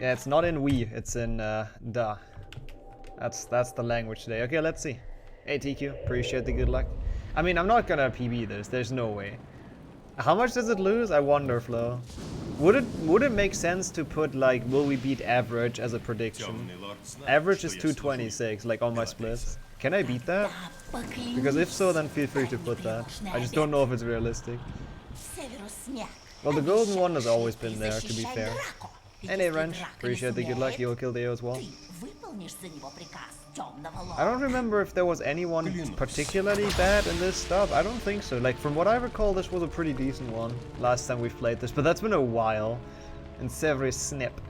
Yeah, it's not in Wii, it's in Da. That's the language today. Okay, let's see. Hey TQ, appreciate the good luck. I mean, I'm not gonna PB this, there's no way. How much does it lose? I wonder, Flo. Would it make sense to put like, will we beat average as a prediction? Average is 226, like on my splits. Can I beat that? Because if so, then feel free to put that. I just don't know if it's realistic. Well, the golden one has always been there, to be fair. And a wrench, appreciate the good luck, you'll kill Deo as well. I don't remember if there was anyone particularly bad in this stuff. I don't think so. Like, from what I recall, this was a pretty decent one last time we've played this, but that's been a while. And Severy Snip.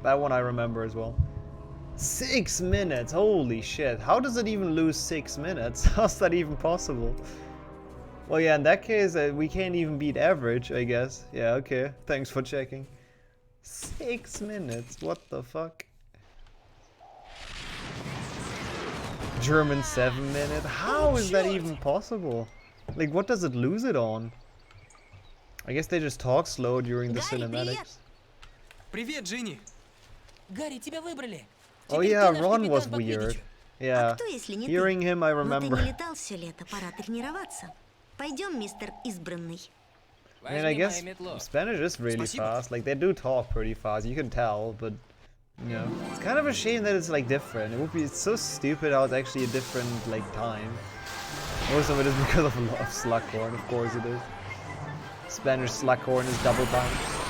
That one I remember as well. 6 minutes, holy shit. How does it even lose 6 minutes? How's that even possible? Well, yeah, in that case, we can't even beat average, I guess. Yeah, okay. Thanks for checking. 6 minutes, what the fuck? German 7 minute? How is that even possible? Like, what does it lose it on? I guess they just talk slow during the cinematics. Привет, Джинни. Гарри, тебя выбрали. Oh yeah, Ron was weird. Yeah, hearing him I remember. I mean, I guess Spanish is really fast. Like, they do talk pretty fast, you can tell, but you know, it's kind of a shame that it's like different. It's so stupid how it's actually a different like time. Most of it is because of a lot of Slughorn, of course it is. Spanish Slughorn is double bounce.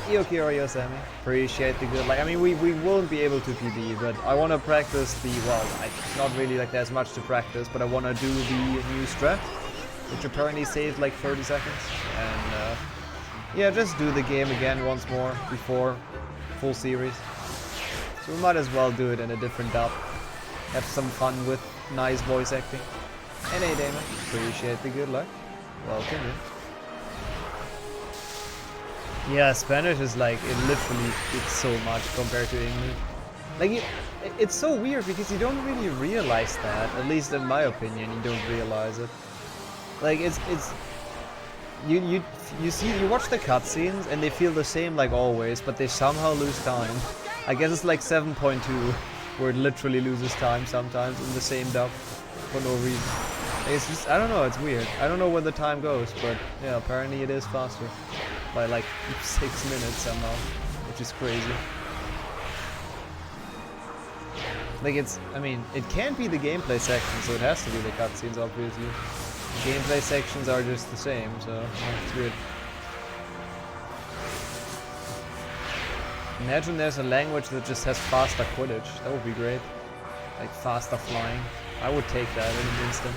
Yokiro Yosemi, appreciate the good. Like, I mean, we won't be able to PB, but I want to practice the, well, not really like there's much to practice, but I want to do the new strat, which apparently saves like 30 seconds. And yeah, just do the game again once more before full series. So we might as well do it in a different dub. Have some fun with nice voice acting. And hey Damon, appreciate the good luck. Welcome in. Yeah, Spanish is like, it literally, it's so much compared to English. Like, it's so weird because you don't really realize that, at least in my opinion, you don't realize it. Like, you watch the cutscenes and they feel the same like always, but they somehow lose time. I guess it's like 7.2, where it literally loses time sometimes in the same dub, for no reason. It's just, I don't know, it's weird. I don't know where the time goes, but yeah, apparently it is faster. By like 6 minutes somehow, which is crazy. Like, it's, I mean, it can't be the gameplay section, so it has to be the cutscenes, obviously. The gameplay sections are just the same, so yeah, it's weird. Imagine there's a language that just has faster Quidditch. That would be great. Like faster flying. I would take that in an instant.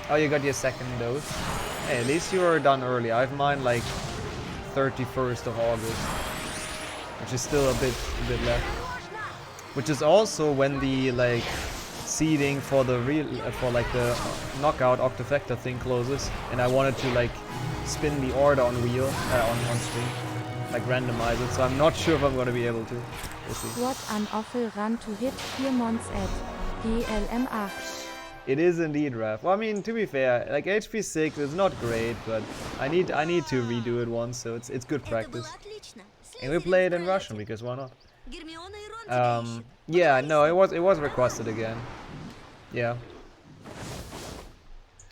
Oh, you got your second dose? Hey, at least you were done early. I have mine like 31st of August, which is still a bit left. Which is also when the like seeding for the real for like the knockout Octafecta thing closes, and I wanted to like spin the order on wheel on screen, like randomize it. So I'm not sure if I'm gonna be able to. We'll see. What an awful run to hit 4 months at GLM8. It is indeed, Raph. Well, I mean, to be fair, like HP 6 is not great, but I need to redo it once, so it's good practice. And we play it in Russian because why not? Yeah, no, it was requested again. Yeah.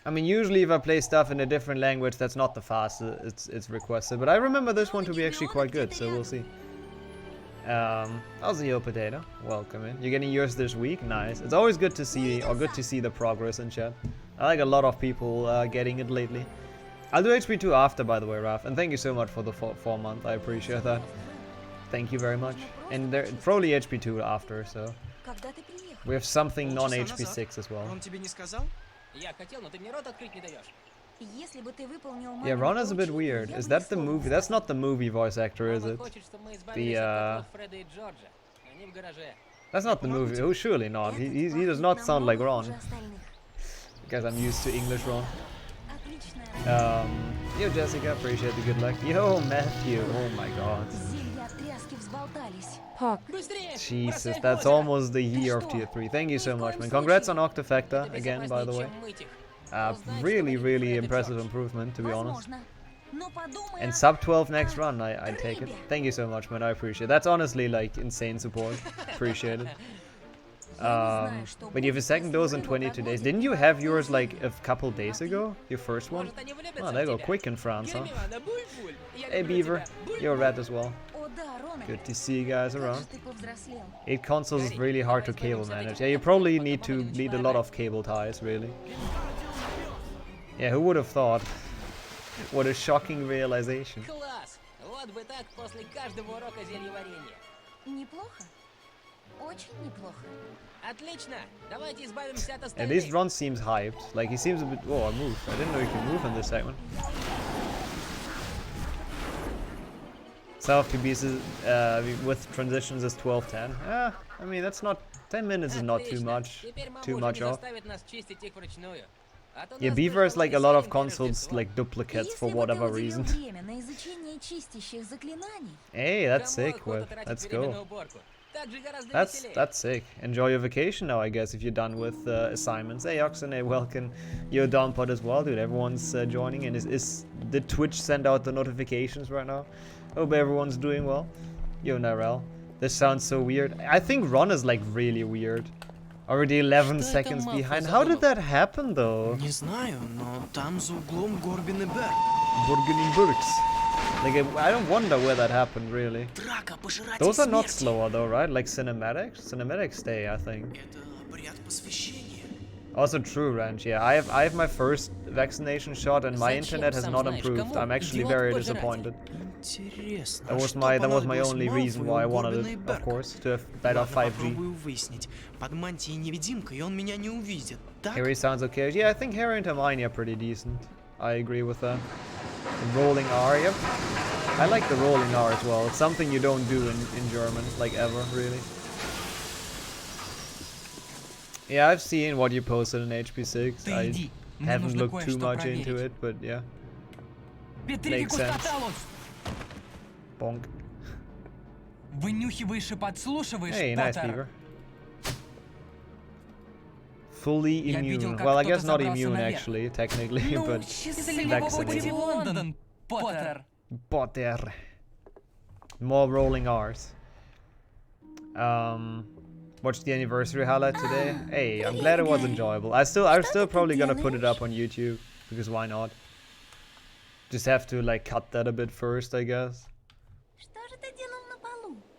I mean, usually if I play stuff in a different language that's not the fastest, it's requested. But I remember this one to be actually quite good, so we'll see. How's your potato? Welcome in. You're getting yours this week? Nice. It's always good to see, the progress in chat. I like a lot of people getting it lately. I'll do HP 2 after, by the way, Raph. And thank you so much for the 4 month. I appreciate that. Thank you very much. And there probably HP 2 after, so we have something non-HP 6 as well. Yeah, Rona's a bit weird. Is that the movie? That's not the movie voice actor, is it? That's not the movie. Oh, surely not. He does not sound like Ron. Because I'm used to English Ron. Yo, Jessica, appreciate the good luck. Yo, Matthew. Oh my god. Jesus, that's almost the year of tier 3. Thank you so much, man. Congrats on Octafecta again, by the way. Really, really impressive improvement, to be honest. And sub 12 next run, I take it. Thank you so much, man. I appreciate it. That's honestly like insane support. Appreciate it. But you have a second dose in 22 days. Didn't you have yours like a couple days ago? Your first one? Oh, they go quick in France, huh? Hey Beaver, you're a rat as well. Good to see you guys around. 8 consoles is really hard to cable manage. Yeah, you probably need a lot of cable ties, really. Yeah, who would have thought? What a shocking realization. At least Ron seems hyped. Like he seems a bit. Oh, I moved. I didn't know you could move in this segment. South PBs with transitions is 12:10. I mean that's not 10 minutes is not too much off. Yeah, Beaver has like a lot of consoles like duplicates for whatever reason. Hey, that's sick. Well, let's go. That's sick. Enjoy your vacation now, I guess, if you're done with assignments. Hey, Oxene, welcome. You're down pod as well, dude. Everyone's joining. And did Twitch send out the notifications right now? Hope everyone's doing well. Yo, Narelle. This sounds so weird. I think Ron is like really weird. Already 11 seconds behind. How did that happen, though? Не знаю, но там за углом Горбинеберг. Like, I don't wonder where that happened, really. Those are not slower, though, right? Like cinematics? Cinematics stay, I think. Also true, Ranch. Yeah, I have my first vaccination shot, and my internet has not improved. I'm actually very disappointed. That was my only reason why I wanted it, of course, to have better 5G. Harry sounds okay. Yeah, I think Harry and Hermione are pretty decent. I agree with that. The rolling R, yep. I like the rolling R as well. It's something you don't do in German, like ever, really. Yeah, I've seen what you posted in HP6. I haven't looked too much into it, but yeah. Makes sense. Bonk. Hey, nice Beaver. Fully immune. Well, I guess not immune actually, technically, but vaccinated. Potter. More rolling R's. Watched the anniversary highlight today. Hey, I'm glad it was enjoyable. I'm still probably gonna put it up on YouTube because why not? Just have to like cut that a bit first, I guess.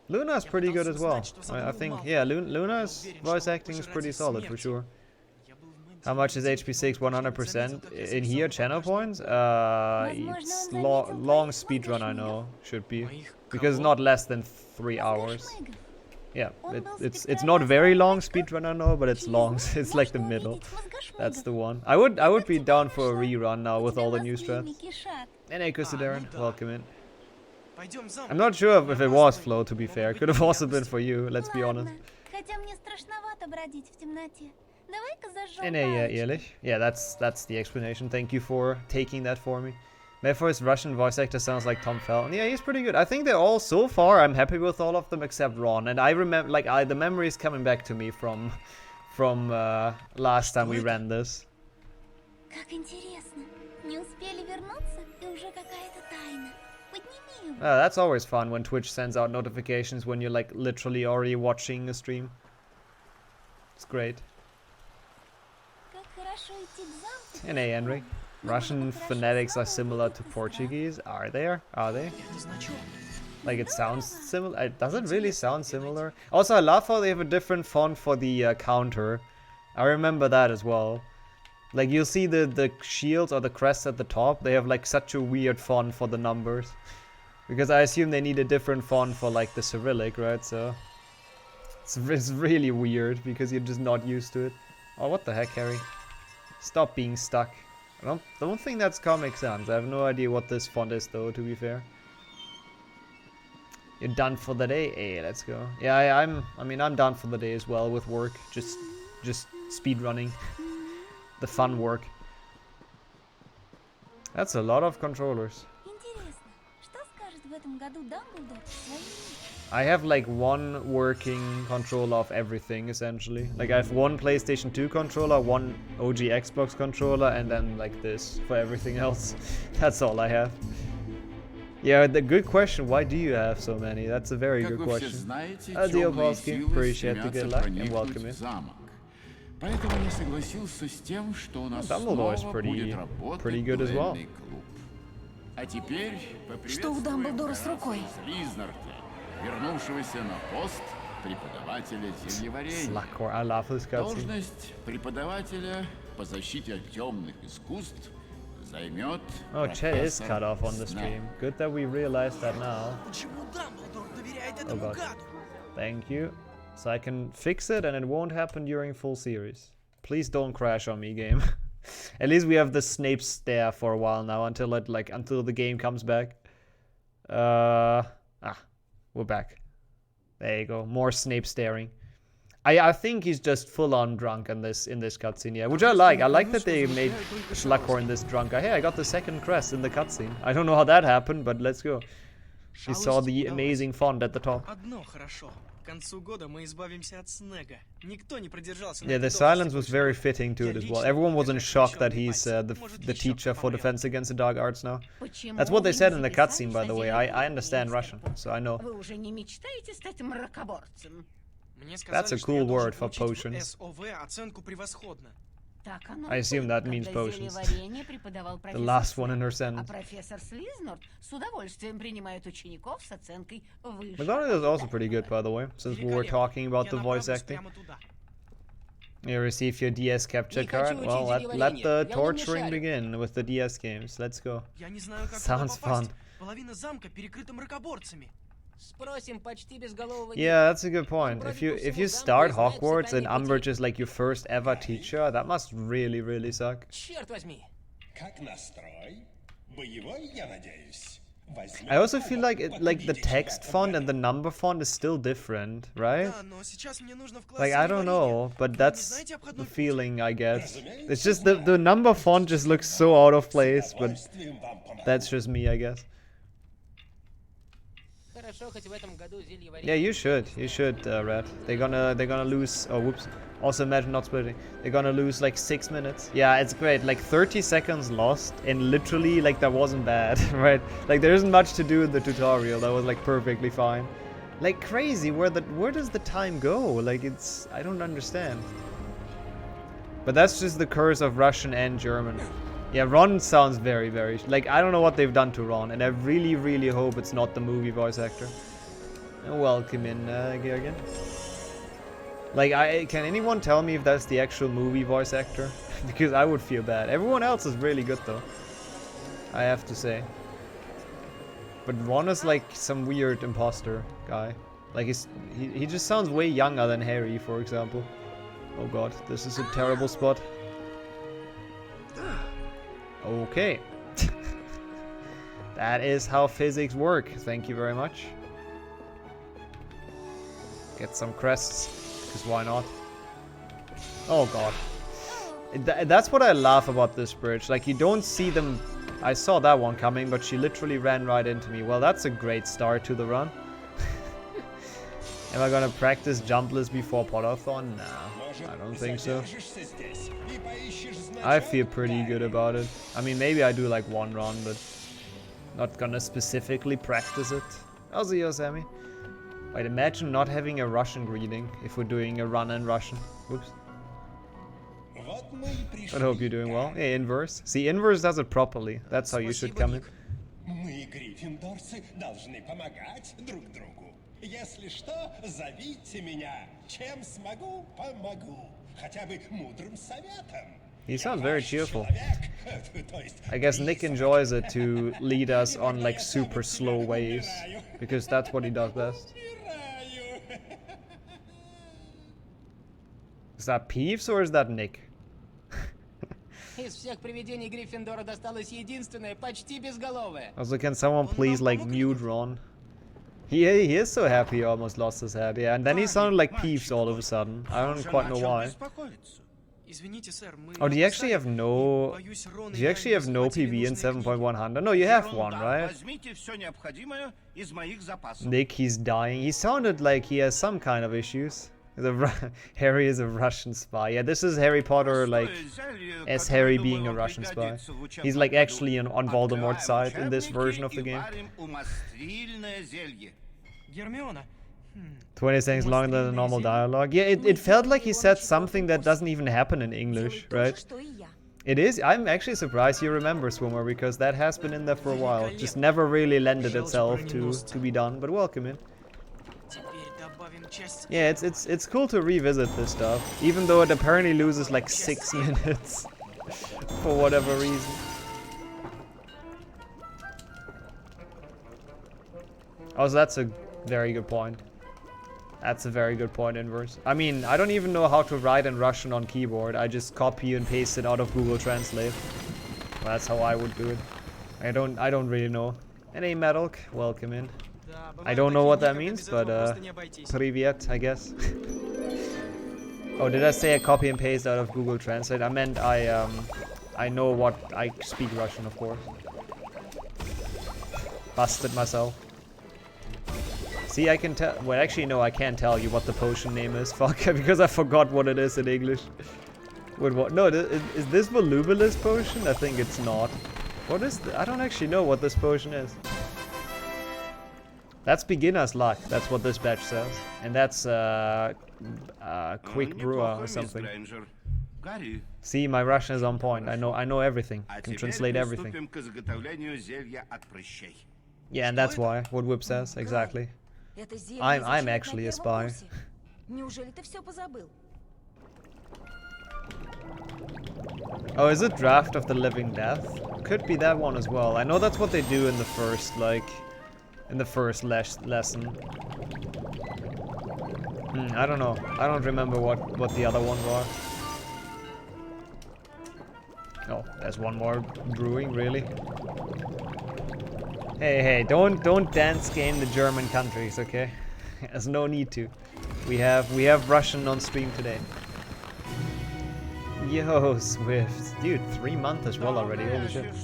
Luna's pretty good as well. I think, yeah, Luna's voice acting is pretty solid for sure. How much is HP6? 100% in here? Channel points? It's long speedrun, I know, should be, because not less than 3 hours. Yeah, it's not very long speedrun, I know, but it's long. It's like the middle. That's the one. I would be down for a rerun now with all the new strats. And hey, Darren, welcome in. I'm not sure if it was Flo, to be fair. Could have also been for you, let's be honest. And hey, ehrlich. Yeah, that's the explanation. Thank you for taking that for me. Malfoy's Russian voice actor sounds like Tom Felton. Yeah, he's pretty good. I think they're all, so far, I'm happy with all of them except Ron. And I remember, like, the memory is coming back to me from last time we ran this. That's always fun when Twitch sends out notifications when you're like literally already watching a stream. It's great. And hey, Henry. Russian phonetics are similar to Portuguese. Are they? Are they? Like it sounds similar. Does it really sound similar? Also, I love how they have a different font for the counter. I remember that as well. Like you'll see the shields or the crests at the top. They have like such a weird font for the numbers. Because I assume they need a different font for like the Cyrillic, right? So it's really weird because you're just not used to it. Oh, what the heck, Harry? Stop being stuck. I don't think that's Comic Sans. I have no idea what this font is though, to be fair. You're done for the day? Hey, let's go. Yeah, I'm done for the day as well with work. Just speed running. The fun work. That's a lot of controllers. I have like one working controller of everything essentially. Like I have one PlayStation 2 controller, one OG Xbox controller, and then like this for everything else. That's all I have. Yeah, the good question. Why do you have so many? That's a very good question. Adio Polski, appreciate the good luck and welcome in. Dumbledore is pretty good as well. Что у Дамблдора с рукой? Вернувшегося на пост преподавателя зельеварения. I love this cutscene. Должность преподавателя по защите от темных искусств займет. Oh, chat is cut off on the stream. Good that we realized that now. Oh god. Thank you. So I can fix it and it won't happen during full series. Please don't crash on me, game. At least we have the Snape stare for a while now until the game comes back. We're back. There you go. More Snape staring. I think he's just full on drunk in this cutscene, yeah. Which I like. I like that they made Slughorn this drunk guy. Hey, I got the second crest in the cutscene. I don't know how that happened, but let's go. We saw the amazing font at the top. Yeah, the silence was very fitting to it as well. Everyone was in shock that he's the teacher for Defense Against the Dark Arts now. That's what they said in the cutscene, by the way. I understand Russian, so I know. That's a cool word for potions. I assume that means potions. The last one in her sentence. McGonagall is also pretty good, by the way, since we were talking about the voice acting. You receive your DS capture card? Well, let the torturing begin with the DS games. Let's go. Sounds fun. Yeah, that's a good point. If you start Hogwarts and Umbridge is like your first ever teacher, that must really suck. I also feel like the text font and the number font is still different, right? Like I don't know, but that's the feeling I guess. It's just the number font just looks so out of place, but that's just me, I guess. Yeah, you should, Red. They're gonna lose. Oh, whoops. Also, imagine not splitting. They're gonna lose like 6 minutes. Yeah, it's great. Like 30 seconds lost, and literally, like that wasn't bad, right? Like there isn't much to do in the tutorial. That was like perfectly fine. Like crazy. Where does the time go? Like I don't understand. But that's just the curse of Russian and German. Yeah, Ron sounds very, like, I don't know what they've done to Ron, and I really hope it's not the movie voice actor. Welcome in, Georgian. Like, can anyone tell me if that's the actual movie voice actor? Because I would feel bad. Everyone else is really good, though. I have to say. But Ron is like some weird imposter guy. Like, he just sounds way younger than Harry, for example. Oh god, this is a terrible spot. Okay. That is how physics work. Thank you very much. Get some crests, because why not? Oh god. That's what I love about this bridge. Like, you don't see them. I saw that one coming, but she literally ran right into me. Well, that's a great start to the run. Am I gonna practice jumpless before Podathon? Nah, I don't think so. I feel pretty good about it. I mean, maybe I do like one run, but not gonna specifically practice it. I'll see you, Sammy. Wait, imagine not having a Russian greeting if we're doing a run in Russian. Whoops. I hope you're doing well. Hey, Inverse. See, Inverse does it properly. That's how you should come in. Если что, зовите меня. Чем смогу, помогу. Хотя бы мудрым советом. He sounds very cheerful. I guess Nick enjoys it to lead us on like super slow ways, because that's what he does best. Is that Peeves or is that Nick? Also, can someone please like mute Ron? He is so happy he almost lost his head, yeah, and then he sounded like Peeves all of a sudden. I don't quite know why. Извините, сэр, мы... Oh, do you actually have no... Боюсь, Рона Do и you я actually не have no захватили PB in нужные книги. 7.100? No, you have one, right? Возьмите все необходимое из моих запасов. Nick, he's dying. He sounded like he has some kind of issues. Harry is a Russian spy. Yeah, this is Harry Potter, like, as Harry being a Russian spy. He's like actually on Voldemort's side in this version of the game. Гермиона. 20 seconds longer than the normal dialogue. Yeah, it felt like he said something that doesn't even happen in English, right? Что и я. It is. I'm actually surprised you remember Swimmer, because that has been in there for a while. Just never really lended itself to be done, but welcome in. Теперь добавим часть... Yeah, it's cool to revisit this stuff, even though it apparently loses like 6 minutes for whatever reason. Oh, so that's a very good point. That's a very good point, Inverse. I mean, I don't even know how to write in Russian on keyboard. I just copy and paste it out of Google Translate. That's how I would do it. I don't really know. And a Metalk, welcome in. Да, I бывают don't know такие what дни, that когда means, без but этого просто не обойтись. Привет, I guess. Oh, did I say I copy and paste out of Google Translate? I meant I know what I speak Russian, of course. Busted myself. See, I can tell. Well, actually, no, I can't tell you what the potion name is. Fuck, because I forgot what it is in English. Wait, what? No, is this volubilis potion? I think it's not. What is? I don't actually know what this potion is. That's beginner's luck. That's what this badge says, and that's quick brewer or something. See, my Russian is on point. I know everything. I can translate everything. Yeah, and that's why. What Whip says exactly. Это зелье I'm изучают на actually a первом spy. курсе. Неужели ты все позабыл? Oh, is it Draft of the Living Death? Could be that one as well. I know that's what they do in the first, like, in the first lesson. I don't know. I don't remember what the other ones are. Oh, there's one more brewing, really? Hey, don't dance game the German countries, okay? There's no need to. We have Russian on stream today. Yo, Swift. Dude, 3 months as well already, holy shit.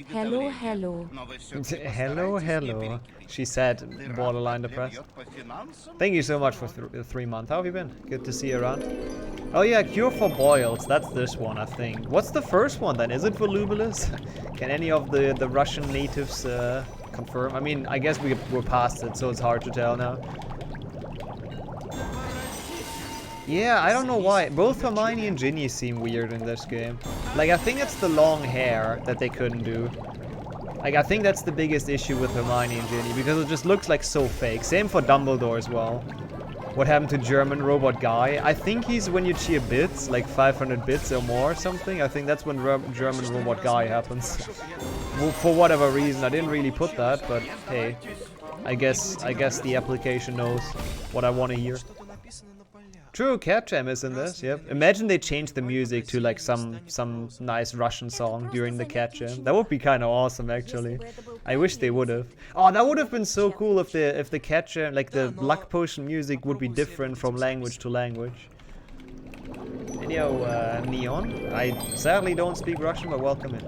Hello, hello. Hello. She said, borderline depressed. Thank you so much for 3 months. How have you been? Good to see you around. Oh yeah, cure for boils. That's this one, I think. What's the first one then? Is it volubilis? Can any of the Russian natives confirm? I mean, I guess we're past it, so it's hard to tell now. Yeah, I don't know why. Both Hermione and Ginny seem weird in this game. Like, I think it's the long hair that they couldn't do. Like, I think that's the biggest issue with Hermione and Ginny, because it just looks like so fake. Same for Dumbledore as well. What happened to German robot guy? I think he's when you cheer bits, like 500 bits or more or something. I think that's when German robot guy happens. Well, for whatever reason, I didn't really put that, but hey. I guess the application knows what I want to hear. Что-то написано на полях. True, Cat Jam is in this, yep. Imagine they changed the music to like some nice Russian song during the Cat Jam. That would be kind of awesome, actually. I wish they would have. Oh, that would have been so cool if the Cat Jam, like the luck potion music would be different from language to language. And yo, Neon, I sadly don't speak Russian, but welcome in.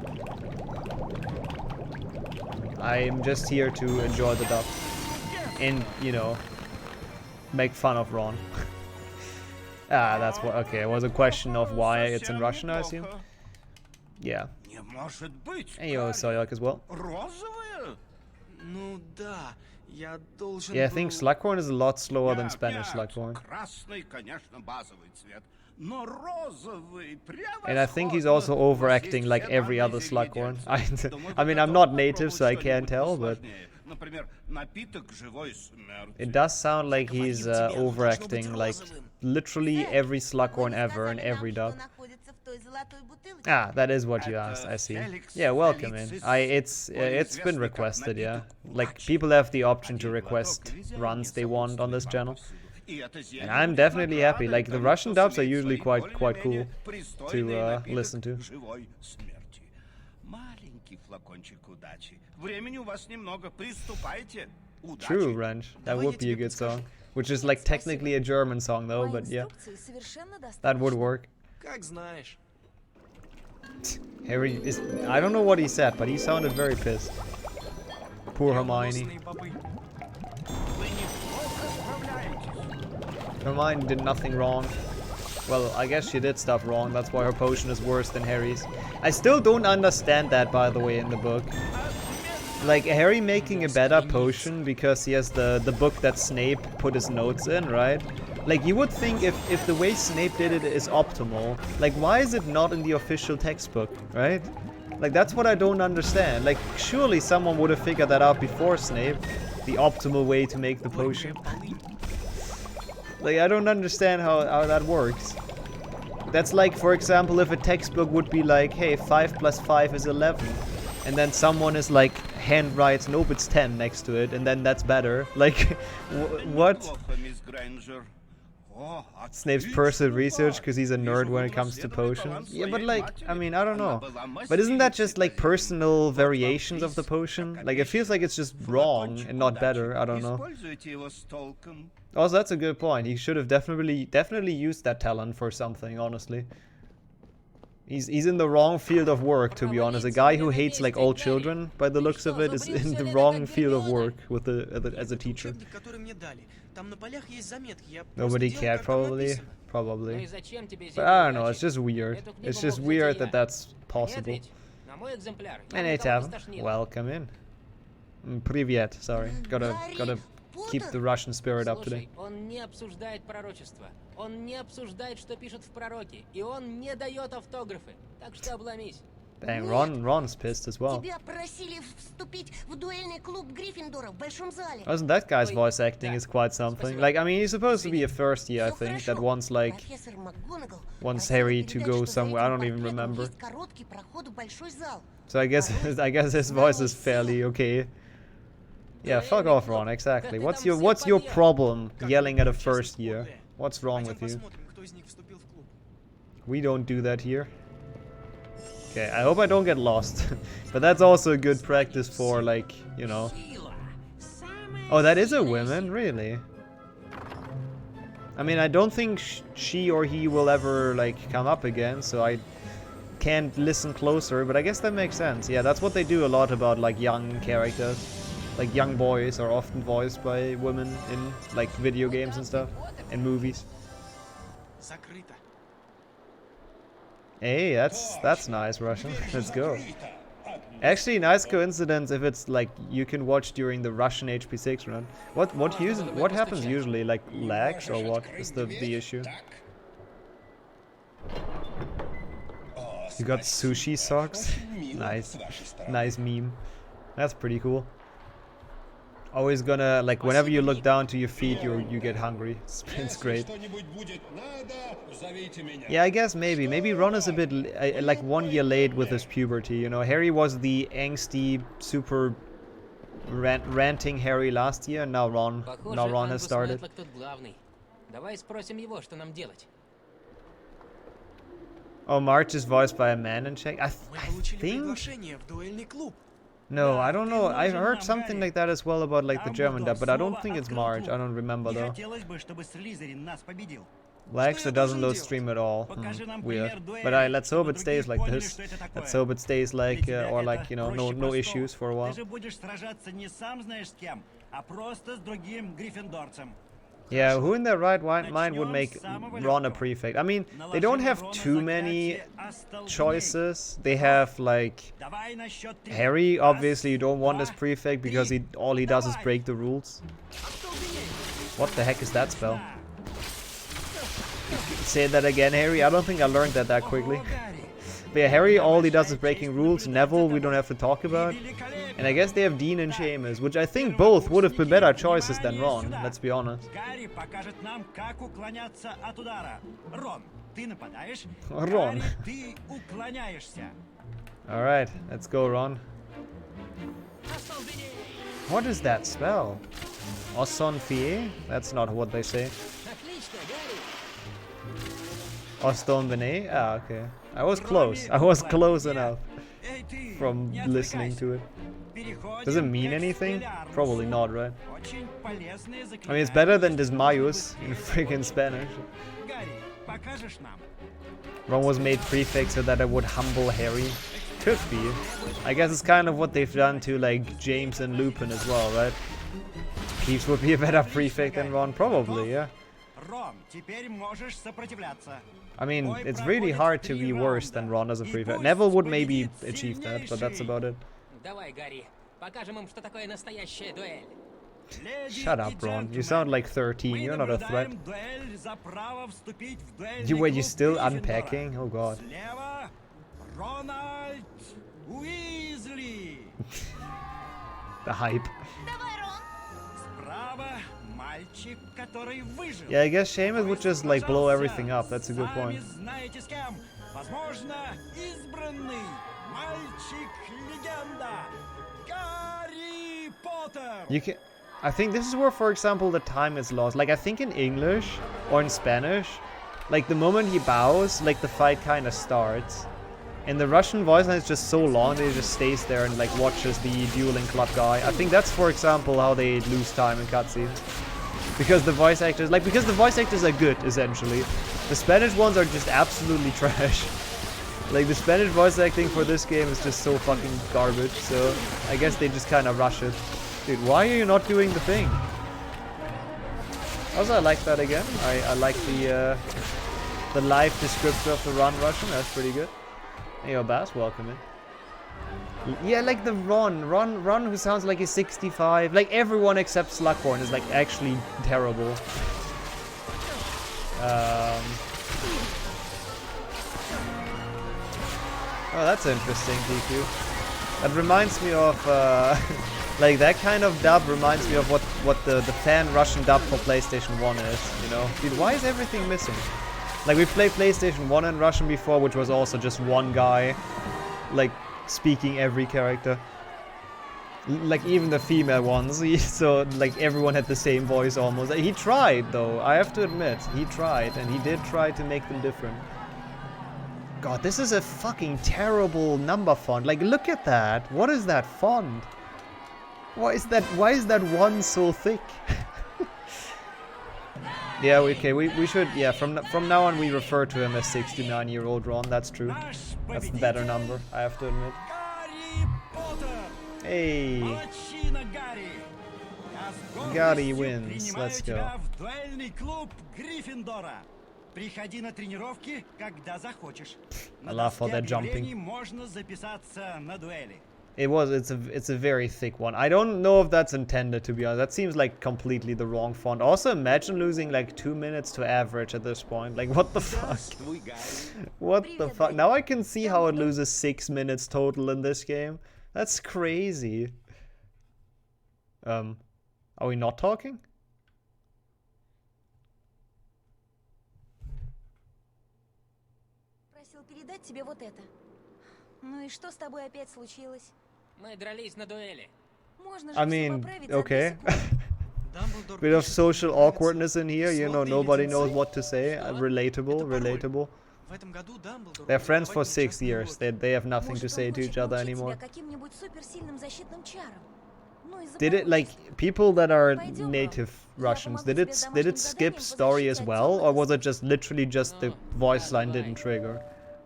I'm just here to enjoy the dub. And, you know, make fun of Ron. Ah, that's what. Okay, it was a question of why it's in Russian, I assume. Yeah. And yo, Soyak as well. Ну да, я должен Yeah, I think был- Slughorn is a lot slower than Spanish Slughorn. And I think he's also overacting like every other Slughorn. I mean, I'm not native, so I can't tell, but it does sound like he's overacting like literally every Slughorn ever in every dub. Ah, that is what you asked, I see. Yeah, welcome in. It's been requested, yeah. Like, people have the option to request runs they want on this channel. And I'm definitely happy. Like, the Russian dubs are usually quite cool to listen to. True, Wrench. That would be a good song. which is like technically a German song though, but yeah, Инструкции совершенно that would достаточно. work. Как знаешь. Harry is, I don't know what he said, but he sounded very pissed. Poor Hermione. Неудобные бобы. Hermione did nothing wrong. Well, I guess she did stuff wrong, that's why her potion is worse than Harry's. I still don't understand that, by the way, in the book. Like, Harry making a better potion because he has the book that Snape put his notes in, right? Like, you would think if the way Snape did it is optimal, like, why is it not in the official textbook, right? Like, that's what I don't understand. Like, surely someone would have figured that out before Snape, the optimal way to make the potion. Like, I don't understand how that works. That's like, for example, if a textbook would be like, hey, 5 plus 5 is 11. And then someone is like, hand writes, nope, it's 10 next to it, and then that's better. Like, what? Snape's personal research because he's a nerd when it comes to potions. Yeah, but like, I mean, I don't know. But isn't that just like personal variations of the potion? Like, it feels like it's just wrong and not better. I don't know. Also, that's a good point. He should have definitely used that talent for something, honestly. He's in the wrong field of work, to be honest. A guy who hates like all children, by the looks of it, is in the wrong field of work with as a teacher. Nobody cared, probably. But I don't know, it's just weird. It's just weird that that's possible. And Atav, welcome in. Привет, sorry. Gotta keep the Russian spirit up today. Он не обсуждает пророчество. Он не обсуждает, что пишут в пророке. И он не дает автографы. Так что обломись. Dang, Ron's pissed as well. Тебя просили вступить в дуэльный клуб Гриффиндора в большом зале. Wasn't that guy's voice acting is quite something. Like, I mean, he's supposed to be a first year, I think, that wants like Harry to go somewhere. I don't even remember. So I guess his voice is fairly okay. Yeah, fuck off, Ron. Exactly. What's your problem yelling at a first year? What's wrong with you? We don't do that here. Okay, I hope I don't get lost. But that's also a good practice for, like, you know. Oh, that is a woman? Really? I mean, I don't think she or he will ever, like, come up again, so I can't listen closer, but I guess that makes sense. Yeah, that's what they do a lot about, like, young characters. Like, young boys are often voiced by women in, like, video games and stuff, and movies. Hey, that's nice, Russian. Let's go. Actually, nice coincidence if it's like you can watch during the Russian HP6 run. What happens usually? Like lags or what is the issue? You got sushi socks? Nice meme. That's pretty cool. Always gonna, like, whenever you look down to your feet, you get hungry. It's great. Yeah, I guess maybe Ron is a bit like 1 year late with his puberty. You know, Harry was the angsty, super ranting Harry last year, and now Ron has started. Oh, March is voiced by a man in Czech. I think. No, I don't know. I heard something like that as well about like the German dub, but I don't think it's March. I don't remember though. Lags or doesn't load stream at all. Weird. But let's hope it stays like this. Let's hope it stays like, or like, you know, no issues for a while. Yeah, who in their right mind would make Ron a prefect? I mean, they don't have too many choices. They have, like, Harry, obviously you don't want as prefect because all he does is break the rules. What the heck is that spell? Say that again, Harry? I don't think I learned that quickly. But yeah, Harry, all he does is breaking rules. Neville, we don't have to talk about. And I guess they have Dean and Seamus, which I think both would have been better choices than Ron, let's be honest. Ron. Alright, let's go, Ron. What is that spell? Osonfie? That's not what they say. Ostonbene? Ah, okay. I was close. I was close enough from listening to it. Does it mean anything? Probably not, right? I mean, it's better than desmayos in freaking Spanish. Ron was made prefix so that it would humble Harry. Could be. I guess it's kind of what they've done to, like, James and Lupin as well, right? Peeves would be a better prefect than Ron, probably, yeah. I mean, it's really hard to be worse than Ron as a prefect. Neville would maybe achieve that, but that's about it. Shut up, Ron. You sound like 13. You're not a threat. Wait, you still unpacking? Oh god. The hype. Yeah, I guess Seamus would just like blow everything up. That's a good point. You can. I think this is where, for example, the time is lost. Like, I think in English or in Spanish, like the moment he bows, like the fight kind of starts. In the Russian voice line, it's just so long that he just stays there and like watches the dueling club guy. I think that's, for example, how they lose time in cutscenes. Because the voice actors, because the voice actors are good, essentially. The Spanish ones are just absolutely trash. Like, the Spanish voice acting for this game is just so fucking garbage, so I guess they just kind of rush it. Dude, why are you not doing the thing? Also, I like that again. I like the live descriptor of the Run Russian. That's pretty good. Hey, yo, Bass, welcome in. Yeah, like the Ron who sounds like he's 65. Like, everyone except Slughorn is, like, actually terrible. Oh, that's interesting, DQ. That reminds me of, like, that kind of dub reminds me of what the fan Russian dub for PlayStation 1 is, you know? Dude, why is everything missing? Like, we played PlayStation 1 in Russian before, which was also just one guy, like, speaking every character. Like, even the female ones, so, like, everyone had the same voice almost. He tried, though, I have to admit. He tried, and he did try to make them different. God, this is a fucking terrible number font. Like, look at that. What is that font? Why is that one so thick? Yeah, okay, we should, yeah, from now on we refer to him as 69-year-old Ron, that's true. That's the better number, I have to admit. Hey! Gary wins, let's go. I love how they're jumping. It's a very thick one. I don't know if that's intended, to be honest. That seems like completely the wrong font. Also, imagine losing like 2 minutes to average at this point. Like, what the fuck? What the fuck? Now I can see how it loses 6 minutes total in this game. That's crazy. Are we not talking? Передать тебе вот это. Ну и что с тобой опять случилось? Мы дрались на дуэли. I mean, okay. Bit of social awkwardness in here, you know, nobody knows what to say. Relatable. They're friends for 6 years. They have nothing to say to each other anymore. Did it, like, people that are native Russians, did it skip story as well, or was it just literally just the voice line didn't trigger?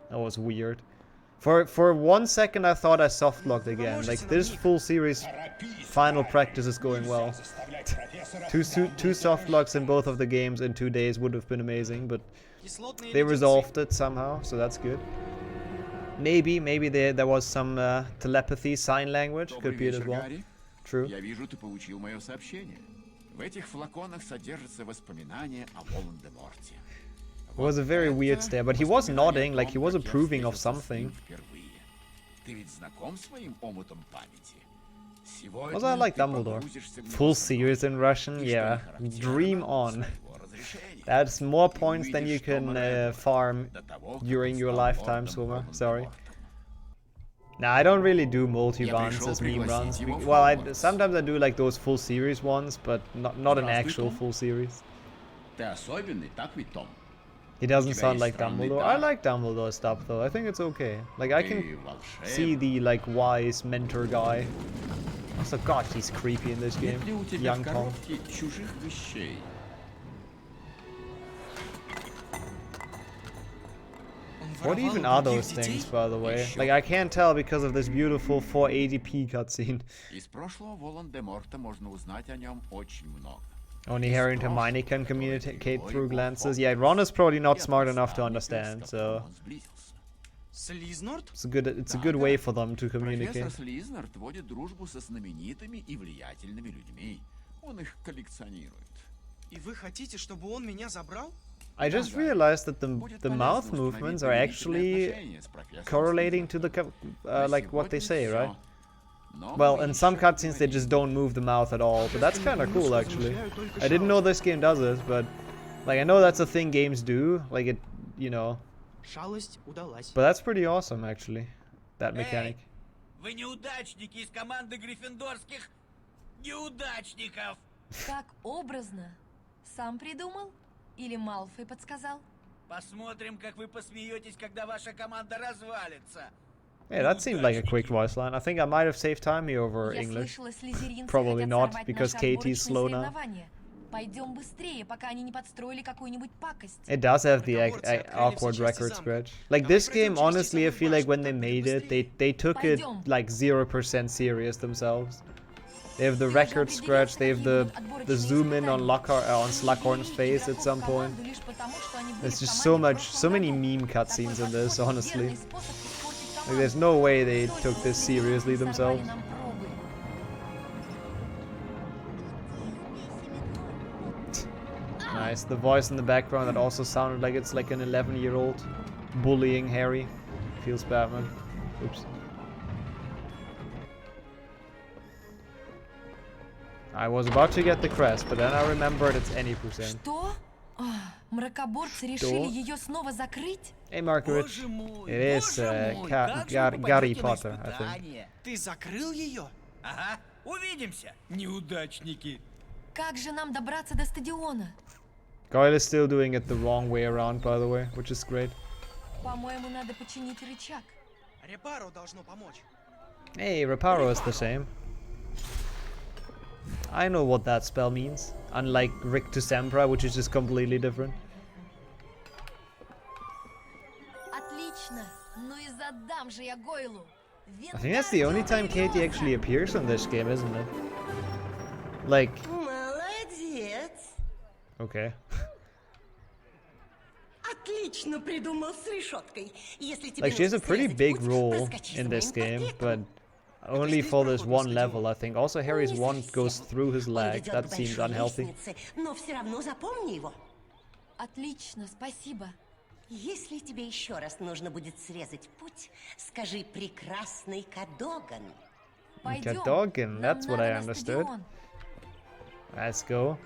That was weird. For 1 second I thought I softlocked again. Like, this full series final practice is going well. two softlocks in both of the games in 2 days would have been amazing, but they resolved it somehow, so that's good. Maybe there was some telepathy, sign language, could be it as well. True. Я вижу, ты получил мое сообщение. В этих флаконах содержатся воспоминания о Волан-де-Морте. It was a very weird stare, but he was nodding, like he was approving of something. Ты ведь знаком с моим омутом памяти? Also, I like Dumbledore. Full series in Russian, yeah. Dream on. That's more points than you can farm during your lifetime, Swimmer. Sorry. Nah, I don't really do multi-runs as meme runs. Well, sometimes I do like those full series ones, but not an actual full series. He doesn't sound like Dumbledore. I like Dumbledore stuff though. I think it's okay. Like, I can see the like wise mentor guy. Also, God, he's creepy in this game. Нет ли у тебя Young в Tom. коробке чужих вещей? What even are those things, by the way? Like, I can't tell because of this beautiful 480p cutscene. Из прошлого Волан-де-Морта можно узнать о нем очень много. Only Harry and Hermione can communicate through glances. Yeah, Ron is probably not smart enough to understand, so Слизнорд? it's a good way for them to communicate. Профессор Слизнард водит дружбу со знаменитыми и влиятельными людьми. Он их коллекционирует. И вы хотите, чтобы он меня забрал? I just realized that the mouth movements are actually correlating to the like what they say, right? Well, in some cutscenes they just don't move the mouth at all, but that's kind of cool actually. I didn't know this game does it, but like I know that's a thing games do, like it, you know. Шалость удалась. But that's pretty awesome actually, that mechanic. Вы неудачники из команды гриффиндорских неудачников. Как образно. Сам придумал? Или Малфой подсказал? Посмотрим, как вы посмеетесь, когда ваша команда развалится. Yeah, that seemed like a quick voice line. I think I might have saved time here over English. Probably not, because Katie's slow now. Пойдем быстрее, пока они не подстроили какую-нибудь пакость. It does have the awkward record scratch. Like this game, honestly, I feel like when they made it, they took it like 0% serious themselves. They have the record scratch. They have the zoom in on on Slughorn's face at some point. There's just so many meme cutscenes in this, honestly. Like, there's no way they took this seriously themselves. Nice. The voice in the background that also sounded like it's like an 11-year-old bullying Harry. Feels bad, man. Oops. I was about to get the crest, but then I remembered it's any percent. Что? Мракоборцы решили ее снова закрыть? Hey Margaret, it is Harry Potter, I think. Ты закрыл ее? Ага, увидимся, неудачники. Как же нам добраться до стадиона? Goyle is still doing it the wrong way around, by the way, which is great. По-моему, надо починить рычаг. Репаро должно помочь. Hey, Reparo is the same. I know what that spell means, unlike Rick to Sempra, which is just completely different. Отлично. Ну и задам же я Гойлу. I think that's the only time Katie actually appears in this game, isn't it? Like... Молодец. Okay. Отлично придумал с решеткой. Если тебе Like, she has a нужно pretty срезать big путь, role проскочи in за this моим game, портретом. but only for this one level, I think. Also, Harry's wand goes through his leg. That seems unhealthy. Но все равно запомни его. Отлично, спасибо. Если тебе еще раз нужно будет срезать путь, скажи «прекрасный Кадоган». Cadogan, that's what I understood. Let's go.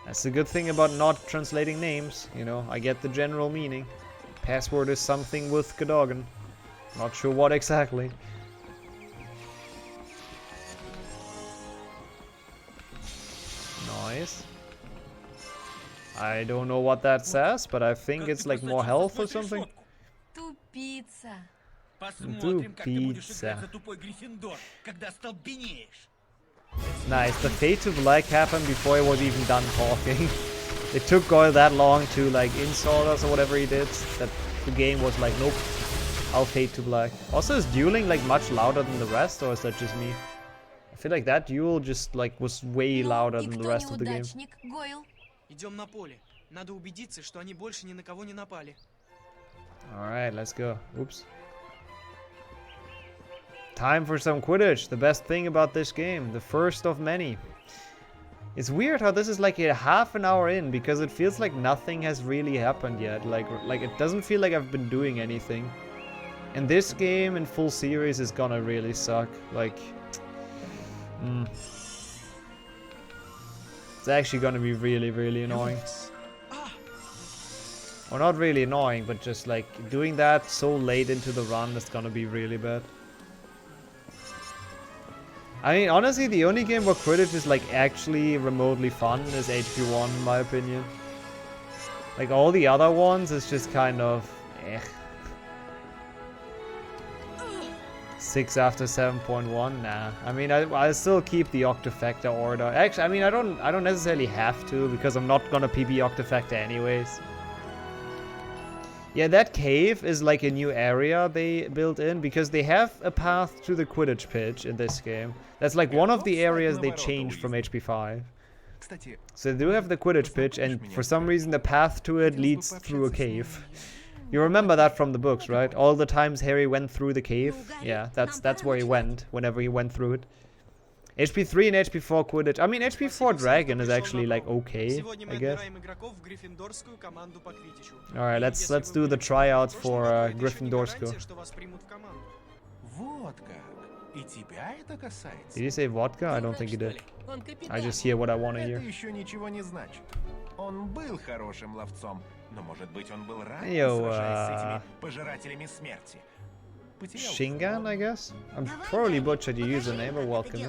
That's the good thing about not translating names, you know, I get the general meaning. Password is something with Cadogan. Not sure what exactly. Nice. I don't know what that says, but I think it's like more health or something. Тупица. Посмотрим, как ты будешь играть за тупой Гриффиндор, когда остолбенеешь. Nice. The fade to black happened before he was even done talking. It took Goyle that long to like insult us or whatever he did that the game was like, nope, I'll fade to black. Also, is dueling like much louder than the rest, or is that just me? I feel like that duel just like was way louder than the rest of the game. Гойл? Идем на поле. Надо убедиться, что они больше ни на кого не напали. Alright, let's go. Oops. Time for some Quidditch. The best thing about this game. The first of many. It's weird how this is like a half an hour in, because it feels like nothing has really happened yet. Like it doesn't feel like I've been doing anything. And this game in full series is gonna really suck. Like... It's actually gonna be really, really annoying. Or not really annoying, but just like doing that so late into the run is gonna be really bad. I mean, honestly, the only game where Quidditch is like actually remotely fun is HP1, in my opinion. Like all the other ones is just kind of 6 after 7.1? Nah. I mean, I still keep the octafactor order. Actually, I mean, I don't necessarily have to because I'm not gonna PB octafactor anyways. Yeah, that cave is like a new area they built in because they have a path to the Quidditch pitch in this game. That's like one of the areas they changed from HP5. So they do have the Quidditch pitch, and for some reason the path to it leads through a cave. You remember that from the books, right? All the times Harry went through the cave. Yeah, that's where he went whenever he went through it. HP3 and HP4 Quidditch. I mean, HP4 Dragon is actually like okay, I guess. Alright, let's do the tryouts for Gryffindorsko. Did you say vodka? I don't think he did. I just hear what I want to hear. Yo, Shingan, I guess? I'm probably butchered your username, but welcome.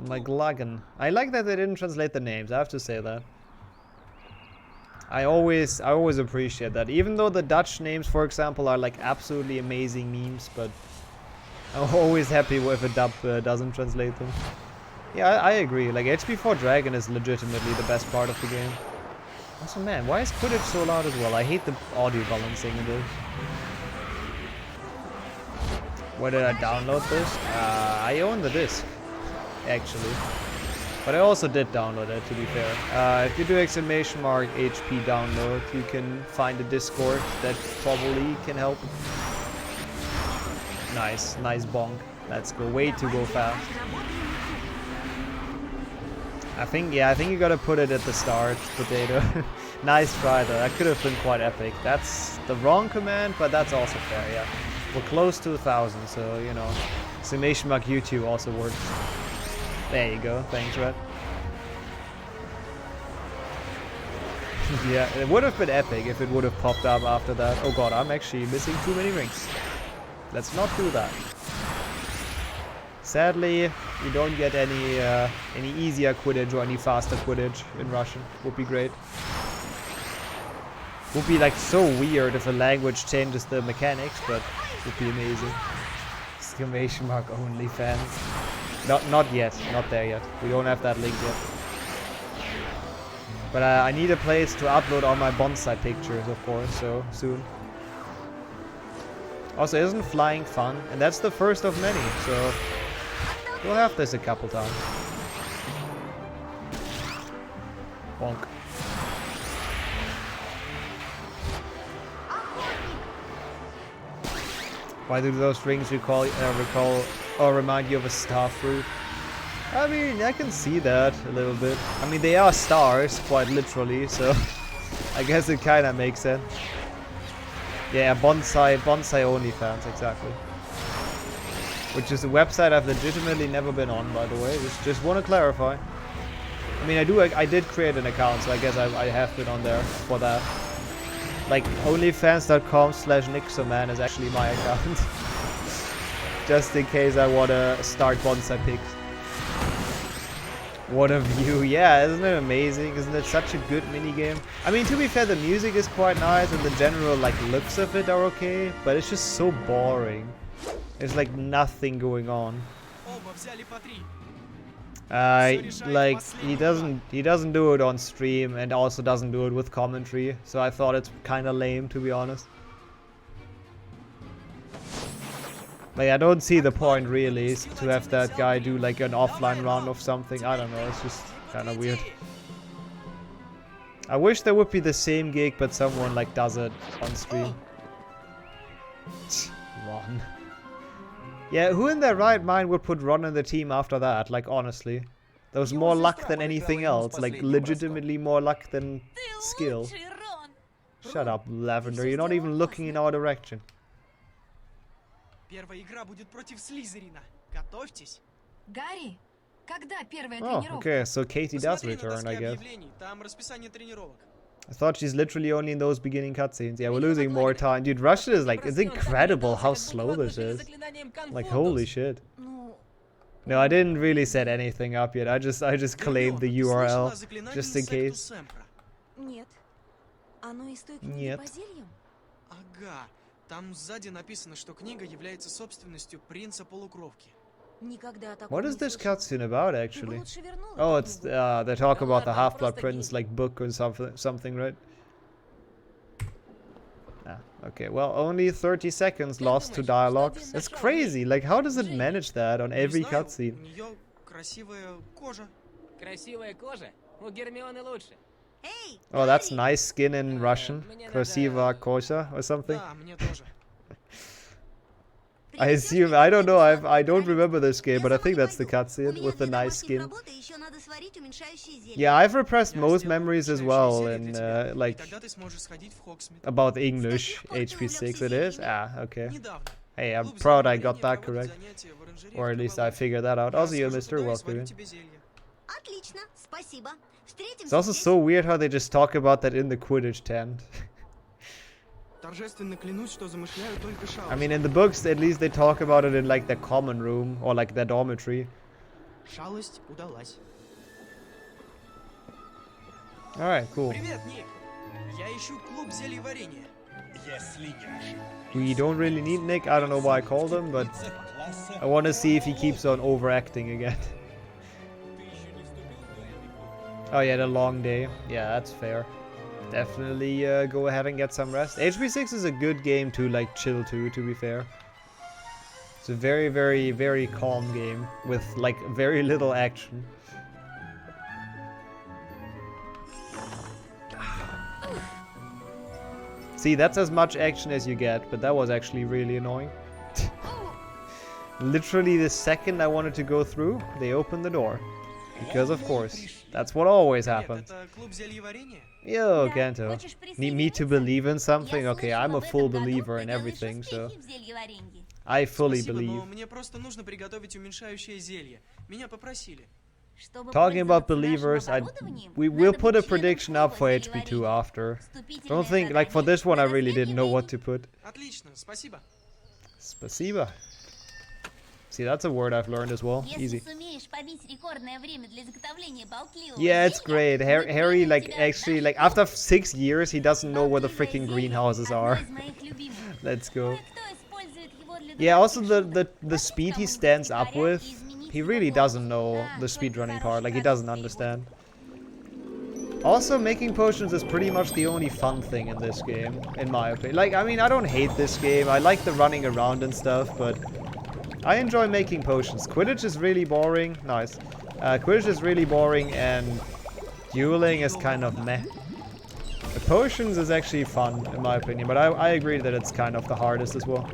McLagan. I like that they didn't translate the names, I have to say that. I always appreciate that. Even though the Dutch names, for example, are like absolutely amazing memes, but I'm always happy if a dub doesn't translate them. Yeah, I agree. Like, HP4 Dragon is legitimately the best part of the game. Also, man, why is Quidditch so loud as well? I hate the audio balancing in this. Where did I download this? I own the disc, actually. But I also did download it, to be fair. If you do !HP download, you can find a Discord that probably can help. Nice bonk. Let's go. Way to go fast. I think you gotta put it at the start, potato. Nice try though, that could have been quite epic. That's the wrong command, but that's also fair, yeah. We're close to 1,000, so, you know, summation mark U2 also works. There you go, thanks, Red. Yeah, it would have been epic if it would have popped up after that. Oh god, I'm actually missing too many rings. Let's not do that. Sadly, you don't get any easier Quidditch or any faster Quidditch in Russian. Would be great. Would be like so weird if a language changes the mechanics, but would be amazing. Exclamation mark only fans. Not yet, not there yet. We don't have that link yet. But I need a place to upload all my bonsai pictures, of course, so soon. Also, isn't flying fun? And that's the first of many, so we'll have this a couple times. Bonk. Why do those rings recall or remind you of a star fruit? I mean, I can see that a little bit. I mean, they are stars, quite literally, so I guess it kind of makes sense. Yeah, bonsai OnlyFans, exactly. Which is a website I've legitimately never been on, by the way. Just want to clarify. I mean, I did create an account, so I guess I have been on there for that. Like, onlyfans.com/nixoman is actually my account. Just in case I want to start bonsai pics. What a view. Yeah, isn't it amazing? Isn't it such a good minigame? I mean, to be fair, the music is quite nice and the general, like, looks of it are okay, but it's just so boring. There's like nothing going on. Like he doesn't do it on stream and also doesn't do it with commentary, so I thought it's kind of lame, to be honest. Like, I don't see the point really to have that guy do like an offline run of something. I don't know, it's just kind of weird. I wish there would be the same gig, but someone like does it on stream. Ron. Yeah, who in their right mind would put Ron in the team after that? Like, honestly. There was more luck than anything else. Like, legitimately more luck than skill. Shut up, Lavender. You're not even looking in our direction. Oh, okay, so Katie does return, I guess. I thought she's literally only in those beginning cutscenes. Yeah, we're losing more time. Dude, Russian is like, it's incredible how slow this is. Like, holy shit. No, I didn't really set anything up yet. I just claimed the URL, just in case. Нет. Там сзади написано, что книга является собственностью принца-полукровки. Никогда такого What не is this слышала. cutscene about, Ты бы actually? лучше вернула Oh, эту it's книгу. they talk about the ладно, Half-Blood просто Prince like book or something, right? Ah, okay. Well, only 30 seconds lost to dialogues. It's crazy. Like, how does it manage that on every Не знаю, cutscene? У нее красивая кожа. Красивая кожа? У Гермионы лучше. Эй, Oh, that's nice skin in Russian. мне Krasiva надо- kosa or something. Да, мне тоже. I assume, I don't know, I don't remember this game, but I think that's the cutscene with the nice skin. Yeah, I've repressed most memories as well in, И like, тогда ты сможешь сходить в Хоксмит. about English HP6 it is. Ah, okay. Недавно. Hey, I'm Клуб proud I зельеварения got that проводит correct. занятия в оранжерее Or в at least I Кабале. figured that out. Я Also, you, схожу Mr. туда и Welcome сварю in. тебе зелье. Отлично, спасибо. It's also so weird how they just talk about that in the Quidditch tent. Торжественно клянусь, что замышляю только шалость. I mean, in the books, at least they talk about it in, like, the common room or, like, their dormitory. Шалость удалась. Alright, cool. Привет, Ник. Я ищу клуб зельеварения. Если не ошибаюсь. We don't really need Nick. I don't know why I called him, but I want to see if he keeps on overacting again. Oh yeah, the long day. Yeah, that's fair. Definitely go ahead and get some rest. HP6 is a good game to like chill to be fair. It's a very, very, very calm game with like very little action. See, that's as much action as you get, but that was actually really annoying. Literally the second I wanted to go through, they opened the door. Because of course, that's what always Привет, happens. это клуб зельеварения? Yo, Да, Gento. хочешь Need me to believe in something? Я Okay, слышала, I'm a в этом full году believer ты in делаешь everything, so успехи в зельеварении. I fully Спасибо, believe. но мне просто нужно приготовить уменьшающее зелье. Меня попросили. Чтобы Talking about пользоваться believers, нашим оборудованием, we надо will быть put a членом prediction клуба up for HP2 зельеварения. after. Вступительное Don't think, like for задание this one I на really didn't know последний what день. to put. Отлично, спасибо. Spasiba. See, that's a word I've learned as well. Если Easy. сумеешь побить рекордное время для изготовления болтливого Yeah, it's зелья, great. мы Harry, примем like, тебя в actually, наш like, клуб. after 6 years, he doesn't know where the freaking Болтливое зелье greenhouses одно are. из моих любимых. Let's go. Кое-кто использует его для Yeah, also дурацких the шуток. speed he Попытка stands up мультиваря with, и изменить he его really голос. doesn't know Да, the только speedrunning хороший part, like he doesn't продукт и understand. Also, making potions is pretty much the only fun thing in this game, in my opinion. Like, I mean, I don't hate this game, I like the running around and stuff, but I enjoy making potions. Quidditch is really boring. Nice. Quidditch is really boring, and dueling is kind of meh. The potions is actually fun, in my opinion, but I agree that it's kind of the hardest as well.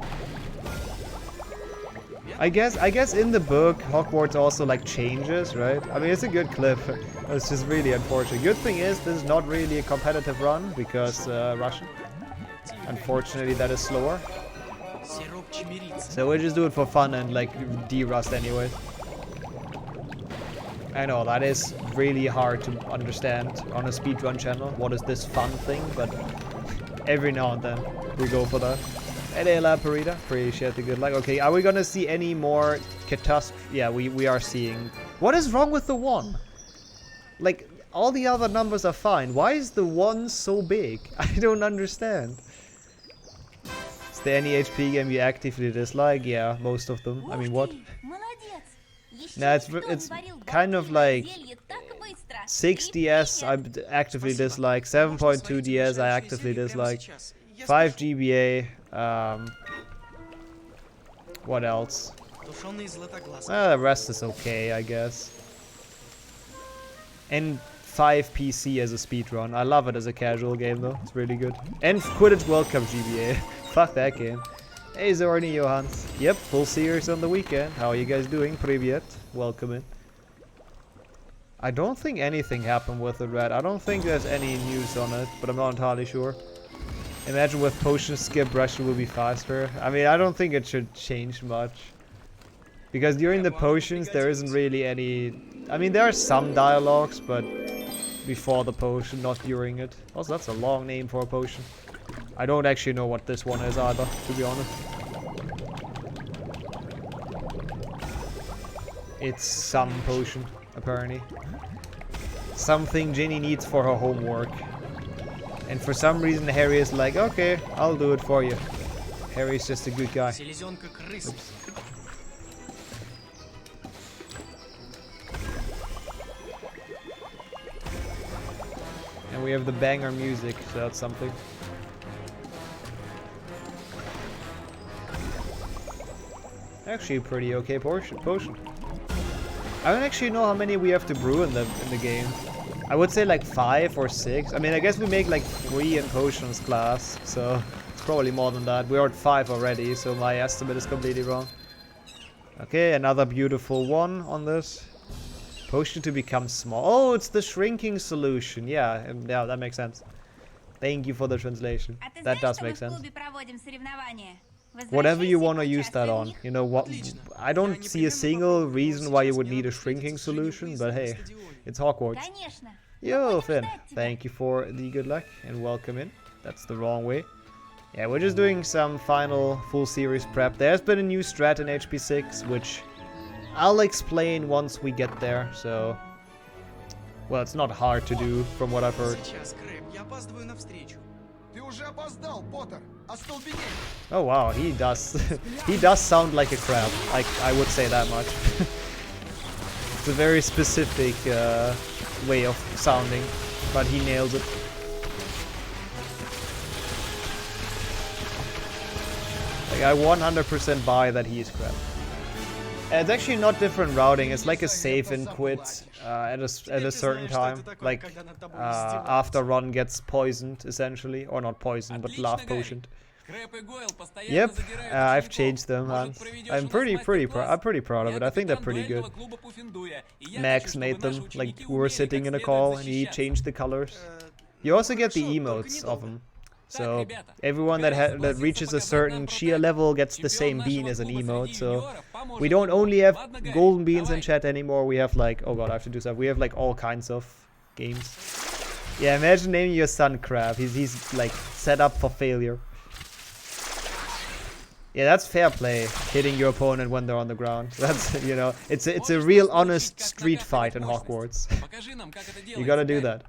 I guess in the book, Hogwarts also like changes, right? I mean, it's a good clip. It's just really unfortunate. Good thing is, this is not really a competitive run, because Russian. Unfortunately, that is slower. Сироп чимерицы. So we just do it for fun and like de-rust anyways. I know, that is really hard to understand on a speedrun channel. What is this fun thing? But every now and then we go for that. Hey, La Parita, appreciate the good luck. Okay, are we gonna see any more catastrophe? Yeah, we are seeing. What is wrong with the 1? Like, all the other numbers are fine. Why is the 1 so big? I don't understand. Is there any HP game you actively dislike? Yeah, most of them. I mean, what? Ух ты, молодец. Еще Nah, it's никто не it's варил kind of болтливое like зелье так быстро. 6 И DS I привет. actively Спасибо. dislike, Можно 7.2 сварить DS I уменьшающее actively зелье прямо dislike, сейчас. Я 5 спешу. GBA, what else? Тушеный златоглаз. The rest is okay, I guess. And 5 PC as a speedrun. I love it as a casual game though, it's really good. And Quidditch World Cup GBA. Fuck that game. Hey Zorni Johans. Yep, full series on the weekend. How are you guys doing? Privyet. Welcome in. I don't think anything happened with the red. I don't think there's any news on it, but I'm not entirely sure. Imagine with potion skip, Russian will be faster. I mean, I don't think it should change much. Because during the potions, there isn't really any... I mean, there are some dialogues, but before the potion, not during it. Also, that's a long name for a potion. I don't actually know what this one is either, to be honest. It's some potion, apparently. Something Ginny needs for her homework. And for some reason Harry is like, okay, I'll do it for you. Harry's just a good guy. Селезенка крысы. And we have the banger music, so that's something. Actually, pretty okay potion. I don't actually know how many we have to brew in the game. I would say like 5 or 6. I mean, I guess we make like 3 in potions class, so it's probably more than that. We're at 5 already, so my estimate is completely wrong. Okay, another beautiful one on this. Potion to become small. Oh, it's the shrinking solution. Yeah, that makes sense. Thank you for the translation. That does make sense. Whatever you want to use that on. You know what? I don't see a single reason why you would need a shrinking solution, but hey, it's Hogwarts. Yo, Finn. Thank you for the good luck and welcome in. That's the wrong way. Yeah, we're just doing some final full series prep. There's been a new strat in HP6, which I'll explain once we get there, so... Well, it's not hard to do, from what I've heard. Oh wow, he does... he does sound like a crab. I would say that much. It's a very specific way of sounding, but he nails it. Like, I 100% buy that he is crab. It's actually not different routing, it's like a save and quit at a certain time. Like, after Ron gets poisoned, essentially. Or not poisoned, but laugh potioned. Yep, I've changed them, man. I'm pretty proud of it. I think they're pretty good. Max made them, like, we were sitting in a call and he changed the colors. You also get the emotes of them. So everyone that reaches a certain cheer level gets the same bean as an emote. So we don't only have golden beans in chat anymore. We have like, oh god, I have to do stuff. We have like all kinds of games. Yeah, imagine naming your son Crab. He's like set up for failure. Yeah, that's fair play. Hitting your opponent when they're on the ground. That's, you know, it's a real honest street fight in Hogwarts. You gotta do that.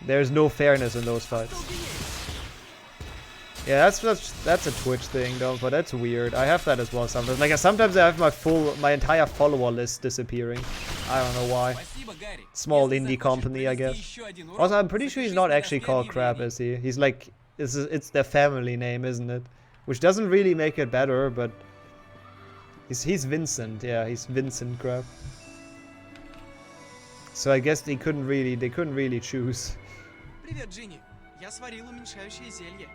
There's no fairness in those fights. Yeah, that's a Twitch thing though, but that's weird. I have that as well sometimes. Like sometimes I have my entire follower list disappearing. I don't know why. Small indie company, I guess. Also, I'm pretty sure he's not actually called Crab, is he? He's like, it's their family name, isn't it? Which doesn't really make it better, but he's Vincent. Yeah, he's Vincent Crab. So I guess they couldn't really choose. Привет, Джинни. Я сварил уменьшающее зелье.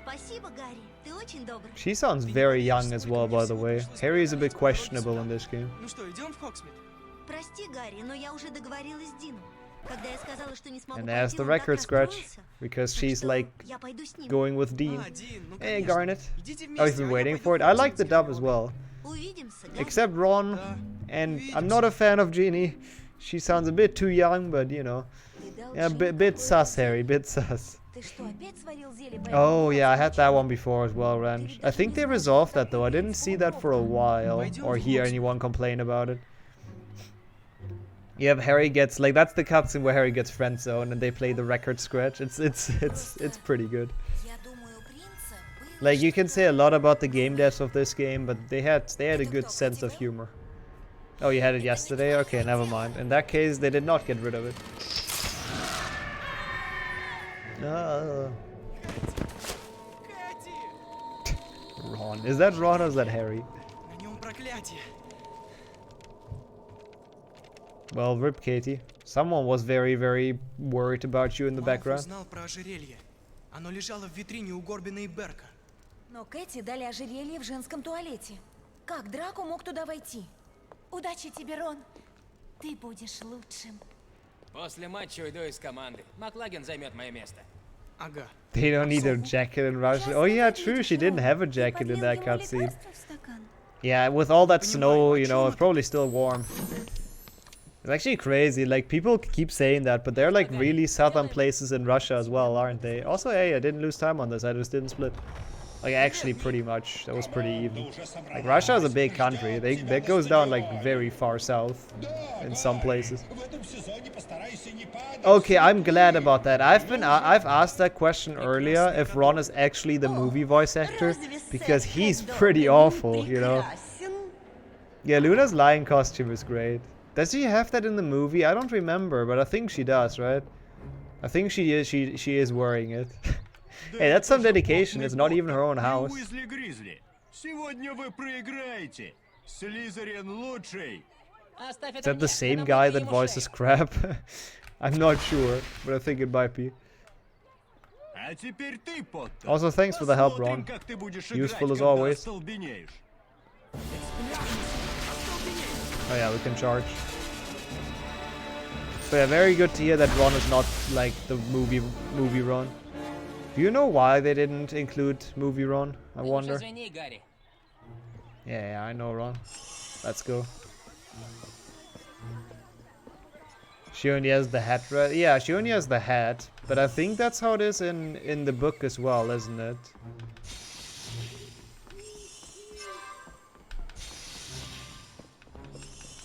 Спасибо, Гарри. Ты очень добр. She sounds very young as well, by the way. Harry is a bit questionable in this game. Ну что, идем в Хоксмит? Прости, Гарри, но я уже договорилась с Дином. Когда я сказала, что не смогу And there's the record scratch, because she's like going with Dean. Hey, Garnet. Oh, he's been waiting for it. I like the dub as well. Except Ron, and I'm not a fan of Ginny. She sounds a bit too young, but you know. Yeah, bit sus, Harry, bit sus. Oh yeah, I had that one before as well, Ranch. I think they resolved that though. I didn't see that for a while, or hear anyone complain about it. Yeah, Harry gets, like, that's the cutscene where Harry gets friend zoned and they play the record scratch. It's pretty good. Like, you can say a lot about the game devs of this game, but they had a good sense of humor. Oh, you had it yesterday? Okay, never mind. In that case, they did not get rid of it. Ron. Is that Ron or is that Harry? Well, rip Katie. Someone was very, very worried about you in the background. Но Кэти дали ожерелье в женском туалете. Как Драко мог туда войти? Удачи тебе, Рон. Ты будешь лучшим. После матча уйду из команды. Маклаген займет мое место. Ага. They don't need a jacket in Russia. Oh yeah, true. She didn't have a jacket in that cutscene. Yeah, with all that snow, you know, it's probably still warm. It's actually crazy, like, people keep saying that, but they're like really southern places in Russia as well, aren't they? Also, hey, I didn't lose time on this, I just didn't split. Like, actually, pretty much, that was pretty even. Like, Russia is a big country, that goes down, like, very far south in some places. Okay, I'm glad about that. I've asked that question earlier if Ron is actually the movie voice actor, because he's pretty awful, you know. Yeah, Luna's lion costume is great. Does she have that in the movie? I don't remember, but I think she does, right? I think she is wearing it. Hey, that's some dedication. It's not even her own house. Is that the same guy that voices Crab? I'm not sure, but I think it might be. Also, thanks for the help, Ron. Useful as always. Oh yeah, we can charge. But yeah, very good to hear that Ron is not like the movie Ron. Do you know why they didn't include movie Ron? I wonder. Yeah, I know Ron. Let's go. She only has the hat, right? Yeah, she only has the hat, but I think that's how it is in the book as well, isn't it?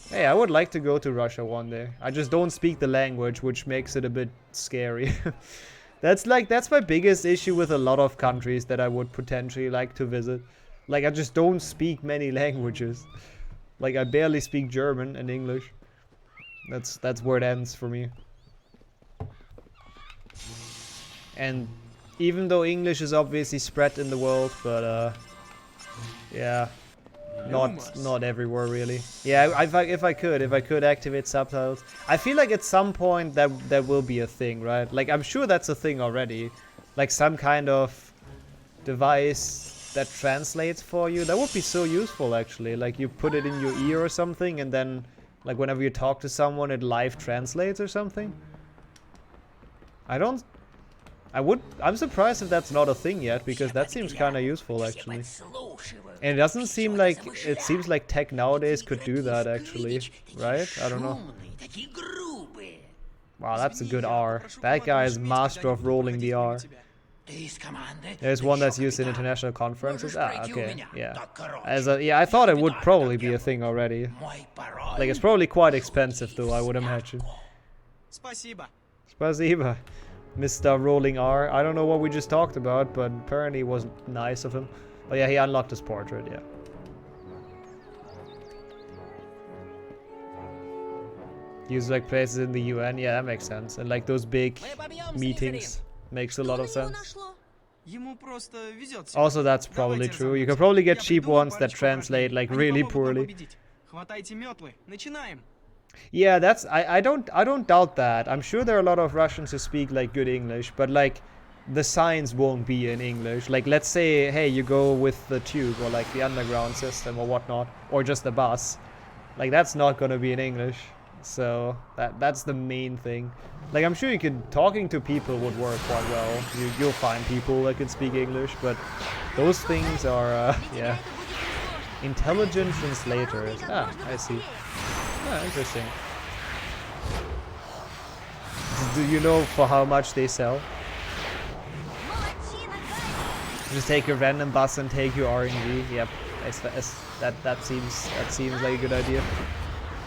Hey, I would like to go to Russia one day. I just don't speak the language, which makes it a bit scary. That's my biggest issue with a lot of countries that I would potentially like to visit. Like, I just don't speak many languages. Like, I barely speak German and English. That's where it ends for me. And even though English is obviously spread in the world, but yeah, not everywhere really. Yeah, if I could activate subtitles, I feel like at some point that will be a thing, right? Like, I'm sure that's a thing already, like some kind of device that translates for you. That would be so useful actually. Like, you put it in your ear or something, and then like whenever you talk to someone, it live translates or something. I'm surprised if that's not a thing yet, because that seems kind of useful actually. And it doesn't seem like, it seems like tech nowadays could do that actually, right? I don't know. Wow, that's a good R. That guy is master of rolling the R. There's one that's used in international conferences. Ah, okay, yeah. Yeah, I thought it would probably be a thing already. Like, it's probably quite expensive though, I would imagine. Спасибо. Spasiba, Mr. Rolling R. I don't know what we just talked about, but apparently it was nice of him. Oh yeah, he unlocked his portrait, yeah. Use like places in the UN, yeah, that makes sense. And like those big meetings makes a lot of sense. Also, that's probably true. You can probably get cheap ones that translate like really poorly. Yeah, that's I don't doubt that. I'm sure there are a lot of Russians who speak like good English, but like the signs won't be in English. Like, let's say, hey, you go with the tube or like the underground system or whatnot, or just the bus. Like, that's not gonna be in English. So that's the main thing. Like, I'm sure talking to people would work quite well. You'll find people that can speak English, but those things are yeah. Intelligent translators. Ah, I see. Ah, interesting. Do you know for how much they sell? Just take a random bus and take your RNG. Yep, that seems like a good idea.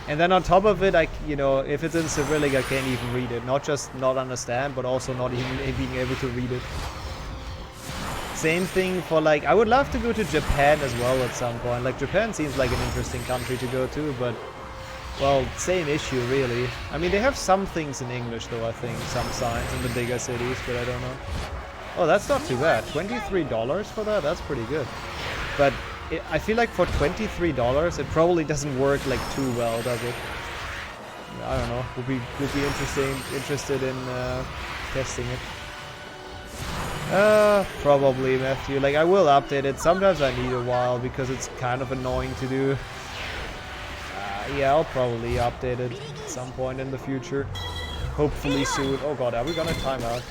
And then on top of it, you know, if it's in Cyrillic, I can't even read it. Not just not understand, but also not even being able to read it. Same thing for, like, I would love to go to Japan as well at some point. Like, Japan seems like an interesting country to go to, but, well, same issue really. I mean, they have some things in English though, I think, some signs in the bigger cities, but I don't know. Oh, that's not too bad. $23 for that? That's pretty good. But I feel like for $23, it probably doesn't work like too well, does it? I don't know. Would be interested in testing it. Probably, Matthew. Like, I will update it. Sometimes I need a while because it's kind of annoying to do. Yeah, I'll probably update it at some point in the future. Hopefully soon. Oh god, are we gonna time out?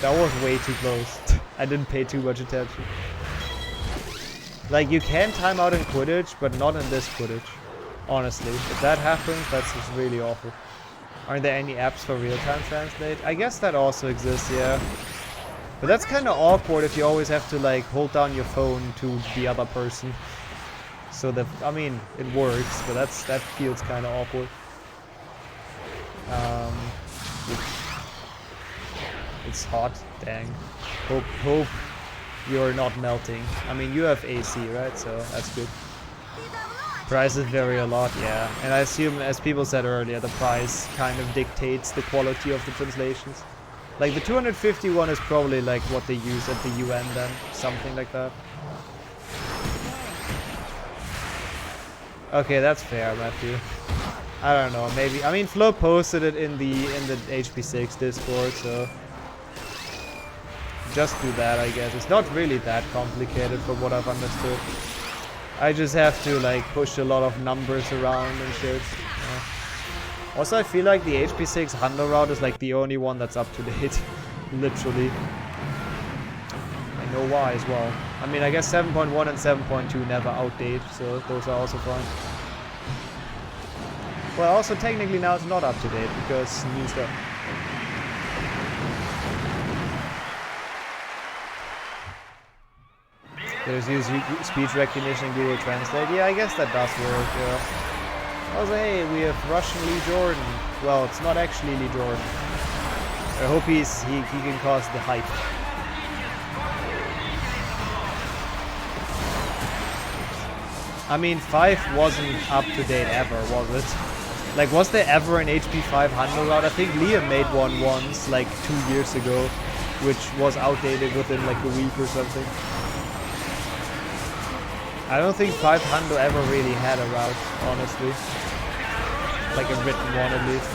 That was way too close. I didn't pay too much attention. Like, you can time out in Quidditch, but not in this Quidditch. Honestly, if that happens, that's just really awful. Aren't there any apps for real-time translate? I guess that also exists, yeah. But that's kind of awkward if you always have to, like, hold down your phone to the other person. So that, I mean, it works, but that feels kind of awkward. It's hot, dang. Hope you're not melting. I mean, you have AC, right? So that's good. Prices vary a lot, yeah. And I assume, as people said earlier, the price kind of dictates the quality of the translations. Like the 251 is probably like what they use at the UN then, something like that. Okay, that's fair, Matthew. I don't know, maybe. I mean, Flo posted it in the HP6 Discord, so just do that, I guess. It's not really that complicated from what I've understood. I just have to like push a lot of numbers around and shit. Yeah. Also, I feel like the HP6 handle route is like the only one that's up to date. Literally. I know why as well. I mean, I guess 7.1 and 7.2 never outdate, so those are also fine. Well, also technically now it's not up to date because new stuff. There's use speech recognition and Google Translate. Yeah, I guess that does work. Yeah. Also, hey, we have Russian Lee Jordan. Well, it's not actually Lee Jordan. I hope he can cause the hype. I mean, 5 wasn't up to date ever, was it? Like, was there ever an HP 5 handle route? I think Liam made one once, like 2 years ago, which was outdated within like a week or something. I don't think 5 handle ever really had a route, honestly. Like a written one at least.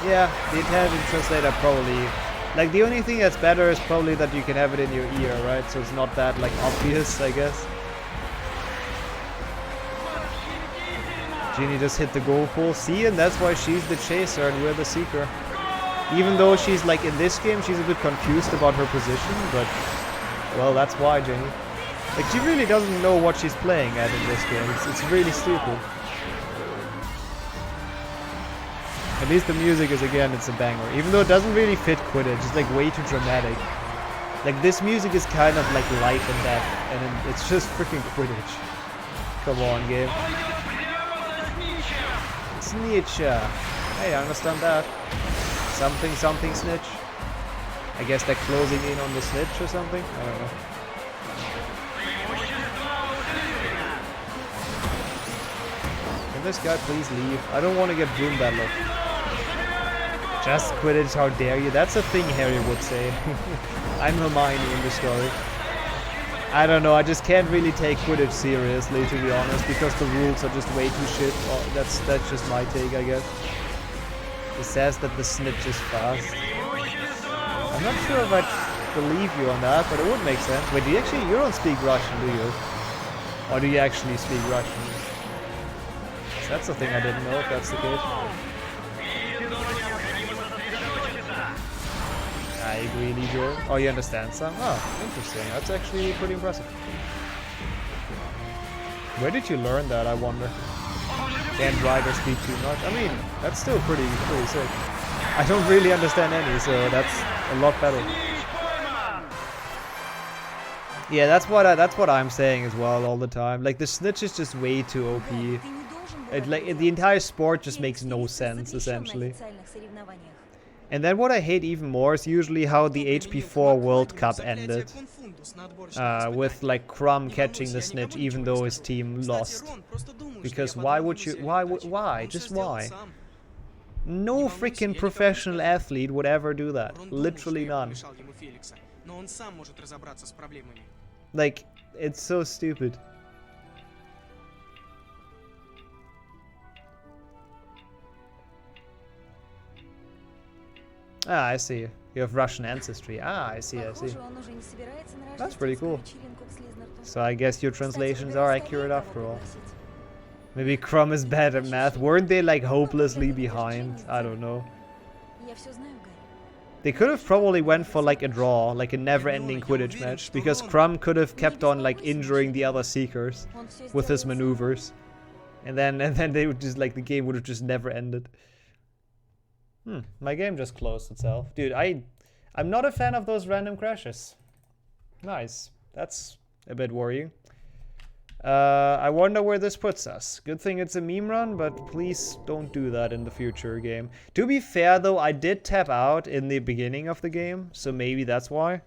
Yeah, the intelligent translator probably... Like, the only thing that's better is probably that you can have it in your ear, right? So it's not that, like, obvious, I guess. Ginny just hit the goal pole. See, and that's why she's the chaser and we're the seeker. Even though she's, like, in this game, she's a bit confused about her position, but... Well, that's why, Jenny. Like, she really doesn't know what she's playing at in this game. It's really stupid. At least the music is, again, it's a banger. Even though it doesn't really fit Quidditch, it's like way too dramatic. Like, this music is kind of like life and death, and it's just freaking Quidditch. Come on, game. Snitch. Hey, I understand that. Something snitch. I guess they're closing in on the snitch or something? I don't know. Can this guy please leave? I don't want to get broom battle. Just Quidditch, how dare you? That's a thing Harry would say. I'm Hermione in the story. I don't know, I just can't really take Quidditch seriously, to be honest, because the rules are just way too shit. Oh, that's just my take, I guess. It says that the snitch is fast. I'm not sure if I believe you on that, but it would make sense. Wait, you don't speak Russian, do you? Or do you actually speak Russian? So that's the thing I didn't know, if that's the case. I agree, Lee. Oh, you understand some? Oh, interesting. That's actually pretty impressive. Where did you learn that, I wonder? Can't drive or speak too much. I mean, that's still pretty sick. I don't really understand any, so that's a lot better. Yeah, that's what I'm saying as well all the time. Like, the snitch is just way too OP. The entire sport just makes no sense, essentially. And then what I hate even more is usually how the HP4 World Cup ended. With, like, Crumb catching the snitch even though his team lost. Because why would you... Why? Just why? No freaking professional athlete would ever do that. Literally none. Like, it's so stupid. Ah, I see. You have Russian ancestry. Ah, I see. That's pretty cool. So I guess your translations are accurate after all. Maybe Crumb is bad at math. Weren't they like hopelessly behind? I don't know. They could have probably went for like a draw, like a never-ending Quidditch match, because Crumb could have kept on like injuring the other Seekers with his maneuvers, and then they would just like the game would have just never ended. My game just closed itself, dude. I'm not a fan of those random crashes. Nice, that's a bit worrying. I wonder where this puts us. Good thing it's a meme run, but please don't do that in the future game. To be fair though, I did tap out in the beginning of the game, so maybe that's why.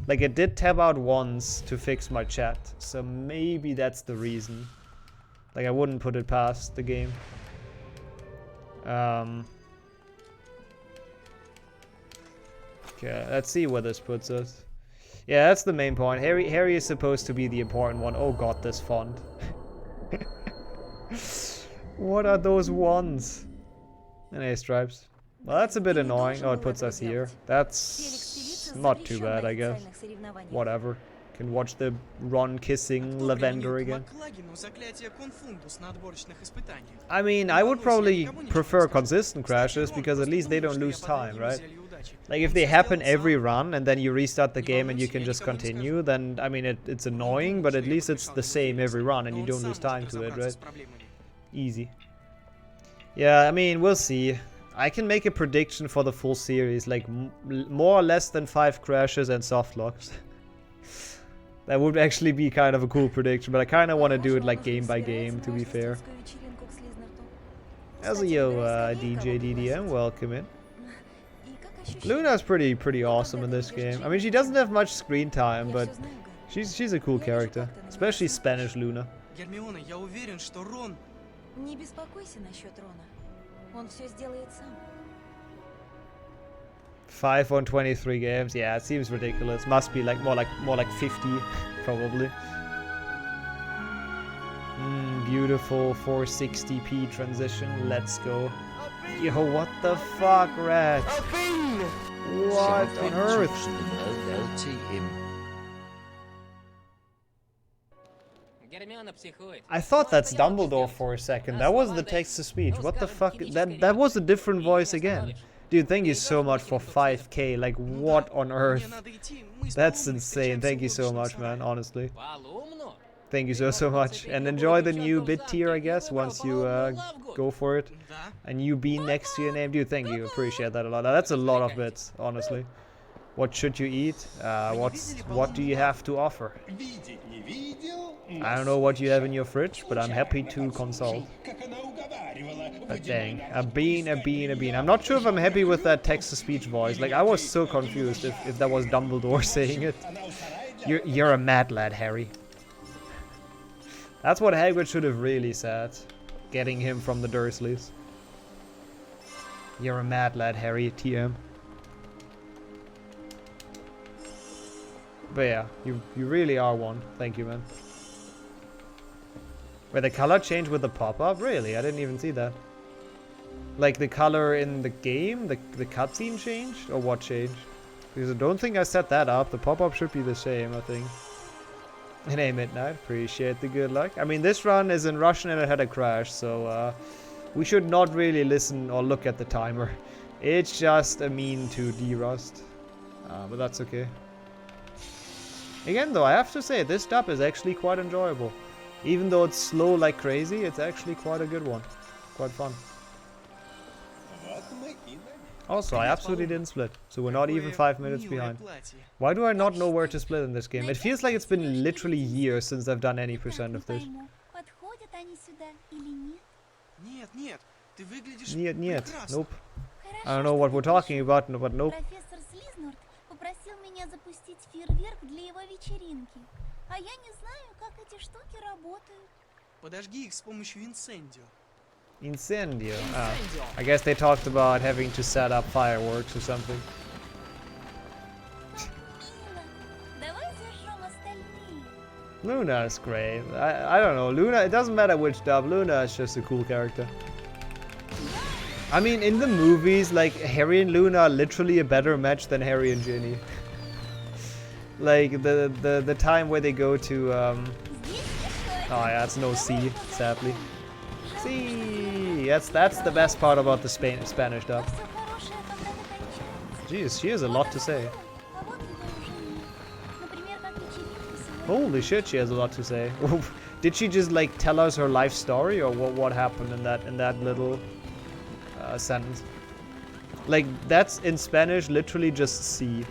Like, I did tap out once to fix my chat, so maybe that's the reason. Like, I wouldn't put it past the game. Okay, let's see where this puts us. Yeah, that's the main point. Harry is supposed to be the important one. Oh god, this font. What are those ones? And A stripes. Well, that's a bit annoying. Oh, it puts us here. That's not too bad, I guess. Whatever. Can watch the Ron kissing Lavender again. I mean, I would probably prefer consistent crashes because at least they don't lose time, right? Like, if they happen every run and then you restart the game and you can just continue, then, I mean, it's annoying, but at least it's the same every run and you don't lose time to it, right? Easy. Yeah, I mean, we'll see. I can make a prediction for the full series, like more or less than 5 crashes and soft locks. That would actually be kind of a cool prediction, but I kind of want to do it like game by game, to be fair. As a yo, DJ DDM, welcome in. Luna's pretty awesome in this game. I mean, she doesn't have much screen time, but she's a cool character, especially Spanish Luna. Гермиона, я уверен, что Рон... Не беспокойся насчет Рона. Он все сделает сам. 5 on 23 games, yeah, it seems ridiculous. Must be like more like 50, probably. Beautiful 460p transition. Let's go. Yo, what the fuck, Rat? What on earth? I thought that's Dumbledore for a second. That was the text-to-speech. What the fuck? That was a different voice again. Dude, thank you so much for 5k. Like, what on earth? That's insane. Thank you so much, man, honestly. Thank you so much. And enjoy the new bit tier, I guess, once you go for it. A new bean next to your name. Dude, thank you. Appreciate that a lot. That's a lot of bits, honestly. What should you eat? What do you have to offer? I don't know what you have in your fridge, but I'm happy to consult. But dang, a bean. I'm not sure if I'm happy with that text-to-speech voice. Like, I was so confused if that was Dumbledore saying it. You're a mad lad, Harry. That's what Hagrid should have really said. Getting him from the Dursleys. You're a mad lad, Harry, TM. But yeah, you really are one. Thank you, man. Wait, the color changed with the pop-up? Really? I didn't even see that. Like, the color in the game? The cutscene changed? Or what changed? Because I don't think I set that up. The pop-up should be the same, I think. And hey, Midnight. Appreciate the good luck. I mean, this run is in Russian and it had a crash, so we should not really listen or look at the timer. It's just a mean to derust. But that's okay. Again, though, I have to say, this dub is actually quite enjoyable. Even though it's slow like crazy, it's actually quite a good one. Quite fun. Also, I absolutely didn't split, so we're not even 5 minutes behind. Why do I not know where to split in this game? It feels like it's been literally years since I've done any percent of this. Нет. Nope. I don't know what we're talking about, but nope. Попросил меня запустить фейерверк для его вечеринки. А я не знаю, как эти штуки работают. Подожги их с помощью инсендио. Incendio. I guess they talked about having to set up fireworks or something. Давай зажжем остальные. Luna is great. I don't know. Luna, it doesn't matter which dub. Luna is just a cool character. I mean, in the movies, like, Harry and Luna are literally a better match than Harry and Ginny. Like, the time where they go to, oh yeah, it's no C, sadly. C! That's the best part about the Spanish dub. Jeez, she has a lot to say. Holy shit, she has a lot to say. Did she just, like, tell us her life story, or what happened in that little... sentence? Like, that's in Spanish literally just C.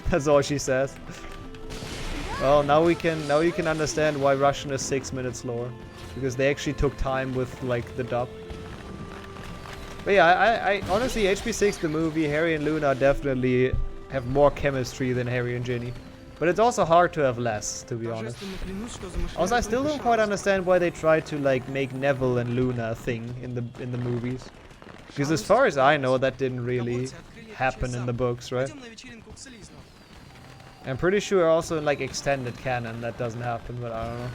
That's all she says. Well, now you can understand why Russian is 6 minutes slower, because they actually took time with like the dub. But yeah, I honestly, HP6 the movie, Harry and Luna definitely have more chemistry than Harry and Ginny. But it's also hard to have less, to be honest. Also, I still don't quite understand why they tried to like make Neville and Luna a thing in the movies. Because as far as I know, that didn't really happen in the books, right? I'm pretty sure also in like extended canon that doesn't happen, but I don't know.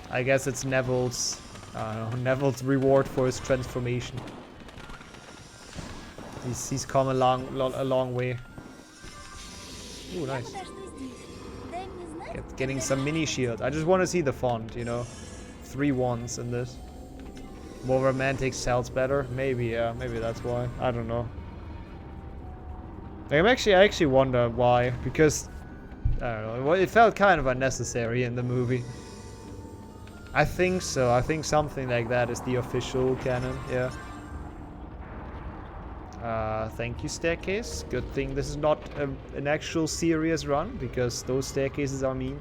I guess it's Neville's, I don't know, Neville's reward for his transformation. He's come a long way. Ooh, nice. Getting some mini shield. I just want to see the font, you know. 3 ones in this. More romantic sells better? Maybe, yeah. Maybe that's why. I don't know. I actually wonder why. Because, I don't know. Well, it felt kind of unnecessary in the movie. I think so. I think something like that is the official canon, yeah. Thank you, staircase. Good thing this is not an actual serious run, because those staircases are mean.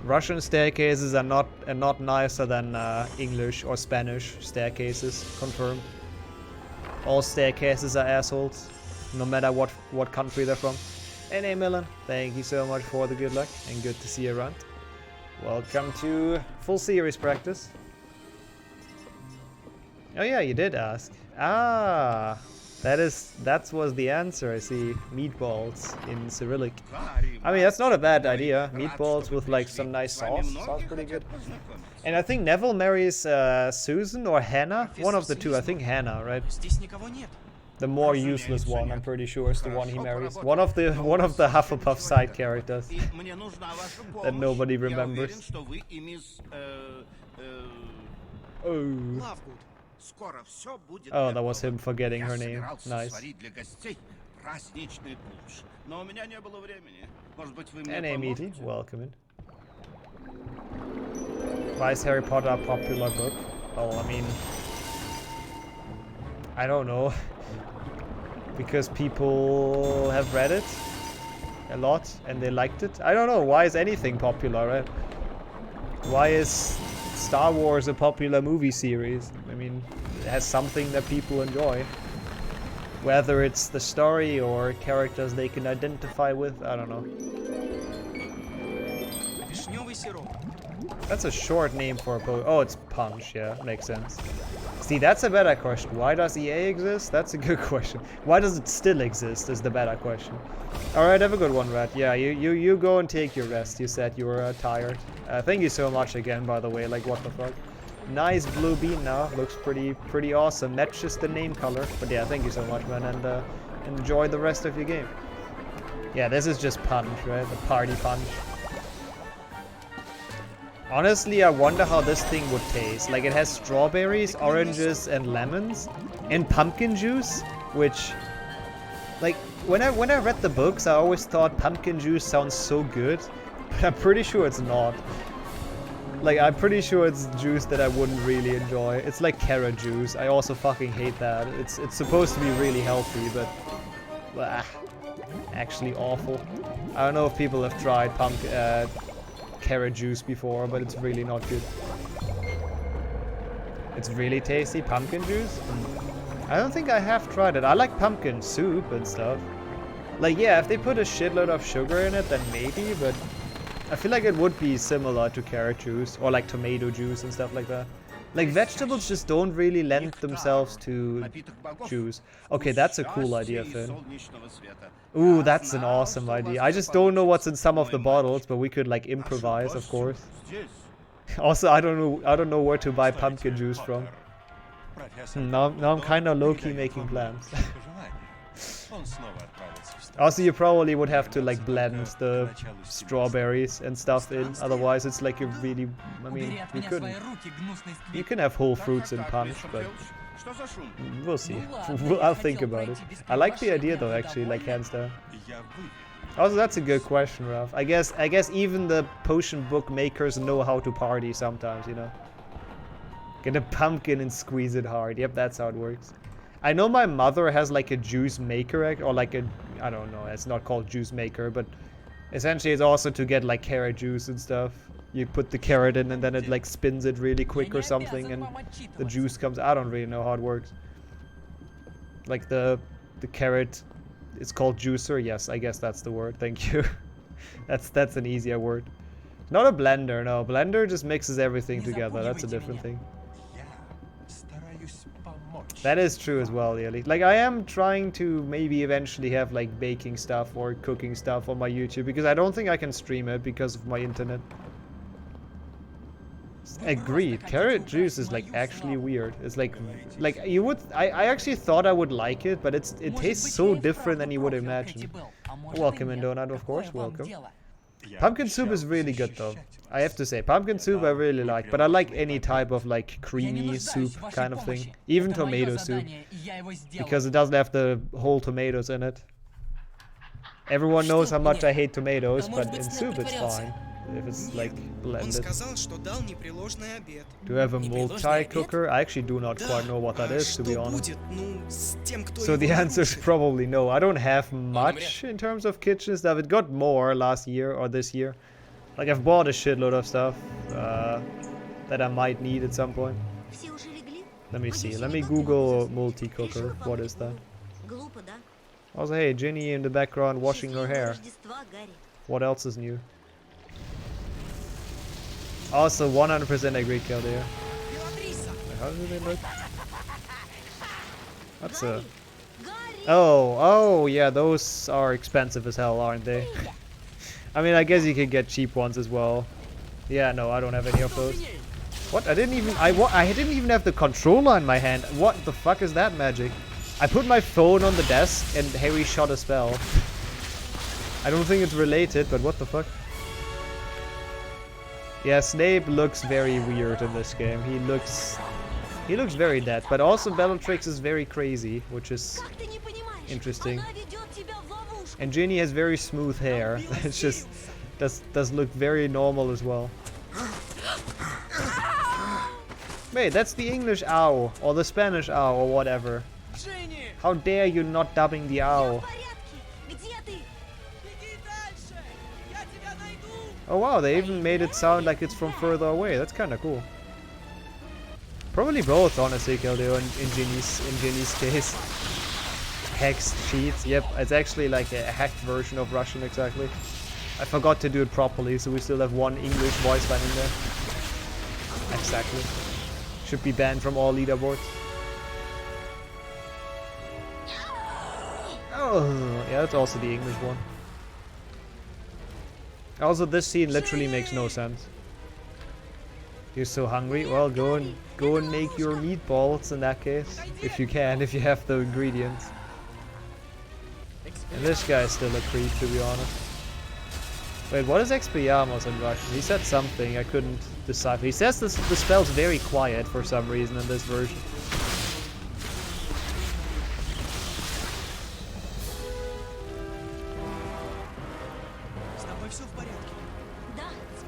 Russian staircases are not nicer than English or Spanish staircases, confirmed. All staircases are assholes, no matter what country they're from. And hey, Milan, thank you so much for the good luck, and good to see you around. Welcome to full series practice. Oh yeah, you did ask. Ah, that was the answer. I see. Meatballs in Cyrillic. I mean, that's not a bad idea. Meatballs with like some nice sauce. Sounds pretty good. And I think Neville marries Susan or Hannah. One of the two. I think Hannah, right? The more useless one, I'm pretty sure, is the one he marries. One of the Hufflepuff side characters that nobody remembers. Oh, that was him forgetting her name. Nice. And Amy, welcome in. Why is Harry Potter a popular book? Well, I mean, I don't know. Because people have read it a lot and they liked it. I don't know. Why is anything popular, right? Why is Star Wars a popular movie series? I mean, it has something that people enjoy. Whether it's the story or characters they can identify with, I don't know. That's a short name for a boat. Oh, it's Punch, yeah, makes sense. See, that's a better question. Why does EA exist? That's a good question. Why does it still exist is the better question. Alright, have a good one, Rat. Yeah, you go and take your rest. You said you were tired. Thank you so much again, by the way. Like, what the fuck? Nice blue bean now. Looks pretty awesome. Matches the name color. But yeah, thank you so much, man. And enjoy the rest of your game. Yeah, this is just Punch, right? The party Punch. Honestly, I wonder how this thing would taste. Like, it has strawberries, oranges, and lemons, and pumpkin juice, which, like, when I read the books, I always thought pumpkin juice sounds so good, but I'm pretty sure it's not. Like, I'm pretty sure it's juice that I wouldn't really enjoy. It's like carrot juice. I also fucking hate that. It's supposed to be really healthy, but actually awful. I don't know if people have tried carrot juice before, but it's really not good. It's really tasty, pumpkin juice? I don't think I have tried it. I like pumpkin soup and stuff. Like, yeah, if they put a shitload of sugar in it, then maybe, but I feel like it would be similar to carrot juice or like tomato juice and stuff like that. Like, vegetables just don't really lend themselves to juice. Okay, that's a cool idea, Finn. Ooh, that's an awesome idea. I just don't know what's in some of the bottles, but we could like improvise, of course. Also, I don't know where to buy pumpkin juice from. Now I'm kind of low-key making plans. Also, you probably would have to like blend the strawberries and stuff in, otherwise it's like a really, I mean, you can have whole fruits in Punch, but we'll see. I'll think about it. I like the idea though, actually, like hands down. Also, that's a good question, Ralph. I guess even the potion book makers know how to party sometimes, you know. Get a pumpkin and squeeze it hard. Yep, that's how it works. I know my mother has like a juice maker, or like a, I don't know, it's not called juice maker, but essentially it's also to get like carrot juice and stuff. You put the carrot in and then it like spins it really quick or something and the juice comes. I don't really know how it works. Like the carrot, it's called juicer. Yes, I guess that's the word. Thank you. That's an easier word. Not a blender, no. Blender just mixes everything together. That's a different thing. That is true as well, really. Like, I am trying to maybe eventually have, like, baking stuff or cooking stuff on my YouTube, because I don't think I can stream it because of my internet. Agreed. Carrot juice is, like, actually weird. It's like you would... I actually thought I would like it, but it tastes so different than you would imagine. Welcome in, Donut, of course. Welcome. Pumpkin soup is really good, though. I have to say, pumpkin soup I really like, but I like any type of like creamy soup kind of thing. Even tomato soup, because it doesn't have the whole tomatoes in it. Everyone knows how much I hate tomatoes, but in soup it's fine. If it's like blended. Do you have a multi-cooker? I actually do not quite know what that is, to be honest. So the answer is probably no. I don't have much in terms of kitchen stuff. It got more last year or this year. Like, I've bought a shitload of stuff that I might need at some point. Let me see. Let me Google multi-cooker. What is that? Also, hey, Ginny in the background washing her hair. What else is new? Also, 100% agree, Kildare. How do they look? That's a... Oh, yeah, those are expensive as hell, aren't they? I mean, I guess you could get cheap ones as well. Yeah, no, I don't have any of those. What? I didn't even have the controller in my hand. What the fuck is that magic? I put my phone on the desk and Harry shot a spell. I don't think it's related, but what the fuck? Yeah, Snape looks very weird in this game. He looks very dead, but also Bellatrix is very crazy, which is interesting. And Ginny has very smooth hair. It's just does look very normal as well. Wait, that's the English ow or the Spanish ow or whatever. How dare you not dubbing the ow? Oh wow, they even made it sound like it's from further away. That's kind of cool. Probably both, honestly, Kildare, in Ginny's case. Hexed cheats. Yep, it's actually like a hacked version of Russian, exactly. I forgot to do it properly, so we still have one English voice line in there. Exactly. Should be banned from all leaderboards. Oh, yeah, that's also the English one. Also, this scene literally makes no sense. You're so hungry? Well, go and make your meatballs in that case, if you can, if you have the ingredients. And this guy is still a creep, to be honest. Wait, what is Expelliarmus in Russian? He said something I couldn't decipher. He says the spell's very quiet for some reason in this version.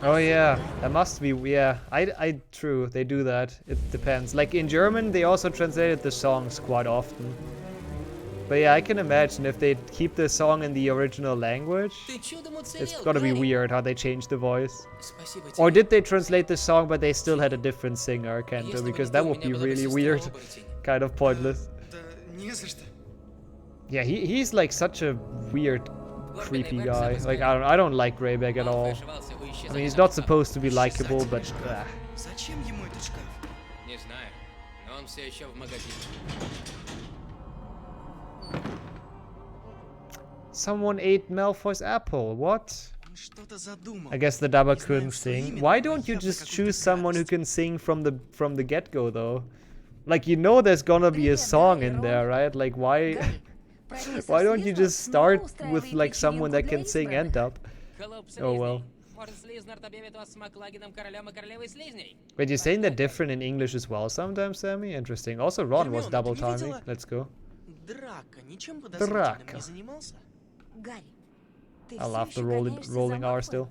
Oh yeah, that must be, yeah, true, they do that, it depends. Like in German, they also translated the songs quite often. But yeah, I can imagine if they keep the song in the original language, it's gotta be weird how they changed the voice. Or did they translate the song but they still had a different singer, Kento, because that would be really weird, kind of pointless. Yeah, he's like such a weird, creepy guy. Like I don't like Greyback at all. I mean, he's not supposed to be likable, but someone ate Malfoy's apple. What? I guess the dubber couldn't sing. Why don't you just choose someone who can sing from the get-go though? Like, you know there's gonna be a song in there, right? Like why don't you just start with like someone that can sing and dub? Oh well. Wait, you're saying that different in English as well sometimes, Sammy? Interesting. Also, Ron was double timing. Let's go. Dрака. I love the rolling R still.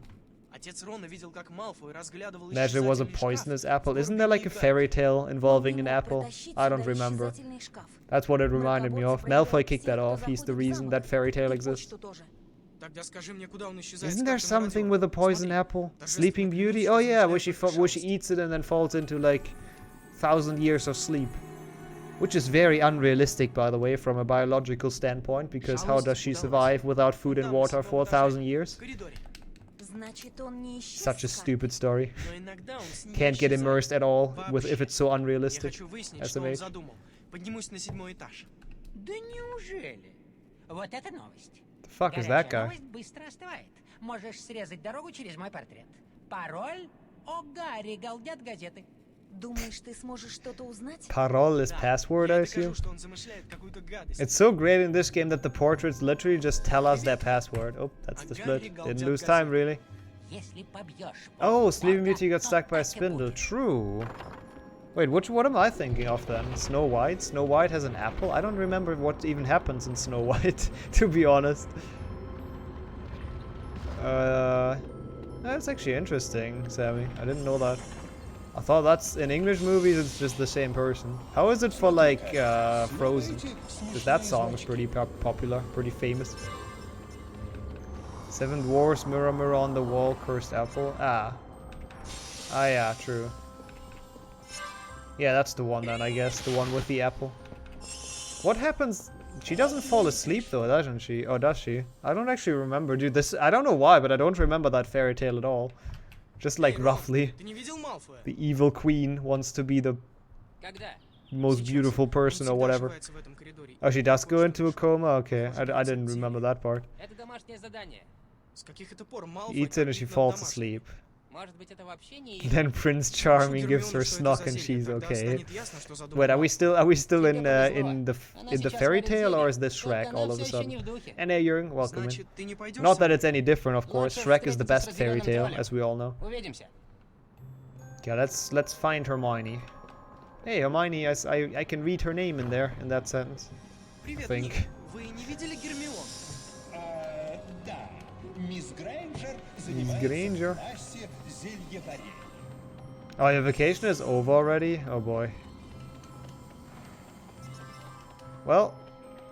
Отец Рона видел, как Малфой разглядывал Imagine it was a исчезательный шкаф, poisonous в apple. котором Isn't there like a были fairy tale involving Он an не мог apple? протащить I don't сюда remember. исчезательный шкаф. That's what it reminded me of. Мракоборцы Malfoy проверяют kicked всех, that кто off. He's the заходит в reason замок. that fairy tale И exists. почту тоже. Тогда скажи мне, куда он исчезает с Isn't there каждым something мародером? with a poison Смотри, apple? торжественно Sleeping клянусь, Beauty? что Oh yeah, замышляю только where she шалость. eats it and then falls into like 1,000 years of sleep. Which is very unrealistic, by the way, from a biological standpoint, because how does she survive without food and water for 1,000 years? В коридоре. Значит, он не исчез Such a с карты. stupid story. Но иногда он с ней Can't get исчезает. immersed at all with if Вообще. it's so Я unrealistic. хочу выяснить, что он SMH. задумал. Поднимусь на 7-й этаж. Да неужели? Вот это новость. The fuck is that Горячая guy? новость быстро остывает. Можешь срезать дорогу через мой портрет. Пароль? О, Гарри, галдят газеты. Думаешь, ты сможешь что-то узнать? Parole is Да, password, я I докажу, assume. что он замышляет какую-то гадость. It's so great in this game that the portraits literally just tell us their password. Oh, that's the split. Didn't lose time, really. Если побьешь... Oh, Sleeping Beauty got то stuck by a так и spindle. будет. True. Wait, what am I thinking of then? Snow White? Snow White has an apple? I don't remember what even happens in Snow White, to be honest. That's actually interesting, Sammy. I didn't know that. I thought that's in English movies it's just the same person. How is it for like Frozen? Because that song was pretty popular, pretty famous. Seven dwarfs, mirror, mirror on the wall, cursed apple. Ah, yeah, true. Yeah, that's the one then, I guess. The one with the apple. What happens? She doesn't fall asleep though, doesn't she? Oh, does she? I don't actually remember. Dude, this... I don't know why, but I don't remember that fairy tale at all. Just like Эй, Рон, roughly. ты не видел Малфоя? The evil queen wants to be the Когда? most Сейчас. beautiful Он person or всегда whatever. ошивается в этом коридоре. Oh, she И does go кое-что into a точно. coma? Okay, Может, I didn't рецепт remember зелья. that part. Это домашнее задание. С каких это пор Малфой Eats it and she корпит над falls домашним? asleep. Может быть, это вообще не... Then Prince Спрошу Charming gives Гермиону, her что это snock за and зелье, cheese. тогда Okay. станет ясно, что задумал Wait, are we still in Тебе the повезло. Она in the сейчас fairy варит tale or зелье, is this только Shrek она all of a всё ещё не sudden? в духе. And hey, Jürgen, welcome in. Значит, ты не пойдешь Not со that мной? it's any different, of course. Лучше Shrek is the встретиться best с fairy определенным tale, троллем. as we all know. Увидимся. Yeah, let's find Hermione. Hey, Hermione, I can read her name in there in that sentence. Привет, Think. Ник. Вы не видели Гермион? Да, мисс Грейнджер Грейнджер? занимается в классе зельеварения. Oh, your vacation is over already? Oh boy. Well,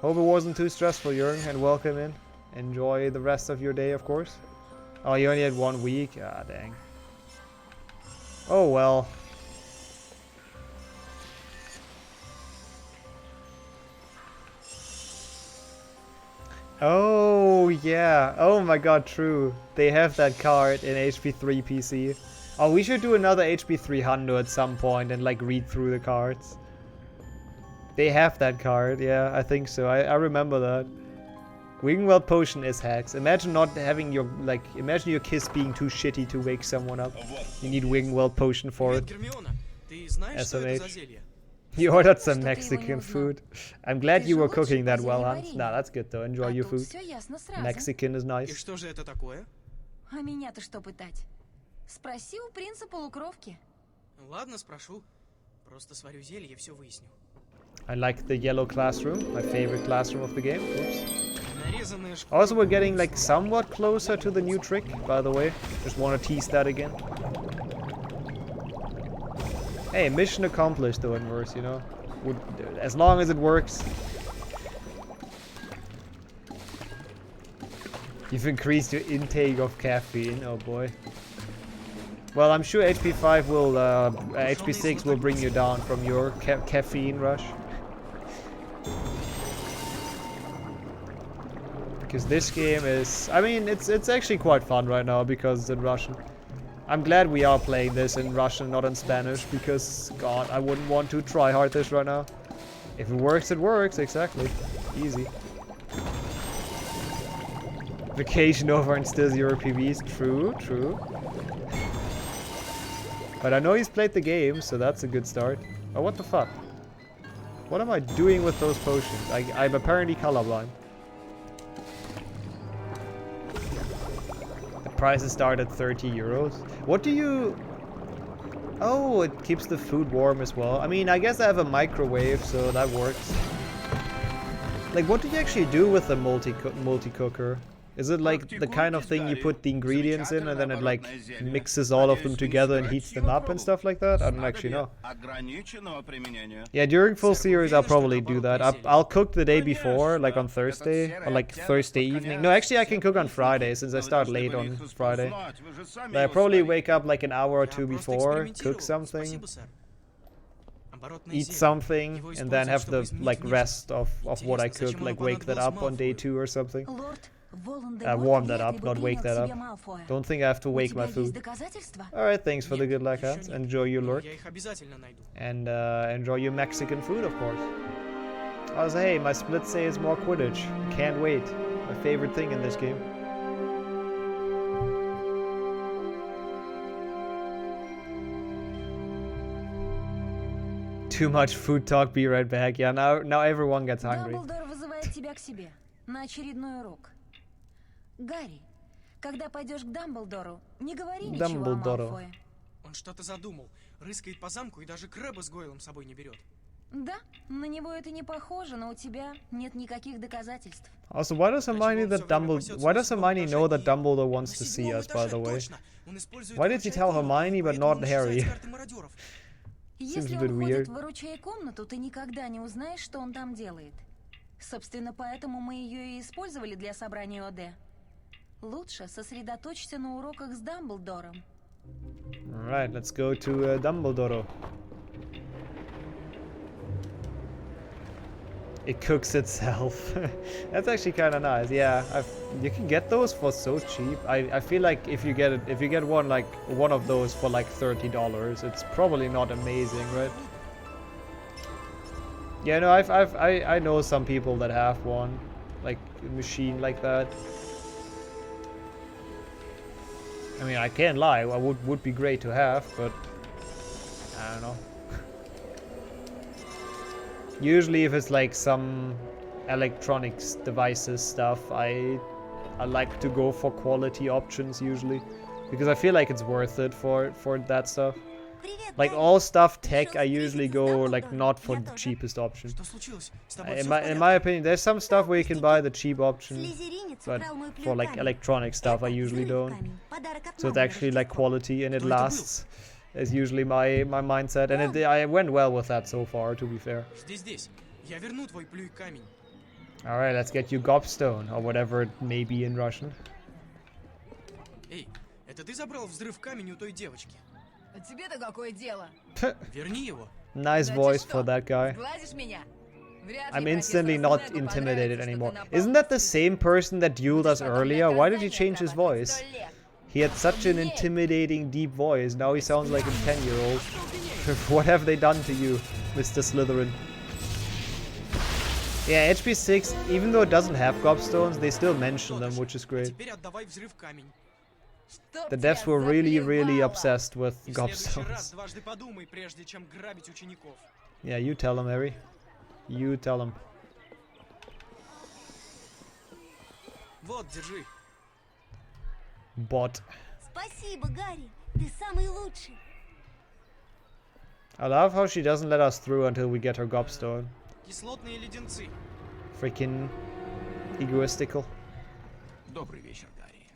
hope it wasn't too stressful, Jürgen, and welcome in. Enjoy the rest of your day, of course. Oh, you only had 1 week? Ah, dang. Oh well. Oh yeah. Oh my god, true. They have that card in HP3 PC. Oh, we should do another HP300 at some point and like read through the cards. They have that card, yeah, I think so. I remember that. Wingwell Potion is hacks. Imagine not having your, like, imagine your kiss being too shitty to wake someone up. You need Wingwell Potion for Привет, it. Гермиона. Ты знаешь, что это за SMH. зелье? You ordered some Что ты его не Mexican узнал? food. I'm glad Ты you же were лучший cooking по that well, Hans. зельеварению. Nah, that's good though. Enjoy А your тут food. все ясно сразу. Mexican is И nice. что же это такое? А меня-то что пытать? Спроси у принца полукровки. Ладно, спрошу. Просто сварю зелье и все выясню. I like the yellow classroom, my favorite classroom of the game. Oops. Нарезанные шкуры. Also, we're getting like somewhat closer to the new trick, by the way. Just want to tease that again. Hey, mission accomplished though, inverse, you know? Would, as long as it works. You've increased your intake of caffeine, oh boy. Well, I'm sure HP5 will, HP6 will bring you down from your caffeine rush. Because this game is, I mean, it's actually quite fun right now because it's in Russian. I'm glad we are playing this in Russian, not in Spanish, because, God, I wouldn't want to try hard this right now. If it works, exactly. Easy. Vacation over and still 0 PBs, true, true. But I know he's played the game, so that's a good start. Oh, what the fuck? What am I doing with those potions? I'm apparently colorblind. The prices start at 30 euros. What do you... Oh, it keeps the food warm as well. I mean, I guess I have a microwave, so that works. Like, what do you actually do with the multi-cooker? Is it like the kind of thing you put the ingredients in and then it like mixes all of them together and heats them up and stuff like that? I don't actually know. Yeah, during full series I'll probably do that. I'll cook the day before, like on Thursday, or like Thursday evening. No, actually I can cook on Friday since I start late on Friday. But I probably wake up like an hour or two before, cook something, eat something, and then have the like rest of what I cook, like wake that up on day 2 or something. Warm that up, not wake that up. Don't think I have to wake my food. Alright, thanks for the good luck, Hans. Enjoy your lurk. And enjoy your Mexican food, of course. Also, hey, my split say is more Quidditch. Can't wait. My favorite thing in this game. Too much food talk, be right back. Yeah, now everyone gets hungry. Гарри, когда пойдешь к Дамблдору, не говори ничего о Малфое. Он что-то задумал. Рыскает по замку и даже Крэба с Гойлом с собой не берет. Да, на него это не похоже, но у тебя нет никаких доказательств. Also, why does Hermione know that Dumbledore wants to see us, by the way? Why did she tell Hermione but not Harry? Если он ходит в выручай комнату, ты никогда не узнаешь, что он там делает. Собственно, поэтому мы ее и использовали для собрания ОД. Лучше сосредоточься на уроках с Дамблдором. Alright, let's go to Dumbledore. It cooks itself. That's actually kind of nice. Yeah, you can get those for so cheap. I feel like if you get one of those for like $30, it's probably not amazing, right? Yeah, no, I know some people that have one, like a machine like that. I mean, I can't lie, would be great to have, but I don't know. Usually if it's like some electronics devices stuff, I like to go for quality options usually, because I feel like it's worth it for that stuff. Like all stuff tech, I usually go like not for the cheapest option. In my opinion, there's some stuff where you can buy the cheap option, but for like electronic stuff, I usually don't. So it's actually like quality and it lasts. Is usually my mindset, and I went well with that so far, to be fair. Alright, let's get you Gobstone, or whatever it may be in Russian. Эй, это ты забрал взрыв камень у той девочки? А тебе-то какое дело? Верни его. Nice voice for that guy. I'm instantly not intimidated anymore. Isn't that the same person that dueled us earlier? Why did he change his voice? He had such an intimidating deep voice. Now he sounds like a 10-year-old. What have they done to you, Mr. Slytherin? Yeah, HP6, even though it doesn't have gobstones, they still mention them, which is great. The devs were really obsessed with gobstones. Yeah, you tell him, Harry. You tell him. Вот, держи. Bot. Спасибо, Гарри. Ты самый лучший. I love how she doesn't let us through until we get her gobstone. Кислотные леденцы. Freaking egoistical. Добрый вечер, Гарри.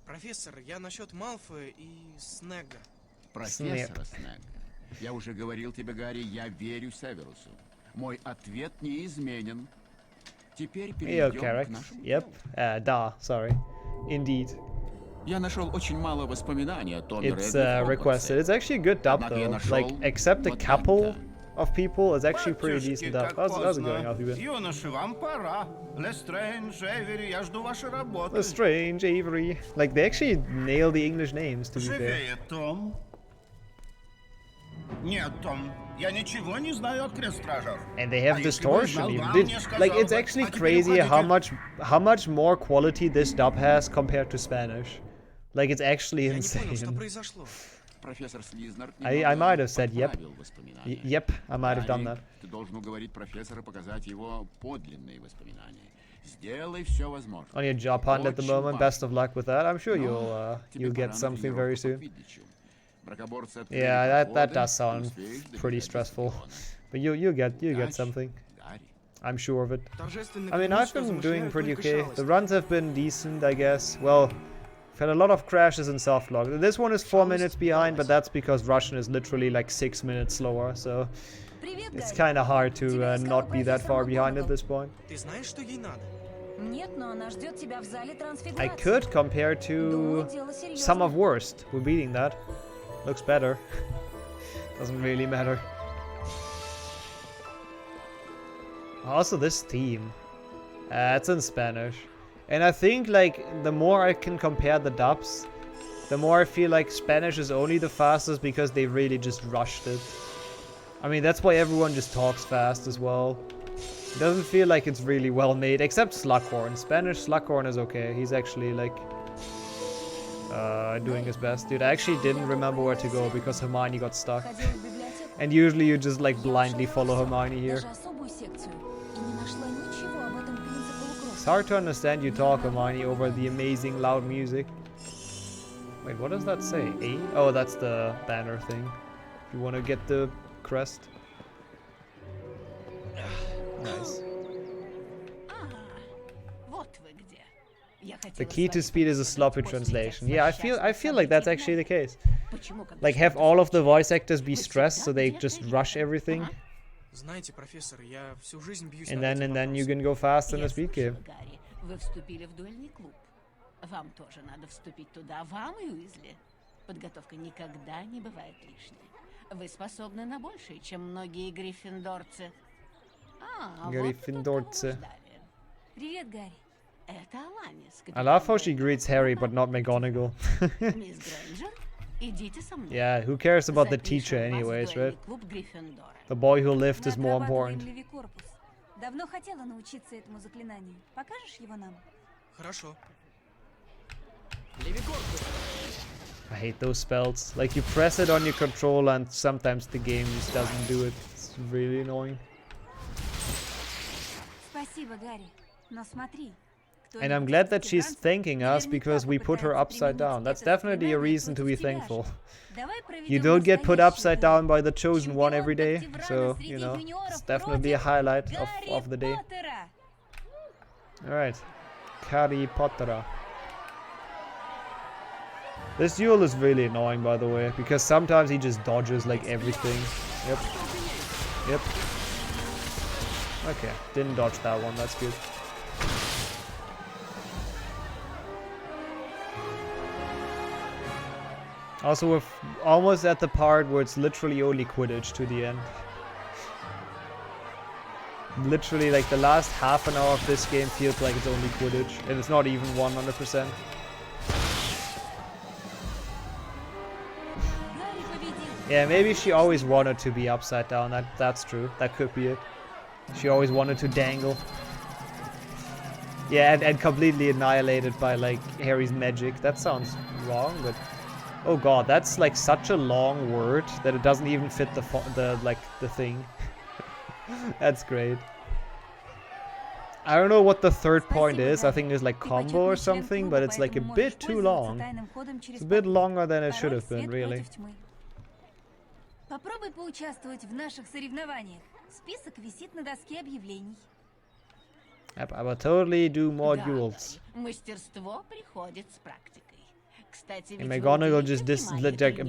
Профессор, я насчет Малфоя и Снегга. Профессора Снегга. Я уже говорил тебе, Гарри, я верю Северусу. Мой ответ неизменен. Теперь перейдем к нашему делу. Yep. Sorry. Indeed. Я нашел очень мало воспоминаний о Томе It's requested. It's actually a good dub though. Like, except a couple of people, it's actually pretty decent dub. How's it going, Alfie? Lestrange, Avery. Like, they actually nail the English names, to be fair. And they have distortion even. Like, it's actually crazy how much more quality this dub has compared to Spanish. Like, it's actually insane. I might have said yep. Yep, I might have done that. On your job hunt at the moment, best of luck with that. I'm sure you'll get something very soon. Yeah, that does sound pretty stressful. But you'll get something. I'm sure of it. I mean, I've been doing pretty okay. The runs have been decent, I guess. Well, I've had a lot of crashes in softlock. This one is 4 minutes behind, but that's because Russian is literally like 6 minutes slower, so it's kind of hard to not be that far behind at this point. I could compare to Some of Worst. We're beating that. Looks better. Doesn't really matter. Also, this theme. It's in Spanish. And I think, like, the more I can compare the dubs, the more I feel like Spanish is only the fastest because they really just rushed it. I mean, that's why everyone just talks fast as well. It doesn't feel like it's really well made, except Slughorn. Spanish Slughorn is okay. He's actually, like, doing his best. Dude, I actually didn't remember where to go because Hermione got stuck. And usually you just, like, blindly follow Hermione here. It's hard to understand you talk, Hermione, over the amazing loud music. Wait, what does that say? A? Oh, that's the banner thing. If you want to get the crest. Nice. The key to speed is a sloppy translation. Yeah, I feel like that's actually the case. Like, have all of the voice actors be stressed so they just rush everything. And then you can go fast in a speed game. Вы вступили в дуэльный клуб. Вам тоже надо вступить туда, вам и Уизли. Подготовка никогда не бывает лишней. Вы способны на большее, чем многие гриффиндорцы. Gryffindorцы. Привет, Гарри. Это Аланис. I love how she greets Harry, but not McGonagall. Мисс Грейнджер, идите со мной. Yeah, who cares about the teacher anyways, right? The boy who lived is more important. Давно хотела научиться этому заклинанию. Покажешь его нам? Хорошо. I hate those spells. Like, you press it on your controller and sometimes the game just doesn't do it. It's really annoying. Спасибо, Гарри. Но смотри. And I'm glad that she's thanking us because we put her upside down. That's definitely a reason to be thankful. You don't get put upside down by the chosen one every day, so, you know, it's definitely a highlight of the day. Alright. Harry Potter. This duel is really annoying, by the way, because sometimes he just dodges like everything. Yep. Yep. Okay, didn't dodge that one, that's good. Also, we're almost at the part where it's literally only Quidditch to the end. Literally, like, the last half an hour of this game feels like it's only Quidditch, and it's not even 100%. Yeah, maybe she always wanted to be upside down, that's true. That could be it. She always wanted to dangle. Yeah, and completely annihilated by, like, Harry's magic. That sounds wrong, but... Oh god, that's like such a long word that it doesn't even fit the thing. That's great. I don't know what the third point is. I think there's like combo or something, but it's like a bit too long. It's a bit longer than it should have been, really. Попробуй поучаствовать в наших соревнованиях. Список висит на доске объявлений. Yep, I will totally do more duels. Мастерство приходит с практикой. And McGonagall just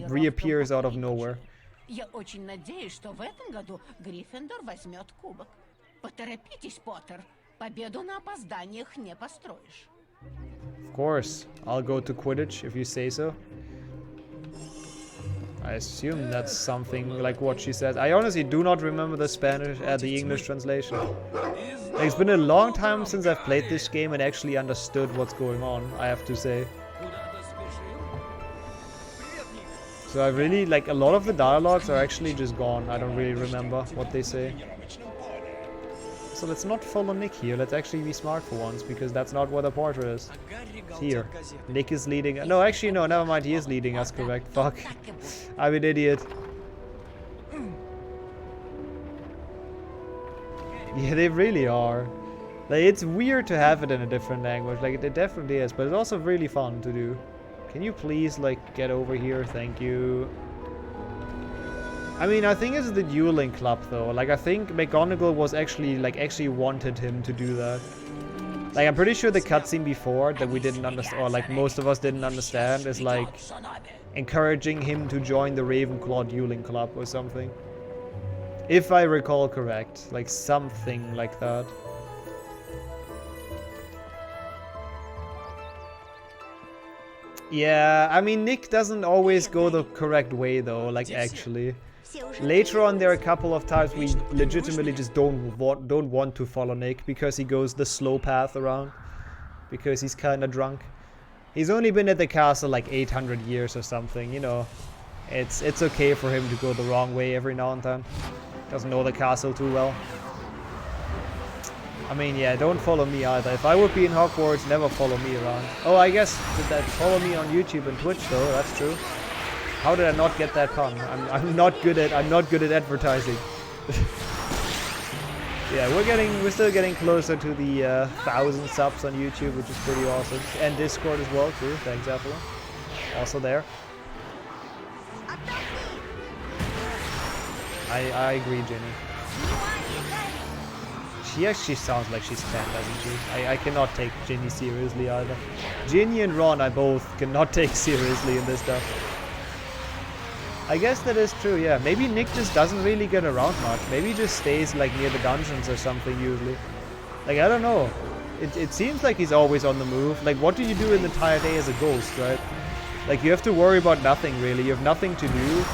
reappears out of nowhere. Я очень надеюсь, что в этом году Гриффиндор возьмет кубок. Поторопитесь, Поттер. Победу на опозданиях не построишь. Of course, I'll go to Quidditch if you say so. I assume that's something like what she says. I honestly do not remember the Spanish, the English translation. It's been a long time since I've played this game and actually understood what's going on, I have to say. So I really, like, a lot of the dialogues are actually just gone. I don't really remember what they say. So let's not follow Nick here. Let's actually be smart for once, because that's not where the portrait is. It's here. Nick is leading. No, actually, no, never mind. He is leading us, correct. Fuck. I'm an idiot. Yeah, they really are. Like, it's weird to have it in a different language. Like, it definitely is, but it's also really fun to do. Can you please, like, get over here? Thank you. I mean, I think it's the dueling club though. Like, I think McGonagall was actually wanted him to do that. Like, I'm pretty sure the cutscene before that we didn't understand, or like most of us didn't understand, is like encouraging him to join the Ravenclaw dueling club or something. If I recall correct, like something like that. Yeah, I mean, Nick doesn't always go the correct way though, like actually. Later on, there are a couple of times we legitimately just don't want to follow Nick because he goes the slow path around. Because he's kinda drunk. He's only been at the castle like 800 years or something, you know. It's okay for him to go the wrong way every now and then. Doesn't know the castle too well. I mean, yeah, don't follow me either. If I would be in Hogwarts, never follow me around. Oh, I guess that follow me on YouTube and Twitch though, that's true. How did I not get that pun? I'm not good at advertising. Yeah, we're still getting closer to the 1,000 subs on YouTube, which is pretty awesome. And Discord as well too. Thanks, Apple. Also there. I agree, Jenny. She actually sounds like she's 10, doesn't she? I cannot take Ginny seriously either. Ginny and Ron I both cannot take seriously in this stuff. I guess that is true, yeah. Maybe Nick just doesn't really get around much. Maybe he just stays like near the dungeons or something usually. Like, I don't know. It seems like he's always on the move. Like, what do you do an entire day as a ghost, right? Like, you have to worry about nothing really. You have nothing to do.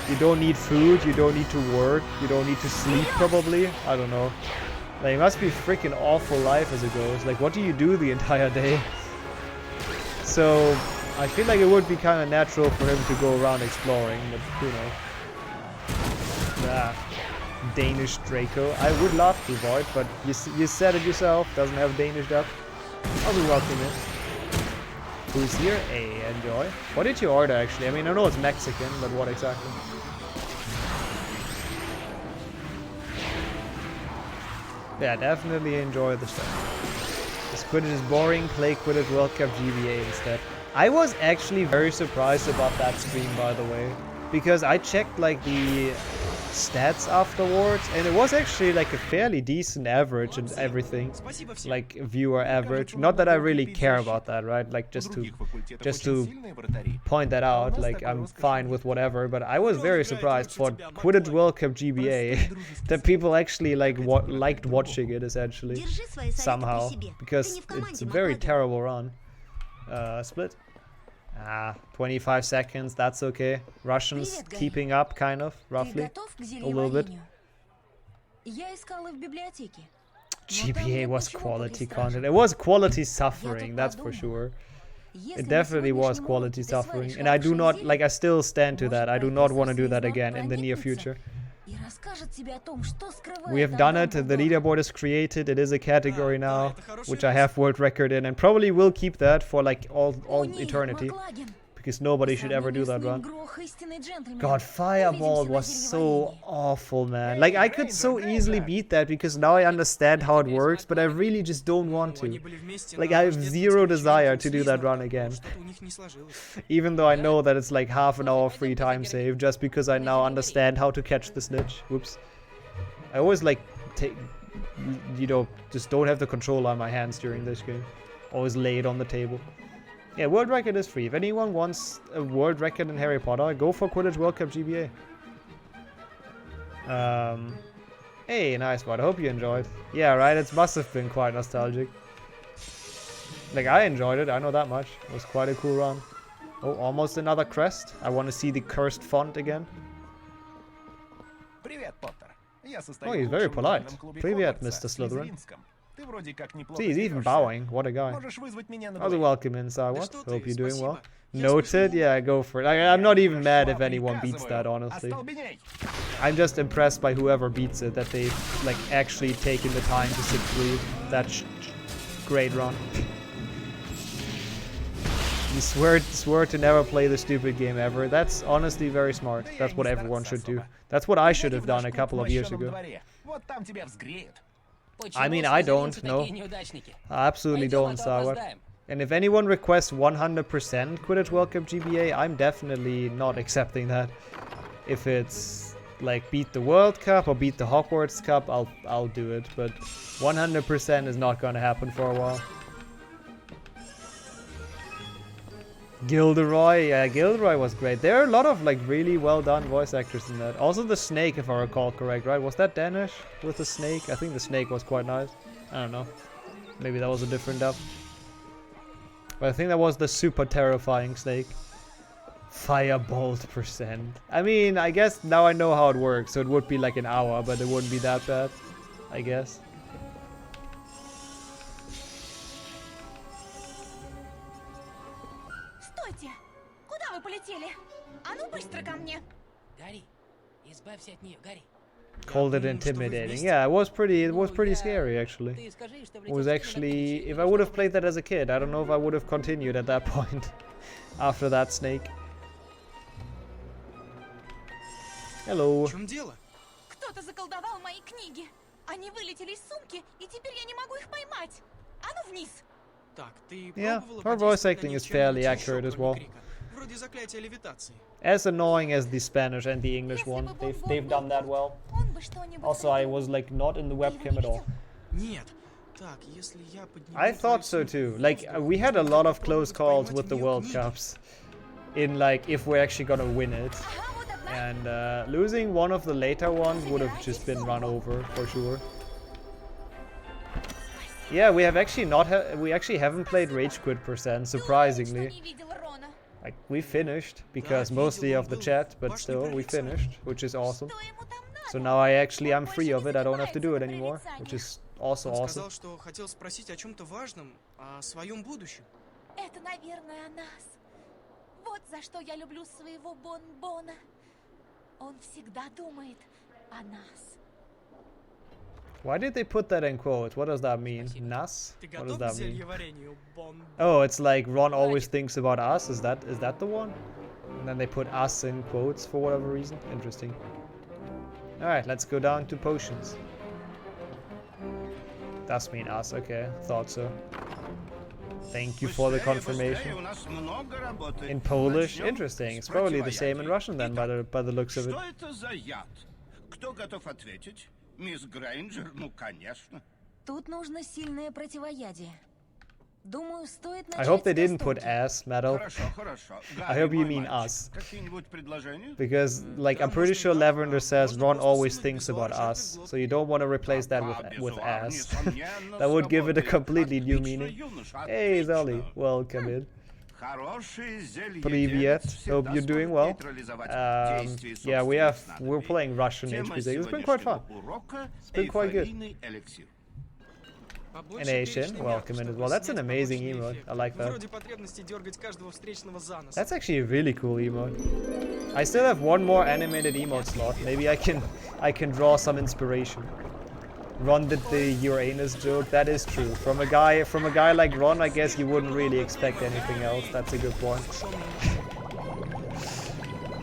You don't need food. You don't need to work. You don't need to sleep probably. I don't know. Like, it must be a freaking awful life as a ghost. Like, what do you do the entire day? So I feel like it would be kind of natural for him to go around exploring, but who knows. Danish Draco. I would love to, Void, but you said it yourself. Doesn't have Danish dub. I'll be welcome in. Who's here? Hey, enjoy. What did you order actually? I mean, I know it's Mexican, but what exactly? Yeah, definitely enjoy the stuff. This Quidditch is boring. Play Quidditch World Cup GBA instead. I was actually very surprised about that stream, by the way, because I checked like the stats afterwards, and it was actually like a fairly decent average and everything, like viewer average. Not that I really care about that, right? Like just to point that out, like I'm fine with whatever. But I was very surprised for Quidditch World Cup GBA that people actually liked watching it essentially somehow, because it's a very terrible run. Split. 25 seconds, that's okay. Russians keeping up, kind of, roughly. A little bit. GBA was quality content. It was quality suffering, that's for sure. It definitely was quality suffering. And I do not, like, I still stand to that. I do not want to do that again in the near future. We have done it, the leaderboard is created, it is a category now, which I have world record in, and probably will keep that for like all eternity, because nobody should ever do that run. God, Fireball was so awful, man. Like, I could so easily beat that because now I understand how it works, but I really just don't want to. Like, I have zero desire to do that run again. Even though I know that it's like half an hour free time save, just because I now understand how to catch the snitch. Whoops. I always like take, you know, just don't have the controller on my hands during this game. Always lay it on the table. Yeah, world record is free. If anyone wants a world record in Harry Potter, go for Quidditch World Cup GBA. Hey, nice one. I hope you enjoyed. Yeah, right. It must have been quite nostalgic. Like, I enjoyed it. I know that much. It was quite a cool run. Oh, almost another crest. I want to see the cursed font again. Oh, he's very polite. Привет, Mr. Slytherin. See, he's even bowing. What a guy. Also, welcome in, Sarwat. Hope you're doing well. Noted? Yeah, go for it. I'm not even mad if anyone beats that, honestly. I'm just impressed by whoever beats it, that they've, like, actually taken the time to sit through that great run. You swear to never play the stupid game ever. That's honestly very smart. That's what everyone should do. That's what I should have done a couple of years ago. I mean, I don't, no. I absolutely don't, Sarwat. And if anyone requests 100% Quidditch World Cup GBA, I'm definitely not accepting that. If it's like beat the World Cup or beat the Hogwarts Cup, I'll do it. But 100% is not gonna happen for a while. Gilderoy, yeah, Gilderoy was great. There are a lot of like really well done voice actors in that. Also the snake, if I recall correct, right? Was that Danish with the snake? I think the snake was quite nice. I don't know. Maybe that was a different dub. But I think that was the super terrifying snake. Firebolt %. I mean, I guess now I know how it works, so it would be like an hour, but it wouldn't be that bad, I guess. Стойте! Куда вы полетели? А ну быстро ко мне! Гарри, избавься от нее, Гарри. Called it intimidating. Yeah, it was pretty scary actually. It was actually, if I would have played that as a kid, I don't know if I would have continued at that point after that snake. Hello. В чем дело? Кто-то заколдовал мои книги. Они вылетели из сумки, и теперь я не могу их поймать. А ну вниз! Так, ты Yeah, пробовала her voice подействовать на acting них is чем-нибудь fairly еще, accurate as кроме well. крика? Вроде заклятия левитации. As annoying as the Spanish and the English one, they've done that well. Он бы что-нибудь Also, I was like not in the webcam at all. Нет. Так, если я подниму I thought so too. Like we had a lot of close calls with the World Cups, in like if we're actually gonna win it, and losing one of the later ones would have just been run over for sure. Yeah, we have actually not. We actually haven't played Rage Quit %, surprisingly. Like we finished because mostly of the chat, but still we finished, which is awesome. So now I'm free of it. I don't have to do it anymore, which is also Он awesome. сказал, что хотел спросить о чем-то важном, о своем будущем. Это, наверное, о нас. Вот за что я люблю своего Бон-Бона. Он всегда думает о нас. Why did they put that in quotes? What does that mean? Nas? Ты What does готов к that mean? зельеварению, Бон? Oh, it's like Ron always thinks about us. Is that the one? And then they put us in quotes for whatever reason. Interesting. All right, let's go down to potions. Does mean us? Okay, thought so. Thank you for the confirmation. In Polish, interesting. It's probably the same in Russian then, by the looks of it. Что это за яд? Кто готов ответить? Мисс Грейнджер, ну конечно. Тут нужно сильное противоядие. Думаю, стоит начать. I hope they с didn't put достойки. ass metal. Хорошо, хорошо. I hope you mean us. Какие-нибудь предложения? Because, like, I'm pretty sure Lavender says Ron always thinks about us, so you don't want to replace that with ass. That would give it a completely new meaning. Hey, Zolly, welcome in. Привет, hope you're doing well. Yeah, we're playing Russian HPC. It's been quite fun. It's been quite good. And Asian, welcome in as well. That's an amazing emote. I like that. Вроде потребности дергать каждого встречного за нос. That's actually a really cool emote. I still have one more animated emote slot. Maybe I can draw some inspiration. Ron did the Uranus joke. That is true. From a guy like Ron, I guess you wouldn't really expect anything else. That's a good point.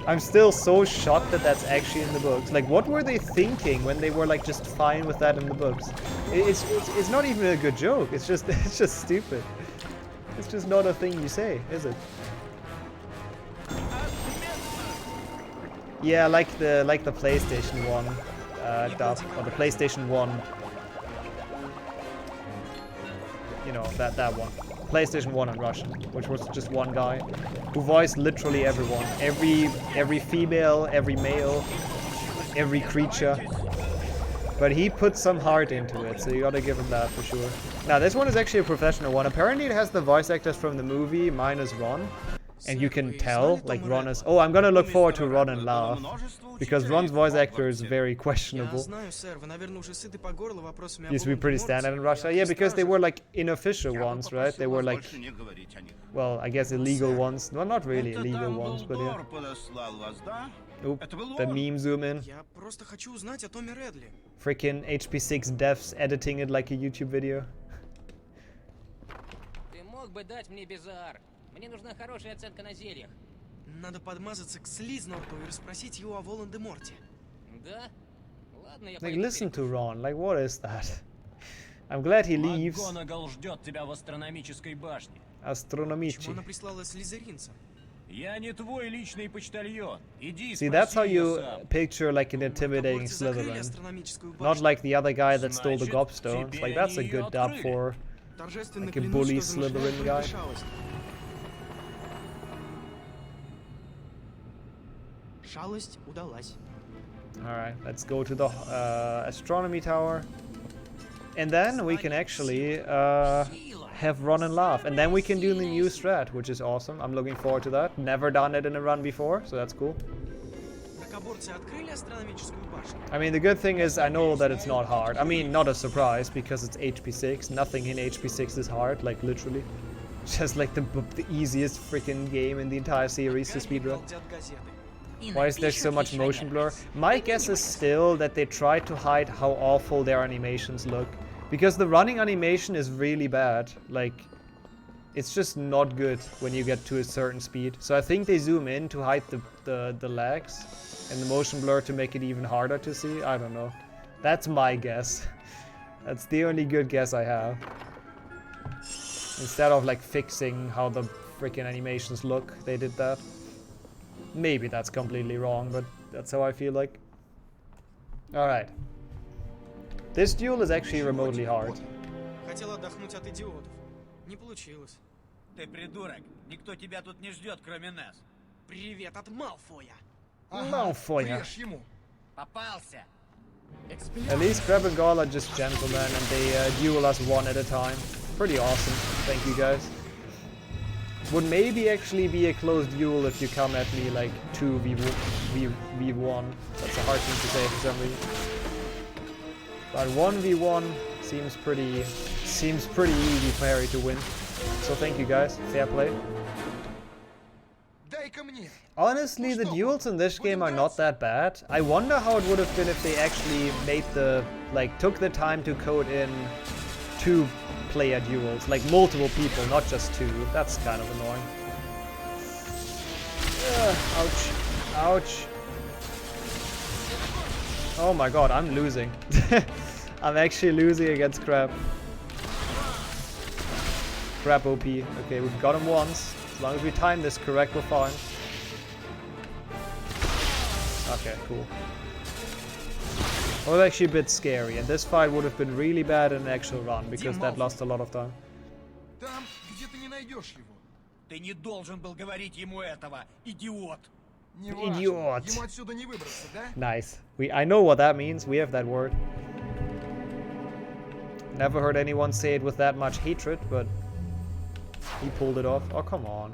I'm still so shocked that that's actually in the books. Like, what were they thinking when they were like just fine with that in the books? It's not even a good joke. It's just stupid. It's just not a thing you say, is it? Yeah, like the PlayStation 1 dub, or the PlayStation 1. You know, that one. PlayStation 1 in Russian, which was just one guy who voiced literally everyone. Every female, every male, every creature. But he put some heart into it, so you gotta give him that for sure. Now, this one is actually a professional one. Apparently it has the voice actors from the movie, minus Ron. And you can tell, like, Ron is... Oh, I'm gonna look forward to Ron and laugh. Because Ron's voice actor is very questionable. Used to be pretty standard in Russia. Yeah, because they were, like, unofficial ones, right? They were, like... Well, I guess illegal ones. Well, not really illegal ones, but yeah. Oop, the meme zoom in. Freaking HP6 devs editing it like a YouTube video. Ты мог бы дать мне bizarre. Мне нужна хорошая оценка на зельях. Надо подмазаться к Слизнорту и расспросить его о Волан-де-Морте. Да? Ладно, я Like, пойду listen to перекушу. Ron. Like, what is that? I'm glad he leaves. МакГонагал ждет тебя в астрономической башне. Почему Astronomici. она прислала слизеринца? See, that's how you picture like an intimidating Slytherin. Not like the other guy that stole the gobstones. Like, that's a good dub for like a bully Slytherin guy. Шалость удалась. Alright, let's go to the astronomy tower. And then we can actually have run and laugh. And then we can do the new strat, which is awesome. I'm looking forward to that. Never done it in a run before, so that's cool. I mean, the good thing is I know that it's not hard. I mean, not a surprise, because it's HP6. Nothing in HP6 is hard, like literally. Just like the easiest freaking game in the entire series to speedrun. Why is there so much motion blur? My guess is still that they try to hide how awful their animations look. Because the running animation is really bad. Like, it's just not good when you get to a certain speed. So I think they zoom in to hide the lags and the motion blur to make it even harder to see. I don't know. That's my guess. That's the only good guess I have. Instead of like fixing how the freaking animations look, they did that. Maybe that's completely wrong, but that's how I feel like. Alright. This duel is actually remotely hard. Хотел отдохнуть от идиотов. Не получилось. Ты придурок. Никто тебя тут не ждет, кроме нас. Привет от Малфоя. Malfoy. Попался. At least Crab and Gall are just gentlemen and they duel us one at a time. Pretty awesome. Thank you guys. Would maybe actually be a close duel if you come at me like 2v1. That's a hard thing to say for some reason. But 1v1 seems pretty easy for Harry to win. So thank you guys. Fair play. Honestly, the duels in this game are not that bad. I wonder how it would have been if they actually made took the time to code in 2-player duels, like multiple people, not just 2. That's kind of annoying. Ouch. Ouch. Oh my god, I'm losing. I'm actually losing against Crab. Crab OP. Okay, we've got him once. As long as we time this correct, we're fine. Okay, cool. It was actually a bit scary, and this fight would have been really bad in an actual run, because that lost a lot of time. Там, где ты не найдешь его. Ты не должен был говорить ему этого, идиот. Idiot. Ему отсюда не выбраться, да? Nice. I know what that means. We have that word. Never heard anyone say it with that much hatred, but he pulled it off. Oh, come on.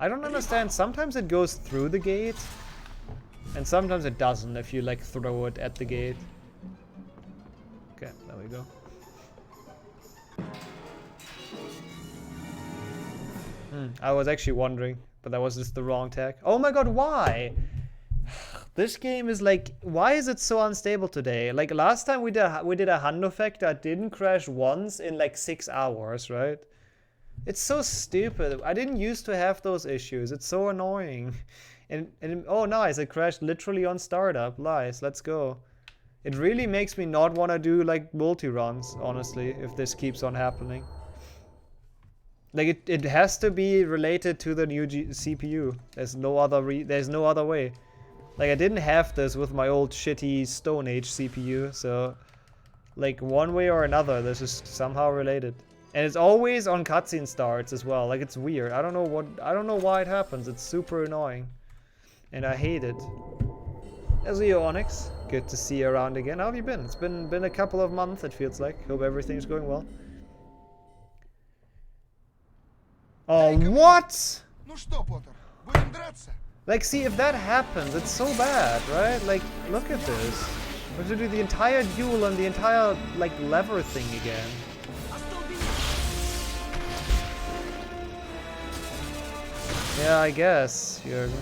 I don't understand. Sometimes it goes through the gate, and sometimes it doesn't if you like throw it at the gate. Okay, there we go. I was actually wondering, but that was just the wrong tag. Oh my god, why? This game is like, why is it so unstable today? Like last time we did a hand effect that didn't crash once in like 6 hours, right? It's so stupid. I didn't used to have those issues. It's so annoying. And oh nice, it crashed literally on startup. Nice, let's go. It really makes me not want to do like multi-runs, honestly, if this keeps on happening. Like it has to be related to the new CPU. There's no other way. Like I didn't have this with my old shitty Stone Age CPU, so like one way or another this is somehow related. And it's always on cutscene starts as well. Like it's weird. I don't know why it happens. It's super annoying. And I hate it. As you, Onyx. Good to see you around again. How have you been? It's been a couple of months, it feels like. Hope everything's going well. Oh, what? Like, see, if that happens, it's so bad, right? Like, look at this. We have to do the entire duel and the entire, like, lever thing again. Yeah, I guess, Jürgen.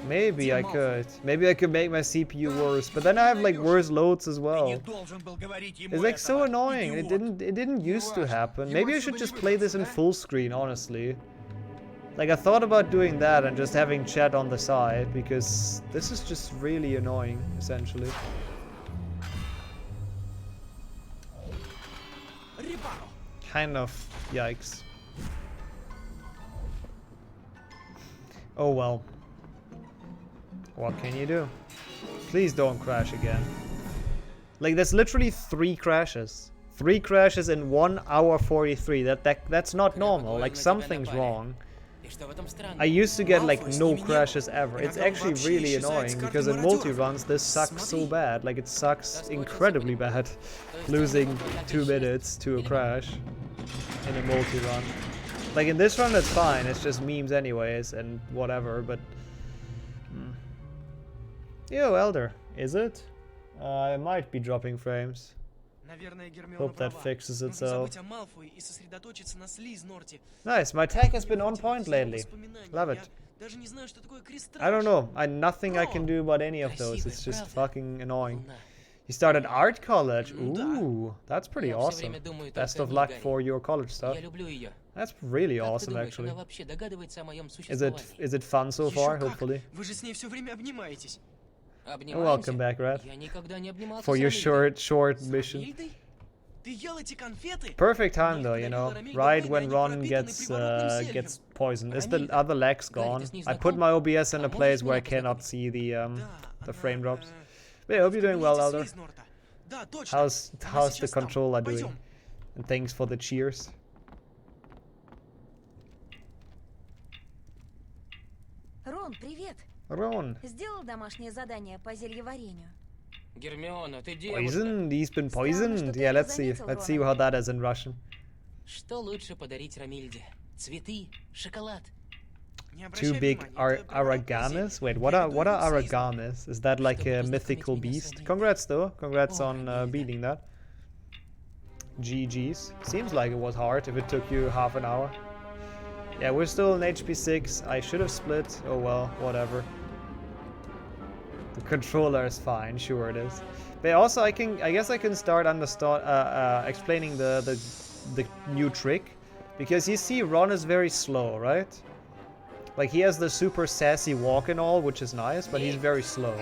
Maybe I could. Maybe I could make my CPU worse, but then I have like worse loads as well. It's like so annoying. It didn't used to happen. Maybe I should just play this in full screen, honestly. Like I thought about doing that and just having chat on the side, because this is just really annoying, essentially. kind of yikes. Oh well. What can you do? Please don't crash again. Like, there's literally 3 crashes. 3 crashes in 1 hour 43. That's not normal. Like, something's wrong. I used to get like no crashes ever. It's actually really annoying because in multi-runs this sucks so bad. Like, it sucks incredibly bad. Losing 2 minutes to a crash in a multi-run. Like, in this run it's fine. It's just memes anyways and whatever, but... Yo, Elder. Is it? I might be dropping frames. Hope that fixes itself. Nice, my tech has been on point lately. Love it. I don't know. Nothing I can do about any of those. It's just fucking annoying. You started art college. Ooh, that's pretty awesome. Best of luck for your college stuff. That's really awesome, actually. Is it fun so far? Hopefully. Welcome back, Rat. For your short mission. Perfect time though, you know. Right when Ron gets poisoned. Is the other legs gone? I put my OBS in a place where I cannot see the frame drops. But yeah, I hope you're doing well, Elder. How's the controller doing? And thanks for the cheers. Рон, привет. Ron. Сделал домашнее задание по зельеварению? Гермиона, ты Poisoned? He's been poisoned? Yeah, let's see how that is in Russian. Что лучше подарить Ромильде? Цветы, шоколад. Two big aragamis? Wait, what are aragamis? Is that like a mythical beast? Congrats though. Congrats on beating that. GG's. Seems like it was hard if it took you half an hour. Yeah, we're still in HP 6. I should have split. Oh well, whatever. The controller is fine, sure it is. But also, I guess I can start explaining the new trick, because you see, Ron is very slow, right? Like, he has the super sassy walk and all, which is nice, but he's very slow.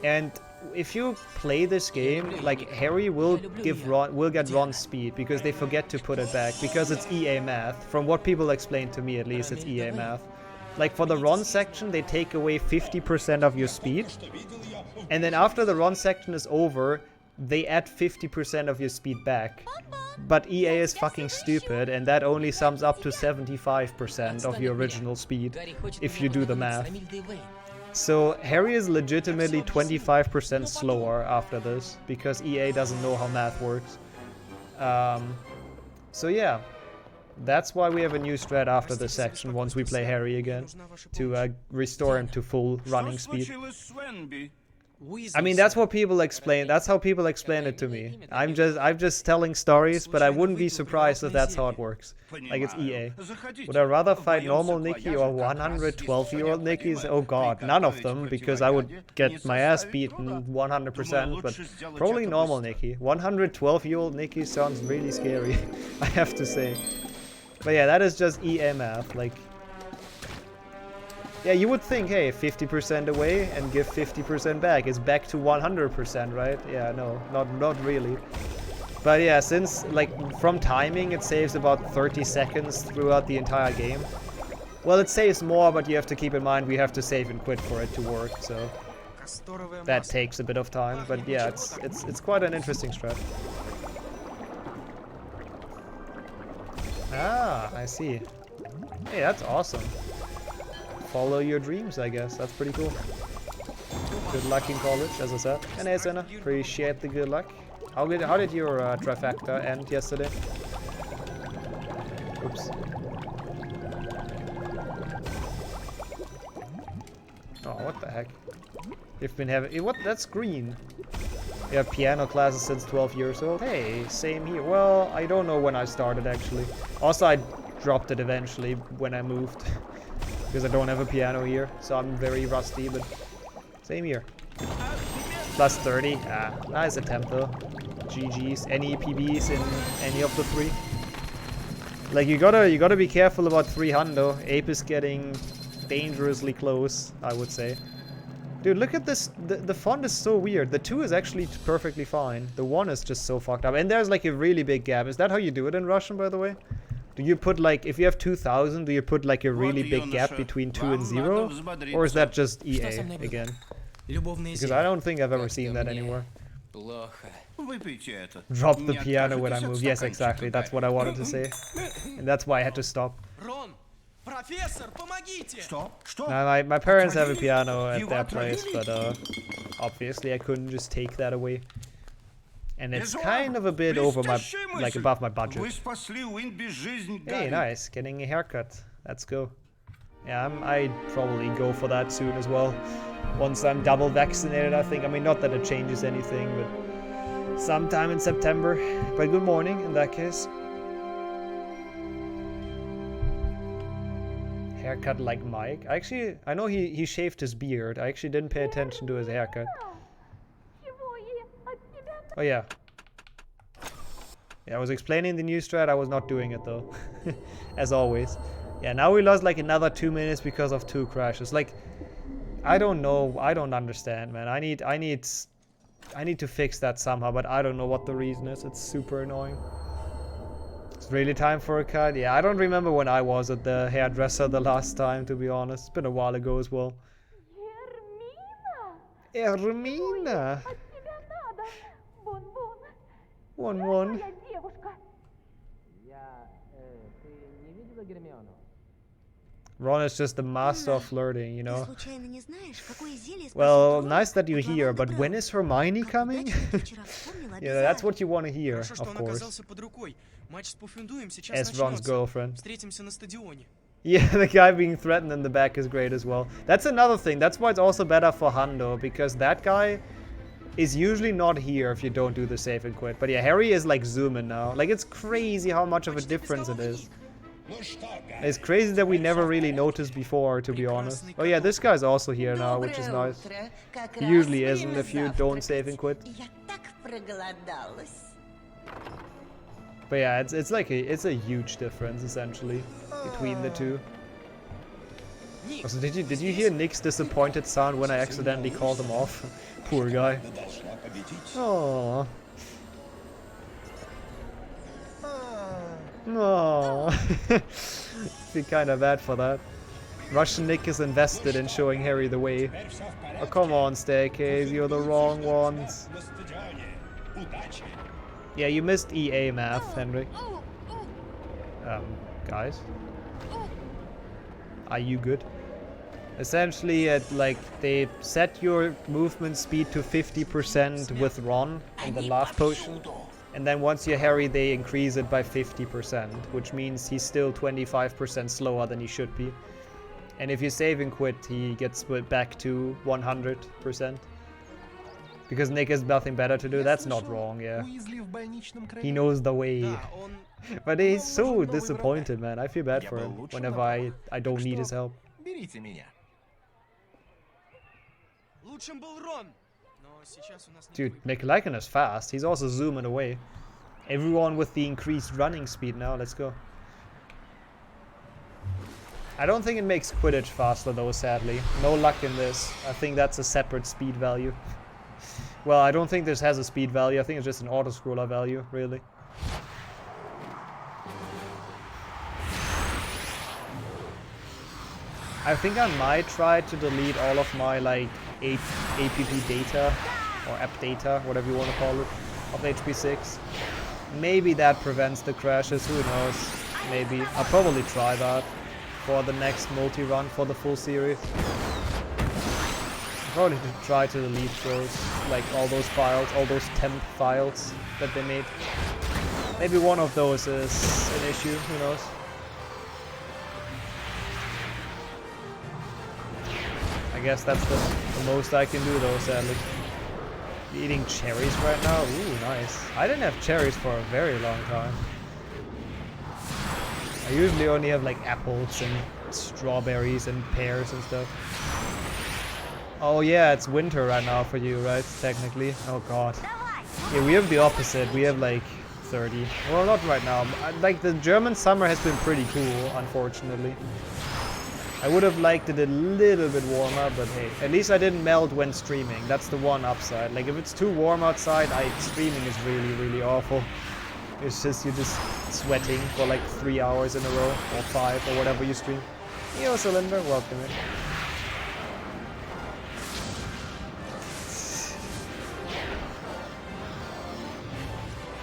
And if you play this game, like, Harry will get Ron's speed because they forget to put it back, because it's EA math. From what people explained to me, at least, it's EA math. Like, for the Ron section, they take away 50% of your speed, and then after the Ron section is over, they add 50% of your speed back. But EA is fucking stupid, and that only sums up to 75% of your original speed, if you do the math. So Harry is legitimately 25% slower after this, because EA doesn't know how math works. So yeah, that's why we have a new strat after this section, once we play Harry again, to restore him to full running speed. I mean, that's what people explain. That's how people explain it to me. I'm just telling stories, but I wouldn't be surprised if that's how it works. Like, it's EA. Would I rather fight normal Nikki or 112-year-old Nikki's? Oh god, none of them, because I would get my ass beaten 100%, but probably normal Nikki. 112-year-old Nikki sounds really scary, I have to say. But yeah, that is just EA math, like... Yeah, you would think, hey, 50% away and give 50% back. It's back to 100%, right? Yeah, no, not really. But yeah, since, like, from timing, it saves about 30 seconds throughout the entire game. Well, it saves more, but you have to keep in mind we have to save and quit for it to work, so... That takes a bit of time, but yeah, it's quite an interesting strat. Ah, I see. Hey, that's awesome. Follow your dreams, I guess. That's pretty cool. Good luck in college, as I said. And hey, Senna, appreciate the good luck. How did your trifecta end yesterday? Oops. Oh, what the heck? You've been having... What? That's green. You have piano classes since 12 years old? Hey, same here. Well, I don't know when I started, actually. Also, I dropped it eventually when I moved. Because I don't have a piano here, so I'm very rusty, but same here. Plus 30, nice attempt though. GG's. Any PBs in any of the 3? Like, you gotta be careful about 3 hundo. Ape is getting dangerously close, I would say. Dude, look at this. The font is so weird. The 2 is actually perfectly fine. The 1 is just so fucked up. And there's like a really big gap. Is that how you do it in Russian, by the way? Do you put like, if you have 2000, do you put like a really big gap between 2 and 0? Or is that just EA again? Because I don't think I've ever seen that anywhere. Drop the piano when I move. Yes, exactly. That's what I wanted to say. And that's why I had to stop. Now, my parents have a piano at their place, but obviously I couldn't just take that away. And it's kind of a bit over my, like above my budget. Hey, nice, getting a haircut. Let's go. Yeah, I'd probably go for that soon as well. Once I'm double vaccinated, I think. I mean, not that it changes anything, but sometime in September. But good morning in that case. Haircut like Mike. I know he shaved his beard. I actually didn't pay attention to his haircut. Oh yeah. Yeah, I was explaining the new strat. I was not doing it though. As always. Yeah, now we lost like another 2 minutes because of 2 crashes. Like, I don't know. I don't understand, man. I need to fix that somehow, but I don't know what the reason is. It's super annoying. It's really time for a cut. Yeah, I don't remember when I was at the hairdresser the last time, to be honest. It's been a while ago as well. Ermina! One. Ron is just the master of flirting, you know. Well, nice that you're here, but when is Hermione coming? Yeah, that's what you want to hear, of course. As Ron's girlfriend. Yeah, the guy being threatened in the back is great as well. That's another thing. That's why it's also better for Hando, because that guy is usually not here if you don't do the save and quit. But yeah, Harry is like zooming now. Like, it's crazy how much of a difference it is. It's crazy that we never really noticed before, to be honest. Oh yeah, this guy's also here now, which is nice. He usually isn't if you don't save and quit. But yeah, it's like it's a huge difference essentially between the two. Also, did you hear Nick's disappointed sound when I accidentally called him off? Poor guy. Aww. No, feel kind of bad for that. Russian Nick is invested in showing Harry the way. Oh, come on, Staircase, you're the wrong ones. Yeah, you missed EA math, Henry. Guys? Are you good? Essentially, they set your movement speed to 50% with Ron in the last potion. And then once you're Harry, they increase it by 50%, which means he's still 25% slower than he should be. And if you save and quit, he gets put back to 100%. Because Nick has nothing better to do. That's not wrong, yeah. He knows the way. But he's so disappointed, man. I feel bad for him whenever I don't need his help. Dude, McLagan is fast. He's also zooming away. Everyone with the increased running speed now. Let's go. I don't think it makes Quidditch faster though, sadly. No luck in this. I think that's a separate speed value. Well, I don't think this has a speed value. I think it's just an auto-scroller value, really. I think I might try to delete all of my, like, APP data, or app data, whatever you want to call it, of HP6. Maybe that prevents the crashes, who knows. Maybe. I'll probably try that for the next multi-run for the full series. I'll probably try to delete those, like all those files, all those temp files that they made. Maybe one of those is an issue, who knows. I guess that's the most I can do though, sadly. Eating cherries right now? Ooh, nice. I didn't have cherries for a very long time. I usually only have like apples and strawberries and pears and stuff. Oh yeah, it's winter right now for you, right? Technically. Oh god. Yeah, we have the opposite. We have like 30. Well, not right now. Like the German summer has been pretty cool, unfortunately. I would have liked it a little bit warmer, but hey, at least I didn't melt when streaming. That's the one upside. Like if it's too warm outside, streaming is really, really awful. It's just, you're just sweating for like 3 hours in a row, or 5, or whatever you stream. Yo, Cylinder, welcome in.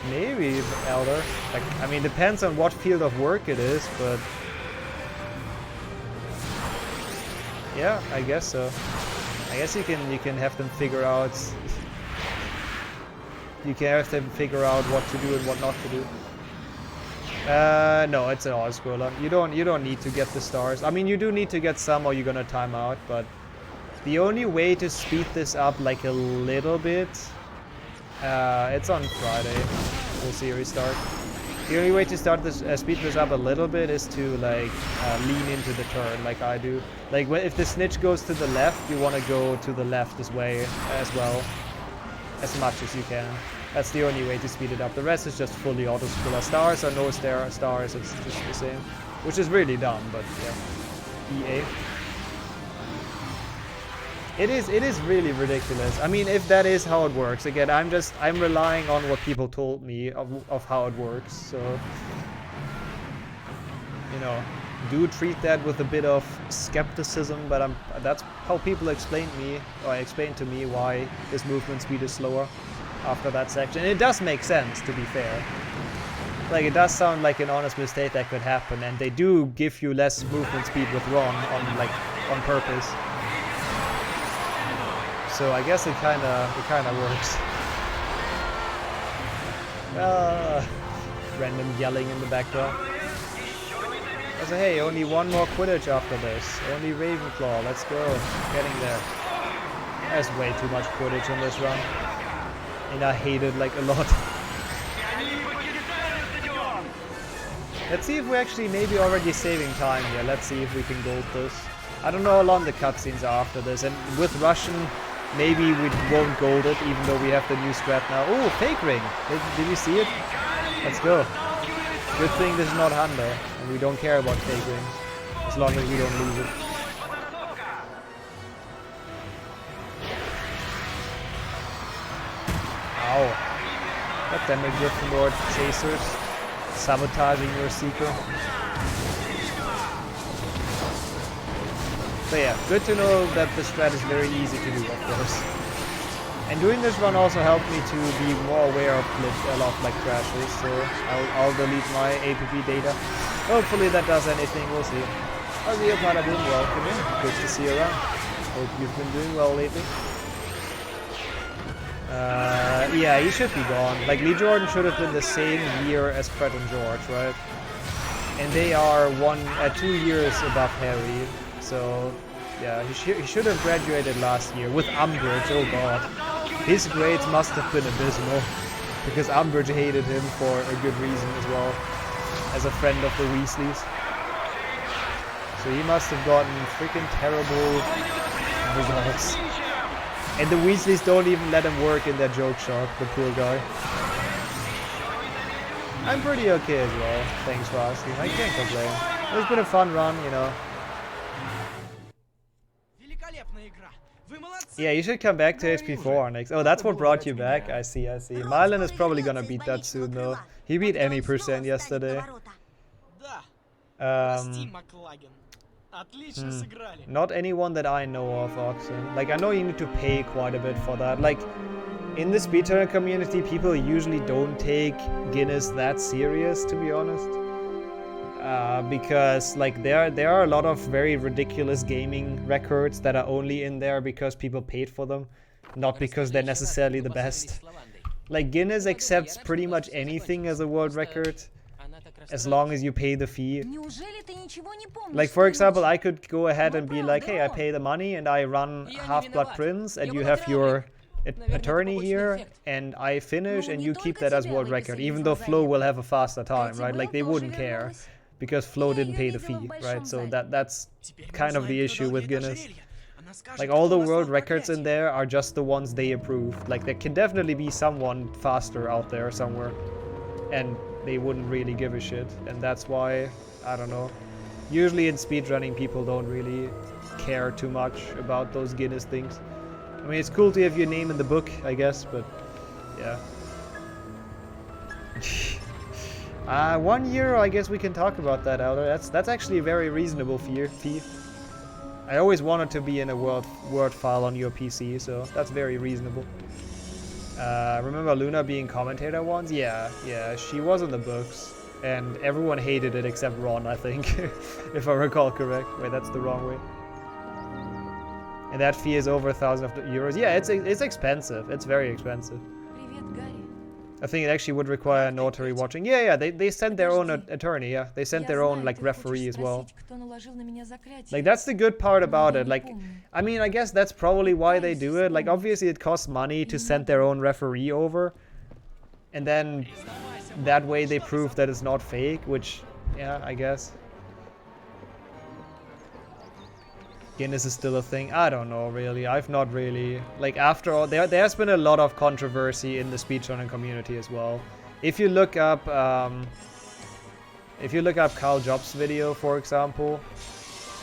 Maybe Elder. Like, I mean, depends on what field of work it is, but yeah, I guess so. I guess you can have them figure out. You can have them figure out what to do and what not to do. No, it's an auto scroller. You don't need to get the stars. I mean, you do need to get some, or you're gonna time out. But the only way to speed this up like a little bit. It's on Friday. Full series start. The only way to start this, speed this up a little bit is to like lean into the turn, like I do. Like if the snitch goes to the left, you want to go to the left as well, as much as you can. That's the only way to speed it up. The rest is just fully auto scroller. Stars or no stars, it's just the same, which is really dumb. But yeah, EA. It is really ridiculous. I mean, if that is how it works, again, I'm relying on what people told me of how it works. So, you know, do treat that with a bit of skepticism. But that's how people explained to me why this movement speed is slower after that section. And it does make sense, to be fair. Like, it does sound like an honest mistake that could happen, and they do give you less movement speed with Ron on purpose. So I guess it kinda works. Random yelling in the background. I say, hey, only one more Quidditch after this. Only Ravenclaw, let's go. Getting there. There's way too much Quidditch on this run. And I hate it like a lot. Let's see if we're actually maybe already saving time here. Let's see if we can gold this. I don't know how long the cutscenes are after this, and with Russian, maybe we won't gold it, even though we have the new strat now. Oh, fake ring! Did you see it? Let's go. Good thing this is not Hundo, and we don't care about fake rings, as long as we don't lose it. Ow. God damn it, Gryffindor chasers. Sabotaging your seeker. So yeah, good to know that the strat is very easy to do, of course. And doing this run also helped me to be more aware of a lot like crashes, so I'll delete my APP data. Hopefully that does anything, we'll see. Ozzy Paladin, welcome in. Good to see you around. Hope you've been doing well lately. Yeah, he should be gone. Like, Lee Jordan should have been the same year as Fred and George, right? And they are 2 years above Harry. So, yeah, he should have graduated last year with Umbridge, oh god. His grades must have been abysmal, because Umbridge hated him for a good reason as well, as a friend of the Weasleys. So he must have gotten freaking terrible results. And the Weasleys don't even let him work in their joke shop, the poor guy. I'm pretty okay as well, thanks for asking, I can't complain. It's been a fun run, you know. Yeah, you should come back to HP4 next. Oh, that's what brought you back? I see. Marlon is probably gonna beat that soon, though. He beat any % yesterday. Not anyone that I know of, Oxen. Like, I know you need to pay quite a bit for that. Like, in the speedrunner community, people usually don't take Guinness that serious, to be honest. Because like there are a lot of very ridiculous gaming records that are only in there because people paid for them, not because they're necessarily the best. Like, Guinness accepts pretty much anything as a world record, as long as you pay the fee. Like, for example, I could go ahead and be like, hey, I pay the money and I run Half-Blood Prince, and you have your attorney here, and I finish, and you keep that as world record, even though Flo will have a faster time, right? Like, they wouldn't care, because Flo didn't pay the fee, right? So that's kind of the issue with Guinness. Like, all the world records in there are just the ones they approved. Like, there can definitely be someone faster out there somewhere, and they wouldn't really give a shit. And that's why, I don't know, Usually in speedrunning, people don't really care too much about those Guinness things. I mean, it's cool to have your name in the book, I guess, but yeah. 1 year, I guess we can talk about that, Elder. That's actually a very reasonable fee. I always wanted to be in a Word file on your PC, so that's very reasonable. Remember Luna being commentator once? Yeah, she was in the books, and everyone hated it except Ron, I think, if I recall correct. Wait, that's the wrong way. And that fee is over 1,000 euros. Yeah, it's expensive. It's very expensive. I think it actually would require a notary watching. Yeah, they sent their own attorney, yeah. They sent their own, like, referee as well. Like, that's the good part about it. Like, I mean, I guess that's probably why they do it. Like, obviously it costs money to send their own referee over. And then that way they prove that it's not fake, which, yeah, I guess. Guinness is still a thing. I don't know, really. I've not really... Like, after all, there's been a lot of controversy in the speedrunning community as well. If you look up... Carl Jobs' video, for example,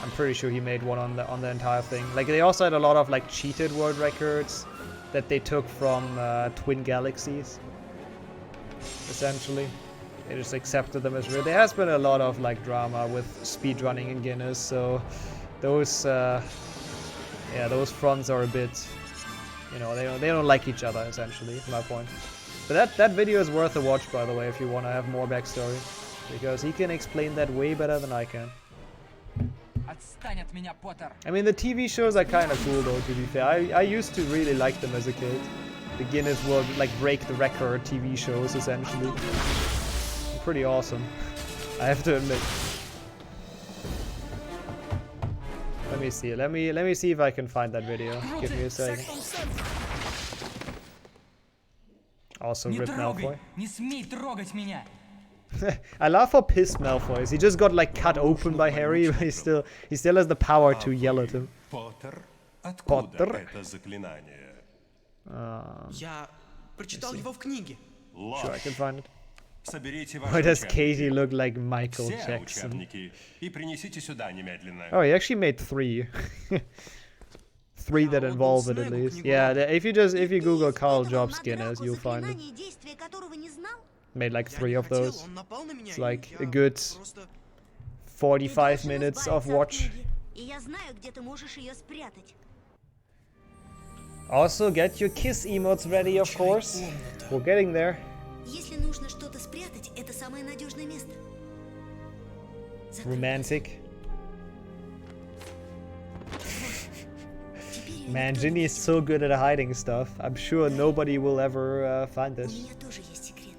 I'm pretty sure he made one on the entire thing. Like, they also had a lot of, like, cheated world records that they took from Twin Galaxies, essentially. They just accepted them as real. There has been a lot of, like, drama with speedrunning in Guinness, so... Those fronts are a bit, you know, they don't like each other, essentially, is my point. But that video is worth a watch, by the way, if you want to have more backstory. Because he can explain that way better than I can. I mean, the TV shows are kind of cool, though, to be fair. I used to really like them as a kid. The Guinness World, like, break the record TV shows, essentially. Pretty awesome, I have to admit. Let me see. Let me see if I can find that video. Give me a second. Also, rip Malfoy. I love how pissed Malfoy is. He just got like cut open by Harry, but he still has the power to yell at him. Potter. Я прочитал его в книге. Sure, I can find it. Why does Katie look like Michael Jackson? Oh, he actually made 3. 3 that involve it at least. Yeah, if you Google Carl Jobs Guinness, you'll find it. Made like 3 of those. It's like a good 45 minutes of watch. Also, get your kiss emotes ready, of course. We're getting there. Если нужно что-то спрятать, это самое надежное место. Romantic. Man, Ginny is so good at hiding stuff. I'm sure nobody will ever find this. У меня тоже есть секрет.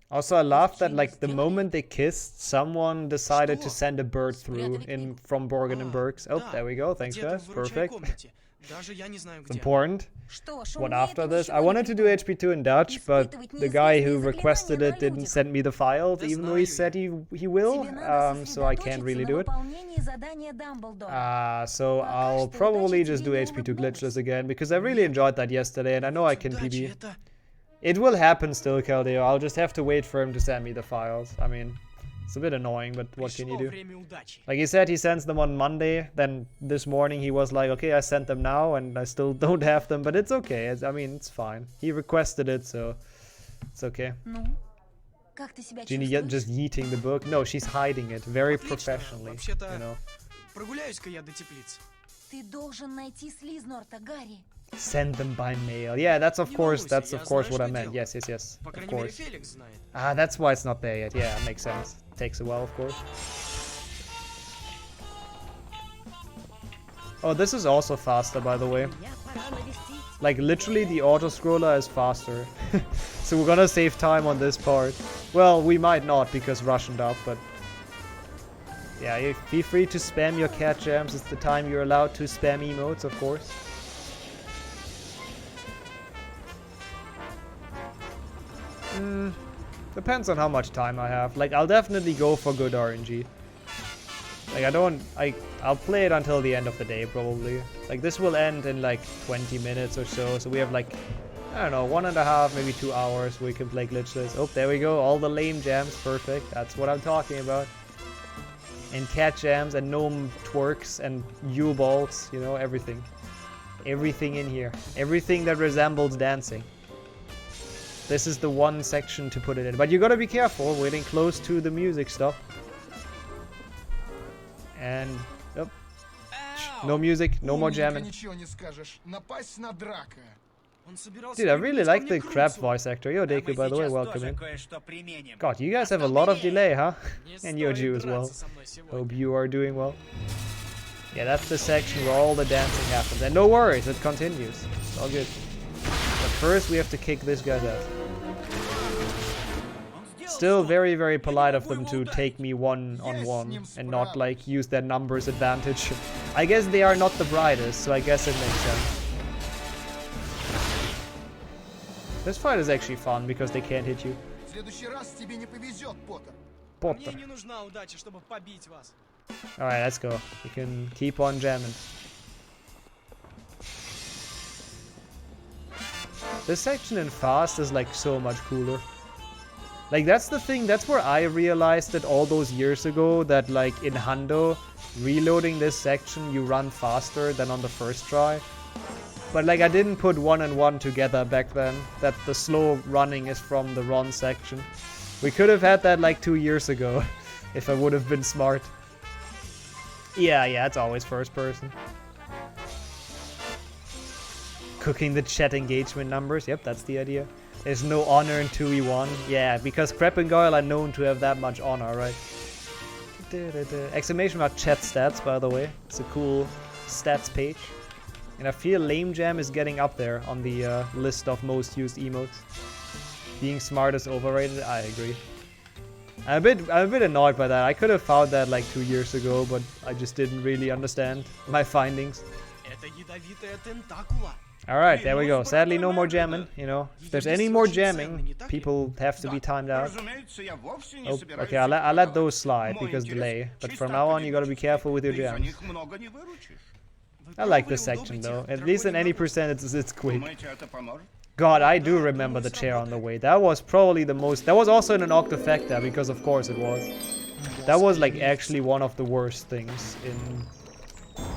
Also, I laughed that, like, the moment they kissed, someone decided to send a bird through from Borgen and Bergs. Oh, there we go. Thanks, guys. Perfect. Important. What after this? I wanted to do HP2 in Dutch, but the guy who requested it didn't send me the files, even though he said he will. So I can't really do it. So I'll probably just do HP2 glitchless again, because I really enjoyed that yesterday, and I know I can PB. It will happen still, Caldeo. I'll just have to wait for him to send me the files. I mean, it's a bit annoying, but what can you do? Like he said, he sends them on Monday. Then this morning he was like, okay, I sent them now, and I still don't have them, but it's okay. I mean, it's fine. He requested it, so it's okay. Ginny just yeeting the book. No, she's hiding it very professionally, you know. Send them by mail. Yeah, that's of course what I meant. Yes, of course. Ah, that's why it's not there yet. Yeah, makes sense. Takes a while, of course. Oh, this is also faster, by the way. Like, literally, the auto-scroller is faster. So we're gonna save time on this part. Well, we might not, because Russianed up, but... Yeah, feel free to spam your cat jams. It's the time you're allowed to spam emotes, of course. Depends on how much time I have. Like, I'll definitely go for good RNG. Like, I'll play it until the end of the day, probably. Like, this will end in, like, 20 minutes or so. So we have, like, I don't know, 1.5, maybe 2 hours we can play glitchless. Oh, there we go, all the lame jams, perfect. That's what I'm talking about. And cat jams and gnome twerks and U-balls, you know, everything. Everything in here. Everything that resembles dancing. This is the one section to put it in. But you gotta be careful, waiting close to the music stuff. And, oh. No music, no more jamming. Dude, I really like the crab voice actor. Yo, Deku, by the way, welcome in. God, you guys have a lot of delay, huh? And Yoju as well. Hope you are doing well. Yeah, that's the section where all the dancing happens. And no worries, it continues. It's all good. But first, we have to kick this guy's ass. Still very, very polite of them to take me one-on-one and not, like, use their numbers advantage. I guess they are not the brightest, so I guess it makes sense. This fight is actually fun because they can't hit you. Potter. Alright, let's go. We can keep on jamming. This section in Fast is like so much cooler. Like that's the thing, that's where I realized that all those years ago that like in Hundo, reloading this section you run faster than on the first try. But like I didn't put 1 and 1 together back then, that the slow running is from the Ron section. We could have had that like 2 years ago, if I would have been smart. Yeah, it's always first person. Cooking the chat engagement numbers, yep, that's the idea. There's no honor in 2v1, yeah, because Crep and Goyle are known to have that much honor, right? Exclamation mark chat stats, by the way. It's a cool stats page. And I feel Lame Jam is getting up there on the list of most used emotes. Being smart is overrated, I agree. I'm a bit annoyed by that. I could have found that like 2 years ago, but I just didn't really understand my findings. Alright, there we go. Sadly, no more jamming, you know. If there's any more jamming, people have to be timed out. Oh, okay, I'll let those slide because delay. But from now on, you gotta be careful with your jams. I like this section though. At least in any percent, it's quick. God, I do remember the chair on the way. That was probably the most... That was also in an Octafecta, because of course it was. That was like actually one of the worst things in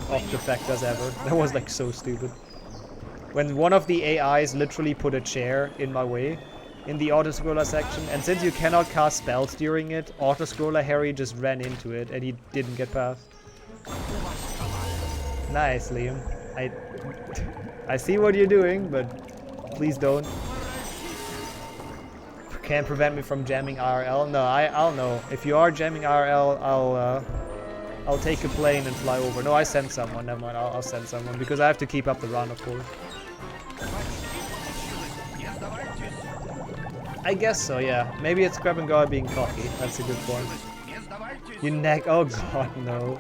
Octafectas ever. That was like so stupid. When one of the AIs literally put a chair in my way in the autoscroller section, and since you cannot cast spells during it, autoscroller Harry just ran into it and he didn't get past. Nice, Liam. I see what you're doing, but please don't. Can't prevent me from jamming IRL. No, I'll know. If you are jamming IRL, I'll take a plane and fly over. No, I sent someone. Never mind. I'll send someone because I have to keep up the run, of course. I guess so, yeah. Maybe it's Grab and Guard being cocky. That's a good point. You neck. Oh god, no.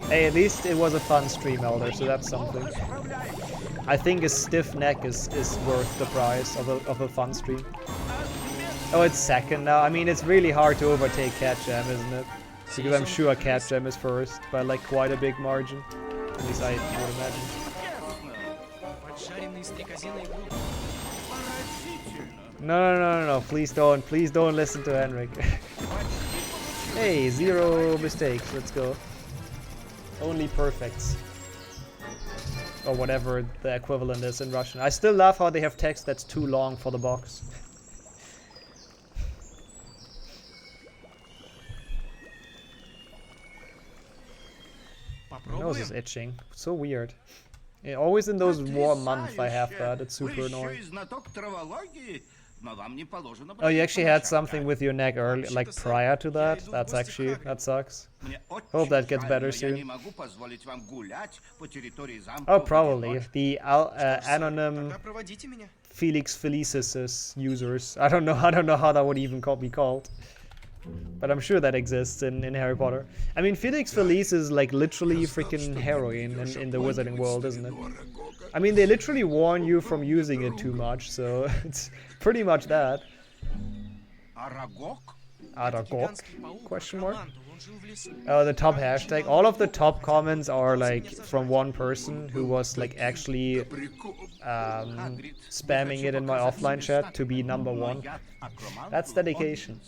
Hey, at least it was a fun stream, Elder, so that's something. I think a stiff neck is worth the price of a fun stream. Oh, it's second now. I mean, it's really hard to overtake Cat Jam, isn't it? Because I'm sure Cat Jam is first by like quite a big margin. At least I would imagine. No. Please don't listen to Henrik. Hey, 0 mistakes. Let's go. Only perfects. Or whatever the equivalent is in Russian. I still love how they have text that's too long for the box. My nose is itching. So weird. Yeah, always in those warm months I have that. It's super annoying. Oh, you actually had something with your neck early, like prior to that? That's actually, that sucks. Hope that gets better soon. Oh, probably. The anonym Felix Felicis users. I don't know how that would even be called. But I'm sure that exists in Harry Potter. I mean, Felix Felice is like literally freaking heroin in the wizarding world, isn't it? I mean, they literally warn you from using it too much, so it's pretty much that. Aragog? Question mark? The top hashtag. All of the top comments are like from one person who was like actually spamming it in my offline chat to be #1. That's dedication.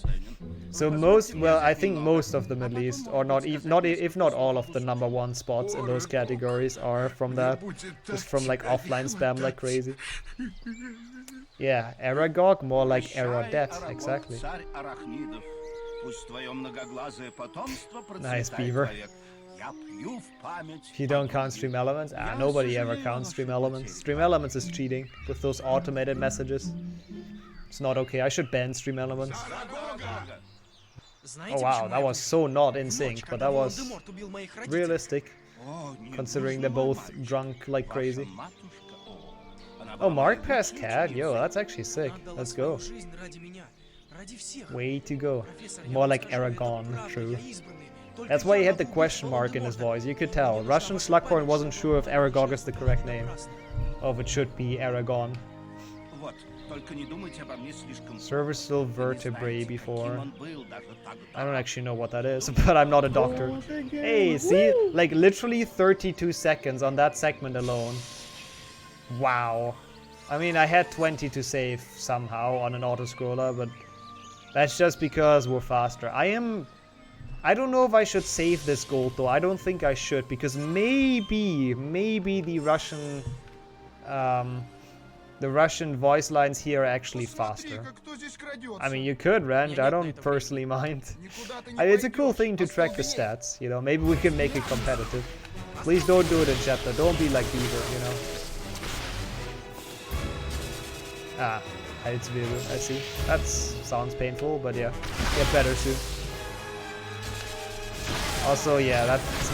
So most, well, I think most of them at least, or if not all of the #1 spots in those categories are from that, just from like offline spam like crazy. Yeah, Aragog, more like Aradet, exactly. Nice, Beaver. If you don't count stream elements, nobody ever counts stream elements. Stream elements is cheating with those automated messages. It's not okay. I should ban stream elements. Oh wow, that was so not in sync, but that was realistic, considering they're both drunk like crazy. Oh, Mark passed Cat? Yo, that's actually sick. Let's go. Way to go. More like Aragon, true. That's why he had the question mark in his voice, you could tell. Russian Slughorn wasn't sure if Aragog is the correct name. Or if it should be Aragon. Cervical vertebrae before. I don't actually know what that is, but I'm not a doctor. Hey, see? Like literally 32 seconds on that segment alone. Wow. I mean, I had 20 to save somehow on an auto-scroller, but that's just because we're faster. I don't know if I should save this gold though. I don't think I should, because maybe the Russian voice lines here are actually faster. I mean, you could, Ranch. I don't personally mind. It's a cool thing to track the stats, you know. Maybe we can make it competitive. Please don't do it in chat though. Don't be like Beaver, you know. It's Beaver. I see. That sounds painful, but yeah. Get better soon. Also, yeah, that's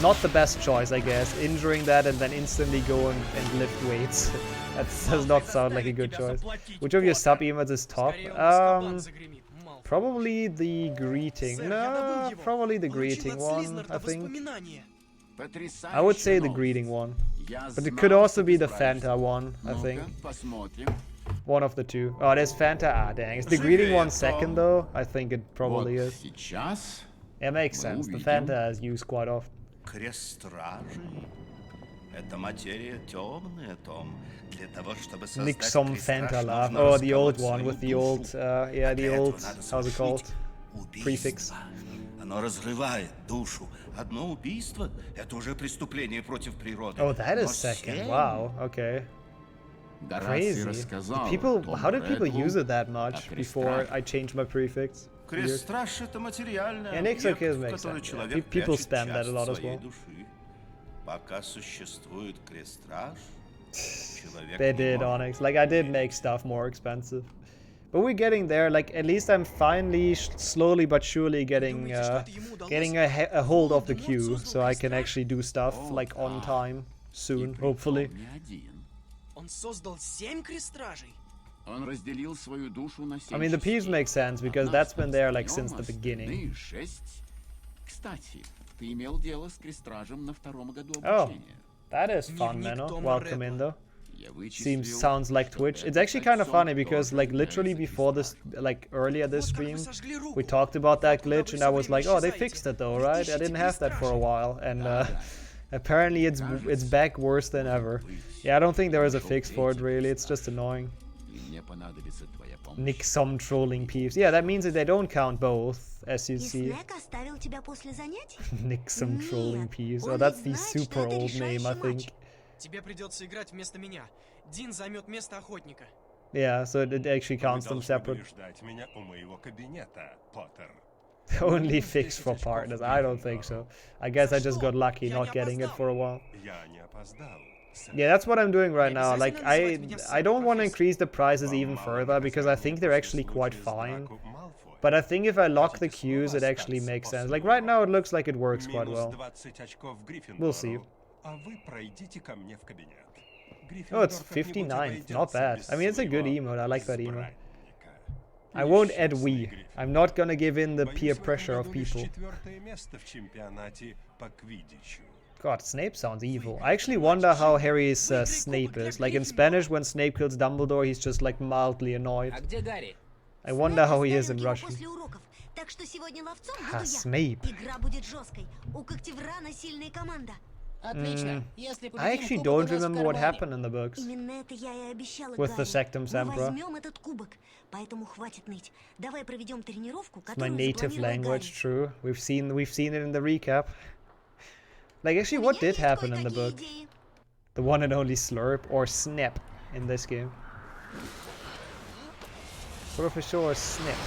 not the best choice, I guess. Injuring that and then instantly go and lift weights. That does not sound like a good choice. Which of your sub emotes is top? Probably the greeting. No, probably the greeting one, I think. I would say the greeting one. But it could also be the Fanta one, I think. One of the two. Oh, there's Fanta. Dang. Is the greeting one second, though? I think it probably is. Yeah, makes sense. The Fanta is used quite often. Nixom Fanta laugh. Oh, the old one with the old, yeah, the old, how's it called? Prefix. Oh, that is second. Wow, okay. Crazy. How did people use it that much before I changed my prefix? Yeah, Nixokis makes sense. Yeah. People spam that a lot as well. They did, Onyx. Like, I did make stuff more expensive. But we're getting there. Like, at least I'm finally, slowly but surely getting a hold of the queue. So I can actually do stuff, like, on time, soon, hopefully. I mean, the peeves make sense, because that's been there, like, since the beginning. Oh, that is fun, Menno. Welcome in, though. Sounds like Twitch. It's actually kind of funny, because, like, literally before this, like, earlier this stream, we talked about that glitch, and I was like, oh, they fixed it, though, right? I didn't have that for a while, and, apparently it's back worse than ever. Yeah, I don't think there is a fix for it, really. It's just annoying. Nixom trolling peeves. Yeah, that means that they don't count both, as you see. Nixom trolling peeves. Oh, that's the super old name, I think. Yeah, so it actually counts them separate. Only fix for partners. I don't think so. I guess I just got lucky not getting it for a while. Yeah, that's what I'm doing right now. Like, I don't want to increase the prices even further, because I think they're actually quite fine. But I think if I lock the queues, it actually makes sense. Like, right now it looks like it works quite well. We'll see. Oh, it's 59th. Not bad. I mean, it's a good emote. I like that emote. I won't add we. I'm not gonna give in the peer pressure of people. God, Snape sounds evil. I actually wonder how Harry's Snape is. Like in Spanish, when Snape kills Dumbledore, he's just like mildly annoyed. I wonder how he is in Russian. После уроков. Так что сегодня ловцом буду я. Snape. Игра будет жесткой. У Когтеврана сильная команда. Отлично. Если I actually don't remember what happened in the books. Именно это я и обещала With the Гарри. Sectum's Мы Emperor. возьмем этот кубок, поэтому хватит ныть. Давай проведем тренировку, It's my которую native запланировал language, Гарри. true. We've seen it in the recap. Like, actually, what did happen in the book? The one and only slurp or snap in this game. Professor Snap.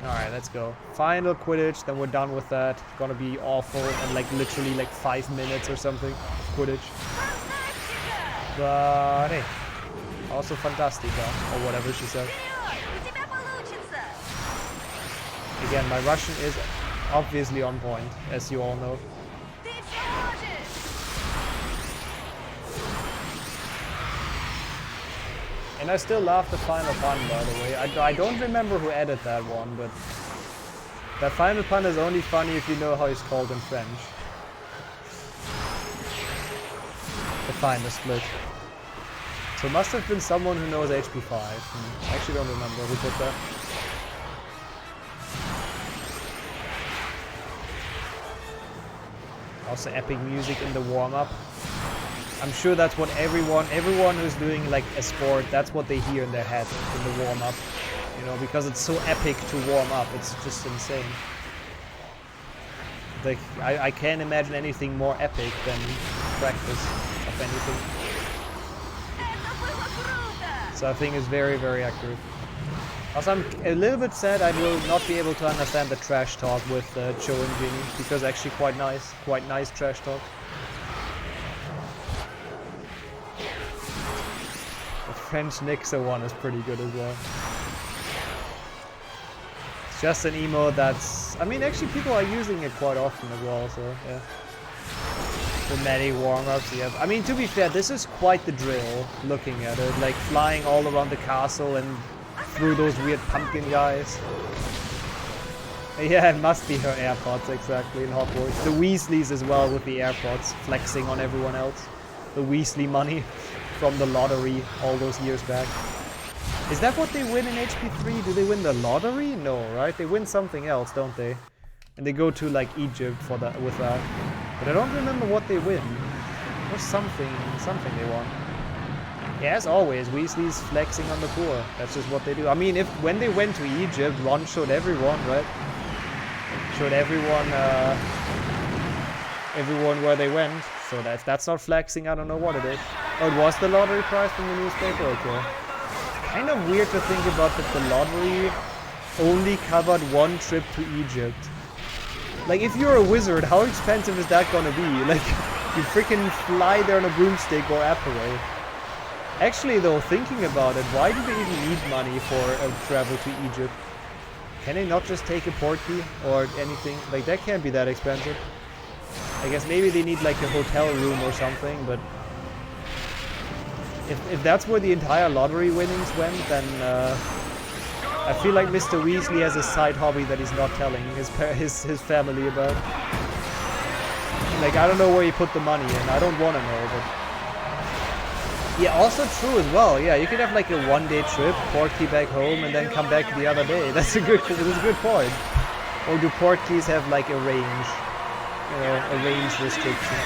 Alright, let's go. Final Quidditch, then we're done with that. It's gonna be awful and like literally like 5 minutes or something of Quidditch. But hey, also Fantastica, or whatever she said. Again, my Russian is obviously on point, as you all know. And I still love the final pun, by the way. I don't remember who added that one, but that final pun is only funny if you know how he's called in French. The final split. So it must have been someone who knows HP5. I actually don't remember who put that. Also epic music in the warm-up. I'm sure that's what everyone who's doing like a sport, that's what they hear in their head in the warm-up. You know, because it's so epic to warm up, it's just insane. Like, I can't imagine anything more epic than practice of anything. So I think it's very, very accurate. Also, I'm a little bit sad I will not be able to understand the trash talk with Joe and Ginny, because actually quite nice trash talk. The French Nixer one is pretty good as well. It's just an emote that's, I mean, actually people are using it quite often as well, so yeah. The many warm-ups, yeah. I mean, to be fair, this is quite the drill, looking at it. Like, flying all around the castle and through those weird pumpkin guys. Yeah, it must be her AirPods, exactly, in Hogwarts. The Weasleys as well with the AirPods, flexing on everyone else. The Weasley money from the lottery all those years back. Is that what they win in HP3? Do they win the lottery? No, right? They win something else, don't they? And they go to, like, Egypt for that, with that. But I don't remember what they win. Or something they won. Yeah, as always, Weasley's flexing on the poor. That's just what they do. I mean, when they went to Egypt, Ron showed everyone, right? Showed everyone where they went. So if that's not flexing, I don't know what it is. Oh, it was the lottery prize from the newspaper? Okay. Kind of weird to think about that the lottery only covered one trip to Egypt. Like, if you're a wizard, how expensive is that gonna be? Like, you freaking fly there on a broomstick or apparel. Actually, though, thinking about it, why do they even need money for a travel to Egypt? Can they not just take a portkey or anything? Like, that can't be that expensive. I guess maybe they need, like, a hotel room or something, but if that's where the entire lottery winnings went, then I feel like Mr. Weasley has a side hobby that he's not telling his family about. Like, I don't know where he put the money in. I don't want to know, but... Yeah, also true as well. Yeah, you could have like a one-day trip, portkey back home, and then come back the other day. That's a good point. Or do portkeys have like a range? You know, a range restriction.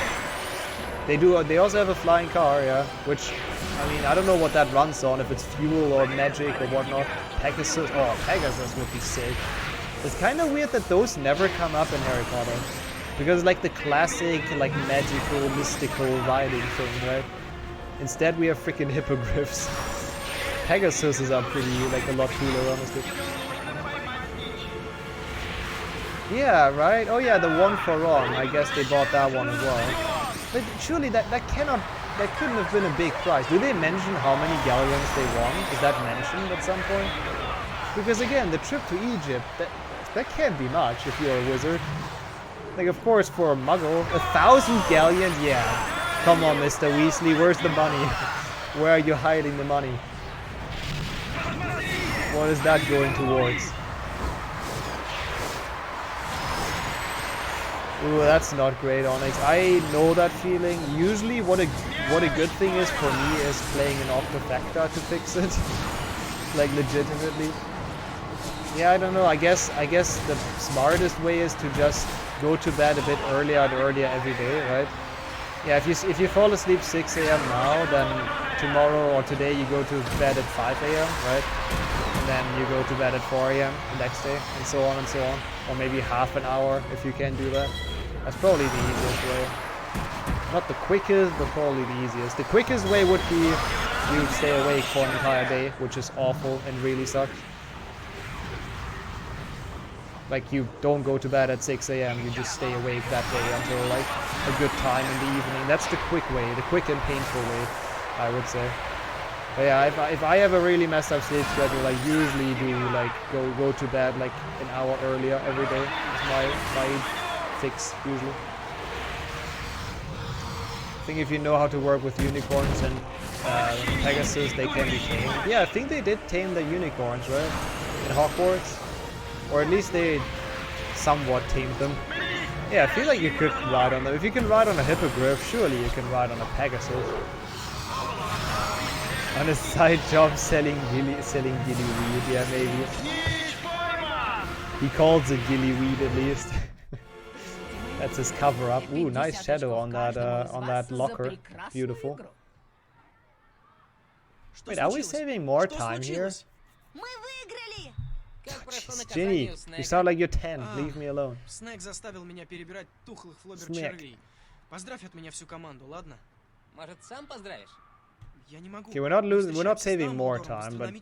They do. They also have a flying car, yeah. Which, I mean, I don't know what that runs on. If it's fuel or magic or whatnot. Pegasus. Oh, Pegasus would be sick. It's kind of weird that those never come up in Harry Potter, because like the classic, like magical, mystical riding thing, right? Instead, we have freaking hippogriffs. Pegasuses are pretty, like, a lot cooler, honestly. Yeah, right? Oh yeah, the one for Ron. I guess they bought that one as well. But surely that couldn't have been a big prize. Do they mention how many galleons they won? Is that mentioned at some point? Because again, the trip to Egypt, that can't be much if you're a wizard. Like, of course, for a muggle, 1,000 galleons, yeah. Come on, Mr. Weasley, where's the money? Where are you hiding the money? What is that going towards? Ooh, that's not great, Onyx. I know that feeling. Usually what a good thing is for me is playing an Octofactor to fix it. like legitimately. Yeah, I don't know. I guess the smartest way is to just go to bed a bit earlier and earlier every day, right? Yeah, if you fall asleep 6 a.m. now, then tomorrow or today you go to bed at 5 a.m., right? And then you go to bed at 4 a.m. the next day, and so on and so on. Or maybe half an hour if you can do that. That's probably the easiest way. Not the quickest, but probably the easiest. The quickest way would be you stay awake for an entire day, which is awful and really sucks. Like, you don't go to bed at 6 a.m., you just stay awake that day until like a good time in the evening. That's the quick way, the quick and painful way, I would say. But yeah, if I have a really messed up sleep schedule, I usually do like go to bed like an hour earlier every day. Is my fix usually. I think if you know how to work with unicorns and Pegasus, they can be tamed. Yeah, I think they did tame the unicorns, right? In Hogwarts. Or at least they somewhat tamed them. Yeah, I feel like you could ride on them. If you can ride on a hippogriff, surely you can ride on a Pegasus. On a side job selling gillyweed, yeah, maybe. He calls it gillyweed at least. That's his cover up. Ooh, nice shadow on that locker. Beautiful. Wait, are we saving more time here? Ginny, you sound like you're 10. Leave me alone. Снег заставил меня перебирать тухлых флобер-червей. Поздравь от меня всю команду, ладно? Может, сам поздравишь? Я не могу. Okay, we're not saving more time, but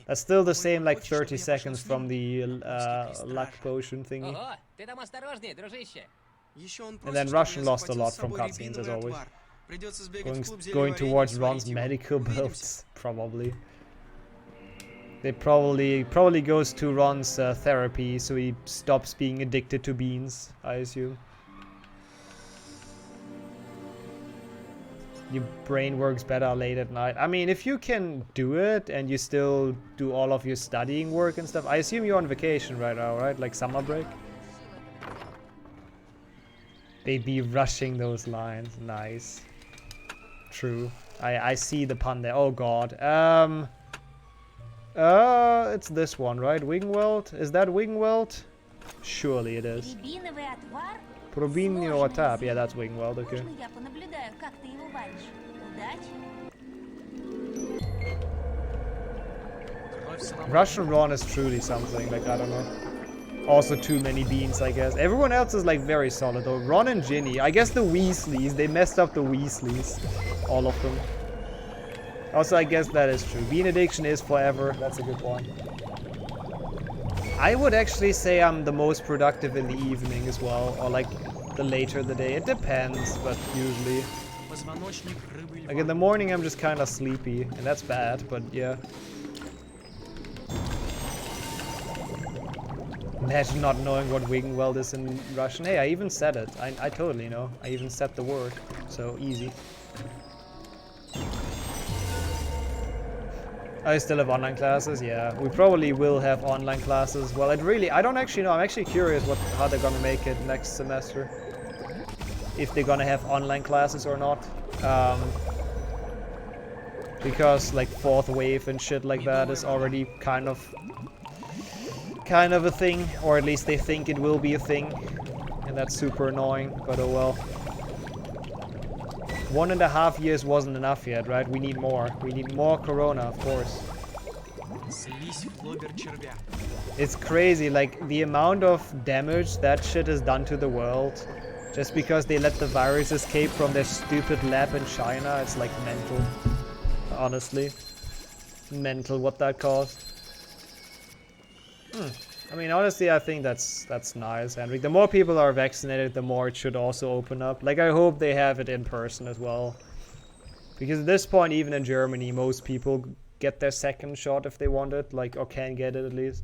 that's still the same like 30 seconds from the luck potion thingy. Ого, ты там осторожнее, дружище. And then Russian lost a lot from cutscenes as always. Going towards Ron's medical builds, probably. They probably goes to Ron's therapy, so he stops being addicted to beans, I assume. Your brain works better late at night. I mean, if you can do it and you still do all of your studying work and stuff, I assume you're on vacation right now, right? Like summer break? They'd be rushing those lines. Nice. True. I see the pun there. Oh god. It's this one, right? Wingwelt? Is that Wingwelt? Surely it is. Probinio tap. Yeah, that's Wingwelt, okay. Russian Ron is truly something, like, I don't know. Also too many beans, I guess. Everyone else is like very solid though. Ron and Ginny. I guess the Weasleys, they messed up the Weasleys. All of them. Also, I guess that is true. Bean addiction is forever. That's a good point. I would actually say I'm the most productive in the evening as well. Or like the later the day. It depends, but usually. Like in the morning I'm just kind of sleepy. And that's bad, but yeah. Imagine not knowing what Wingweld is in Russian. Hey, I even said it. I totally know. I even said the word. So easy. I still have online classes, yeah. We probably will have online classes. Well, I don't actually know. I'm actually curious how they're gonna make it next semester. If they're gonna have online classes or not. Because like fourth wave and shit like that is already kind of a thing. Or at least they think it will be a thing. And that's super annoying, but oh well. 1.5 years wasn't enough yet, right? We need more. We need more Corona, of course. It's crazy, like, the amount of damage that shit has done to the world. Just because they let the virus escape from their stupid lab in China. It's like mental. Honestly. Mental what that caused. I mean, honestly, I think that's nice, Henrik. The more people are vaccinated, the more it should also open up. Like, I hope they have it in person as well. Because at this point, even in Germany, most people get their second shot if they want it. Like, or can get it at least.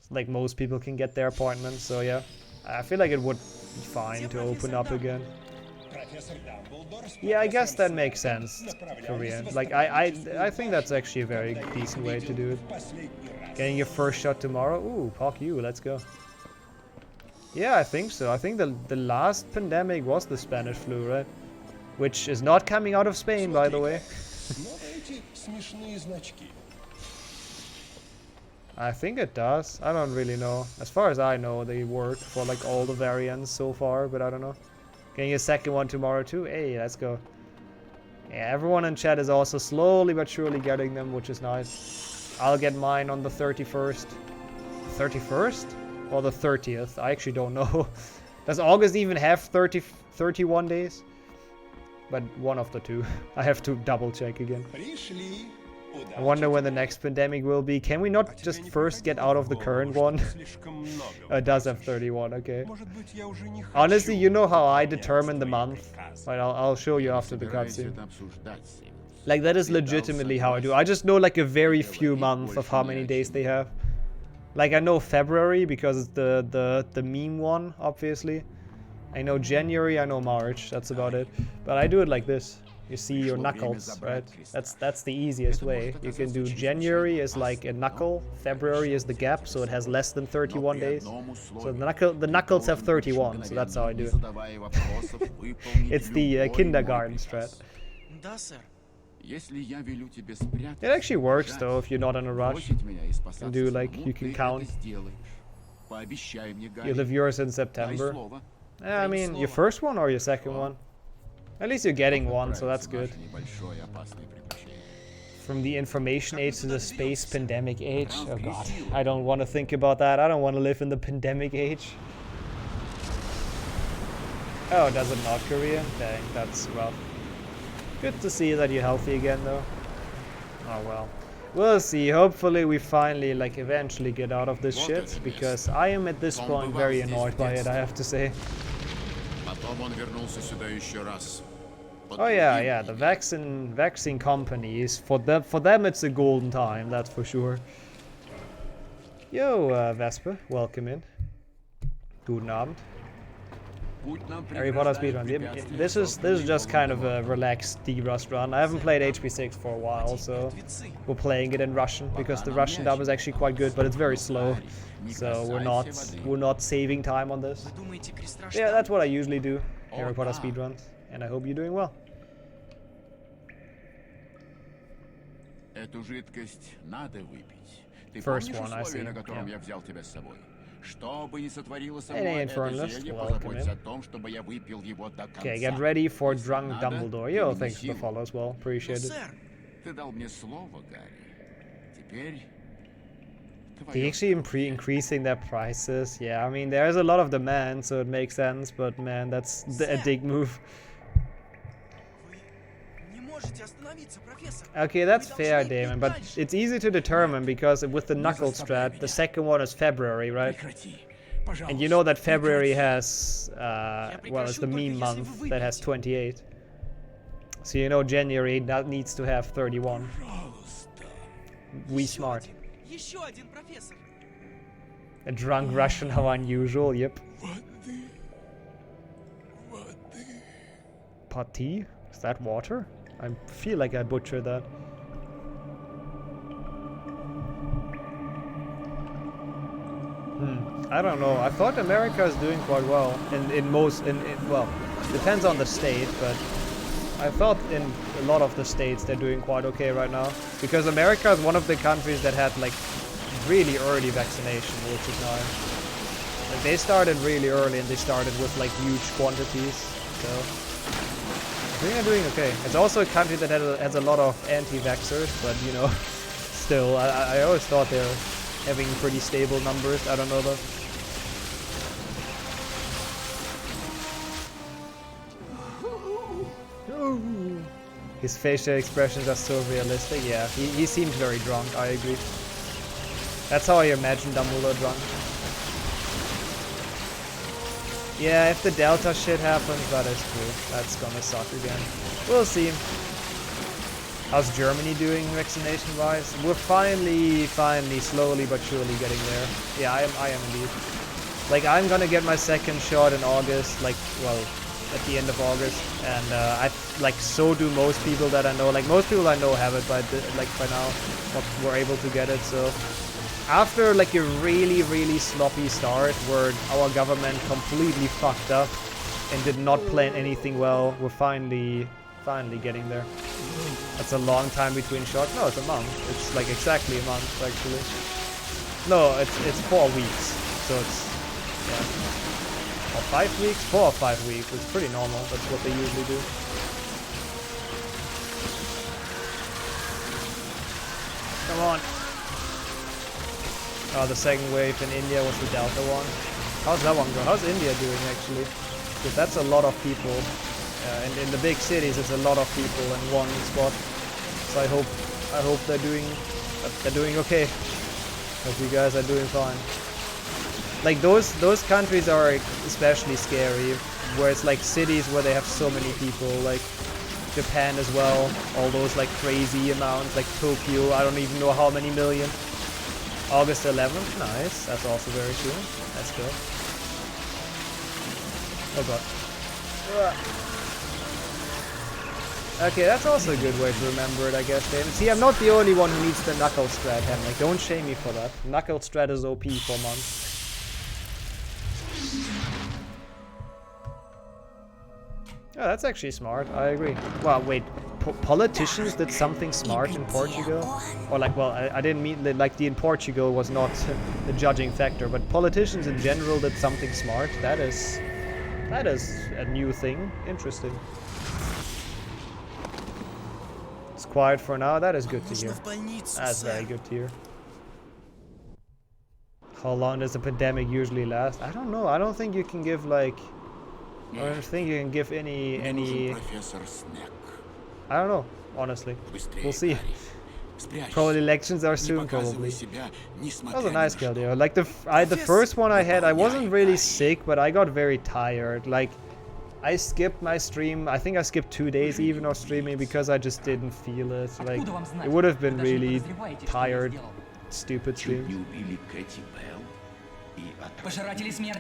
Like, most people can get their appointments, so yeah. I feel like it would be fine to open up again. Yeah, I guess that makes sense, Korean. Like, I think that's actually a very decent way to do it. Getting your first shot tomorrow? Ooh, fuck you, let's go. Yeah, I think so. I think the last pandemic was the Spanish flu, right? Which is not coming out of Spain, by the way. I think it does. I don't really know. As far as I know, they work for like all the variants so far, but I don't know. Getting a second one tomorrow too? Hey, let's go. Yeah, everyone in chat is also slowly but surely getting them, which is nice. I'll get mine on the 31st. 31st? Or the 30th? I actually don't know. Does August even have 31 days? But one of the two. I have to double check again. I wonder when the next pandemic will be. Can we not just first get out of the current one? It does have 31, okay. Honestly, you know how I determine the month? Right, I'll show you after the cutscene. Like, that is legitimately how I do. I just know like a very few months of how many days they have. Like, I know February because it's the meme one, obviously. I know January, I know March, that's about it. But I do it like this. You see your knuckles, right? That's the easiest way. You can do January is like a knuckle, February is the gap, so it has less than 31 days. So the knuckles have 31, so that's how I do it. It's the kindergarten strat. It actually works though if you're not in a rush. You can do like, you can count. You live yours in September. I mean, your first one or your second one? At least you're getting one, so that's good. From the information age to the space pandemic age. Oh god, I don't want to think about that. I don't want to live in the pandemic age. Oh, does it not, Korea? Dang, that's rough. Good to see that you're healthy again, though. Oh well. We'll see. Hopefully we finally, like, eventually get out of this shit, because I am at this point very annoyed by it, I have to say. Oh yeah, the vaccine companies, for them it's a golden time, that's for sure. Yo, Vesper, welcome in. Guten Abend. Harry Potter speedrun. This is just kind of a relaxed D-Rust run. I haven't played HP6 for a while, so we're playing it in Russian because the Russian dub is actually quite good, but it's very slow. So we're not saving time on this. Yeah, that's what I usually do. Harry Potter speedruns, and I hope you're doing well. First one, I see. Yeah. Hey, Infernalist, welcome in. Okay, get ready for Drunk Dumbledore. Yo, thanks for the follow as well. Appreciate it. They actually increasing their prices. Yeah, I mean, there's a lot of demand, so it makes sense, but man, that's a dig move. Okay, that's fair, Damon, but it's easy to determine because with the knuckle strat, the second one is February, right? And you know that February has, well, it's the meme month that has 28. So you know January that needs to have 31. We smart. A drunk Russian, how unusual, yep. Pot tea? Is that water? I feel like I butchered that. I don't know. I thought America is doing quite well well, depends on the state, but I thought in a lot of the states they're doing quite okay right now. Because America is one of the countries that had like really early vaccination, which is nice. Like, they started really early and they started with like huge quantities, so I think they're doing okay. It's also a country that has a lot of anti-vaxxers, but you know, still, I always thought they're having pretty stable numbers. I don't know though. His facial expressions are so realistic. Yeah, he seems very drunk, I agree. That's how I imagine Dumbledore drunk. Yeah, if the Delta shit happens, that is true. That's gonna suck again. We'll see. How's Germany doing vaccination-wise? We're finally, slowly but surely getting there. Yeah, I am indeed. Like, I'm gonna get my second shot in August, like, well, at the end of August, and so do most people that I know. Like, most people I know have it by now, were able to get it. So after like a really sloppy start where our government completely fucked up and did not plan anything well, we're finally getting there. That's a long time between shots. No, it's a month. It's like exactly a month actually. No, it's 4 weeks. So it's, yeah. Or 5 weeks? 4 or 5 weeks. It's pretty normal. That's what they usually do. Come on. Oh, the second wave in India was the Delta one. How's that one going? How's India doing actually? Because that's a lot of people. And in the big cities, it's a lot of people in one spot. So I hope they're doing okay. Hope you guys are doing fine. Like those countries are especially scary, where it's like cities where they have so many people, like Japan as well. All those like crazy amounts, like Tokyo. I don't even know how many million. August 11th, nice. That's also very soon. That's good. Oh god. Okay, that's also a good way to remember it, I guess, David. See, I'm not the only one who needs the knuckle strat, Henrik. Don't shame me for that. Knuckle strat is OP for months. Oh, that's actually smart. I agree. Well, wait. Politicians did something smart in Portugal? Or like, well, I didn't mean that, like, in Portugal was not the judging factor, but politicians in general did something smart. That is a new thing. Interesting. It's quiet for now. That is good to hear. That's very good to hear. How long does the pandemic usually last? I don't know. I don't think you can give like... I don't think you can give any... I don't know, honestly. We'll see. Probably elections are soon, probably. That was a nice kill, dude. Like the first one I had, I wasn't really sick, but I got very tired. Like, I skipped my stream. I think I skipped 2 days even of streaming because I just didn't feel it. Like, it would have been really tired, stupid stream.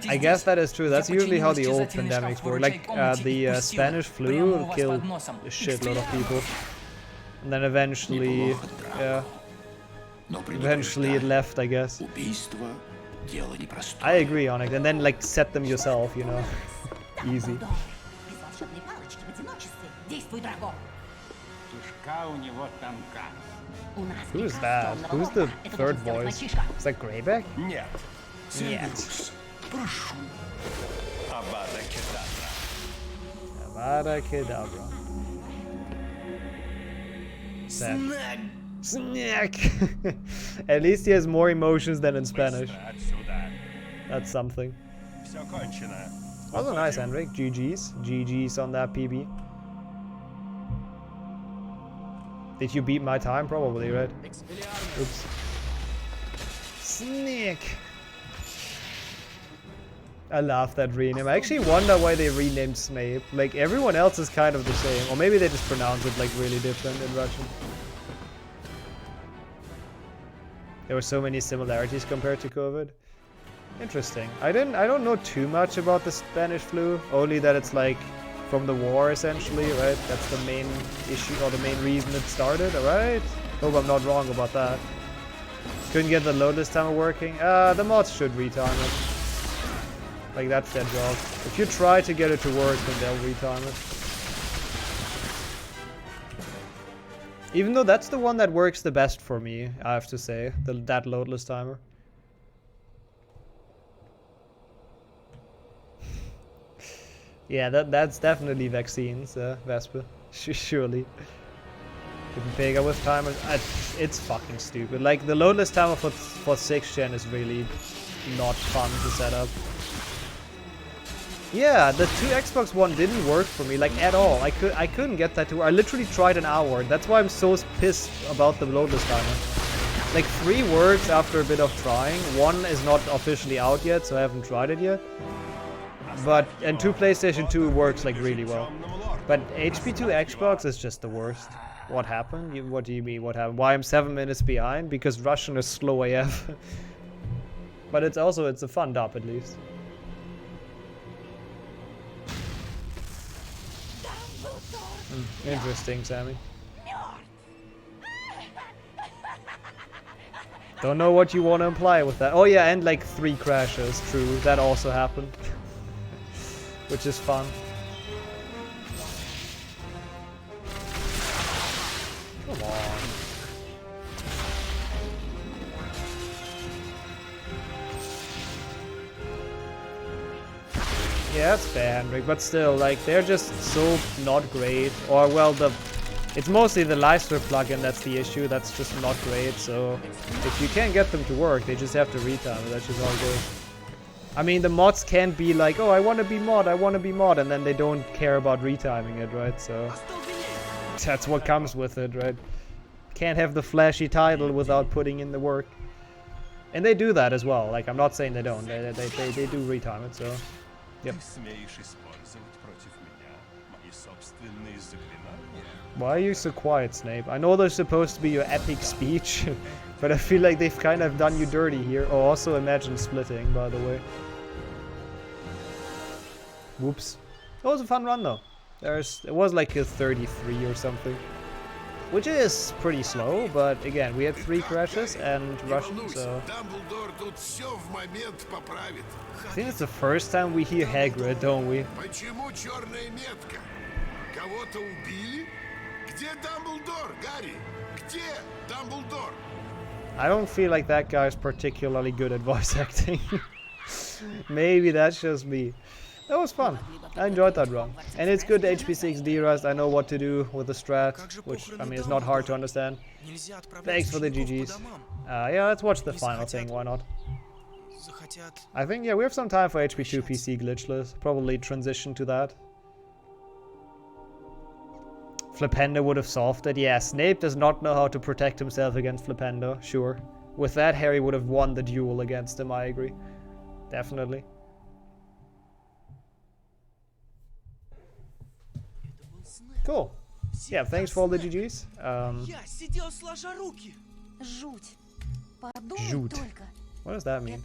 I guess that is true. That's usually how the old pandemics were. Like, the Spanish flu killed a shitload of people. And then eventually, yeah. Eventually it left, I guess. I agree on it. And then, like, set them yourself, you know. Easy. Who's that? Who's the third voice? Is that Greyback? Нет. Нет. Прошу. Авада Кедавра. Avada Kedavra. Snack. At least he has more emotions than in Spanish. That's something. Also nice, Henrik. GG's. GG's on that PB. Did you beat my time? Probably, right? Oops. Snack. I love that rename. I actually wonder why they renamed Snape. Like, everyone else is kind of the same. Or maybe they just pronounce it, like, really different in Russian. There were so many similarities compared to COVID. Interesting. I don't know too much about the Spanish flu. Only that it's, like, from the war, essentially, right? That's the main issue, or the main reason it started, alright? Hope I'm not wrong about that. Couldn't get the load this time working. The mods should retime it. Like, that's their job. If you try to get it to work, then they'll retime it. Even though that's the one that works the best for me, I have to say. That loadless timer. Yeah, that's definitely vaccines, Vespa. Surely. Didn't pick up with timers. It's fucking stupid. Like, the loadless timer for 6th gen is really not fun to set up. Yeah, the 2 Xbox One didn't work for me, like, at all. I couldn't get that to work. I literally tried an hour. That's why I'm so pissed about the loadless timer. Like, 3 works after a bit of trying. 1 is not officially out yet, so I haven't tried it yet. And 2 PlayStation 2 works, like, really well. But HP2 Xbox is just the worst. What happened? What do you mean, what happened? Why I'm 7 minutes behind? Because Russian is slow AF. But it's a fun dub, at least. Interesting, Sammy. Don't know what you want to imply with that. Oh yeah, and like 3 crashes, true. That also happened. Which is fun. Come on. Yeah, it's fair, Henrik, but still, like, they're just so not great. Or, well, it's mostly the Livestream plugin that's the issue. That's just not great, so if you can't get them to work, they just have to retime it. That's just all good. I mean, the mods can't be like, oh, I want to be mod, and then they don't care about retiming it, right? So that's what comes with it, right? Can't have the flashy title without putting in the work. And they do that as well. Like, I'm not saying they don't. They do retime it, so yep. Why are you so quiet, Snape? I know there's supposed to be your epic speech, but I feel like they've kind of done you dirty here. Oh, also imagine splitting, by the way. Whoops. That was a fun run, though. It was like a 33 or something. Which is pretty slow, but again, we had 3 crashes and Russian, so... I think it's the first time we hear Hagrid, don't we? I don't feel like that guy is particularly good at voice acting. Maybe that's just me. That was fun. I enjoyed that run. And it's good HP6 rust. I know what to do with the strat, which, I mean, it's not hard to understand. Thanks for the GGs. Yeah, let's watch the final thing, why not? I think, yeah, we have some time for HP2 PC glitchless. Probably transition to that. Flipendo would have solved it. Yeah, Snape does not know how to protect himself against Flipendo, sure. With that, Harry would have won the duel against him, I agree. Definitely. Cool. Yeah, thanks for all the GGs. Жуть. What does that mean?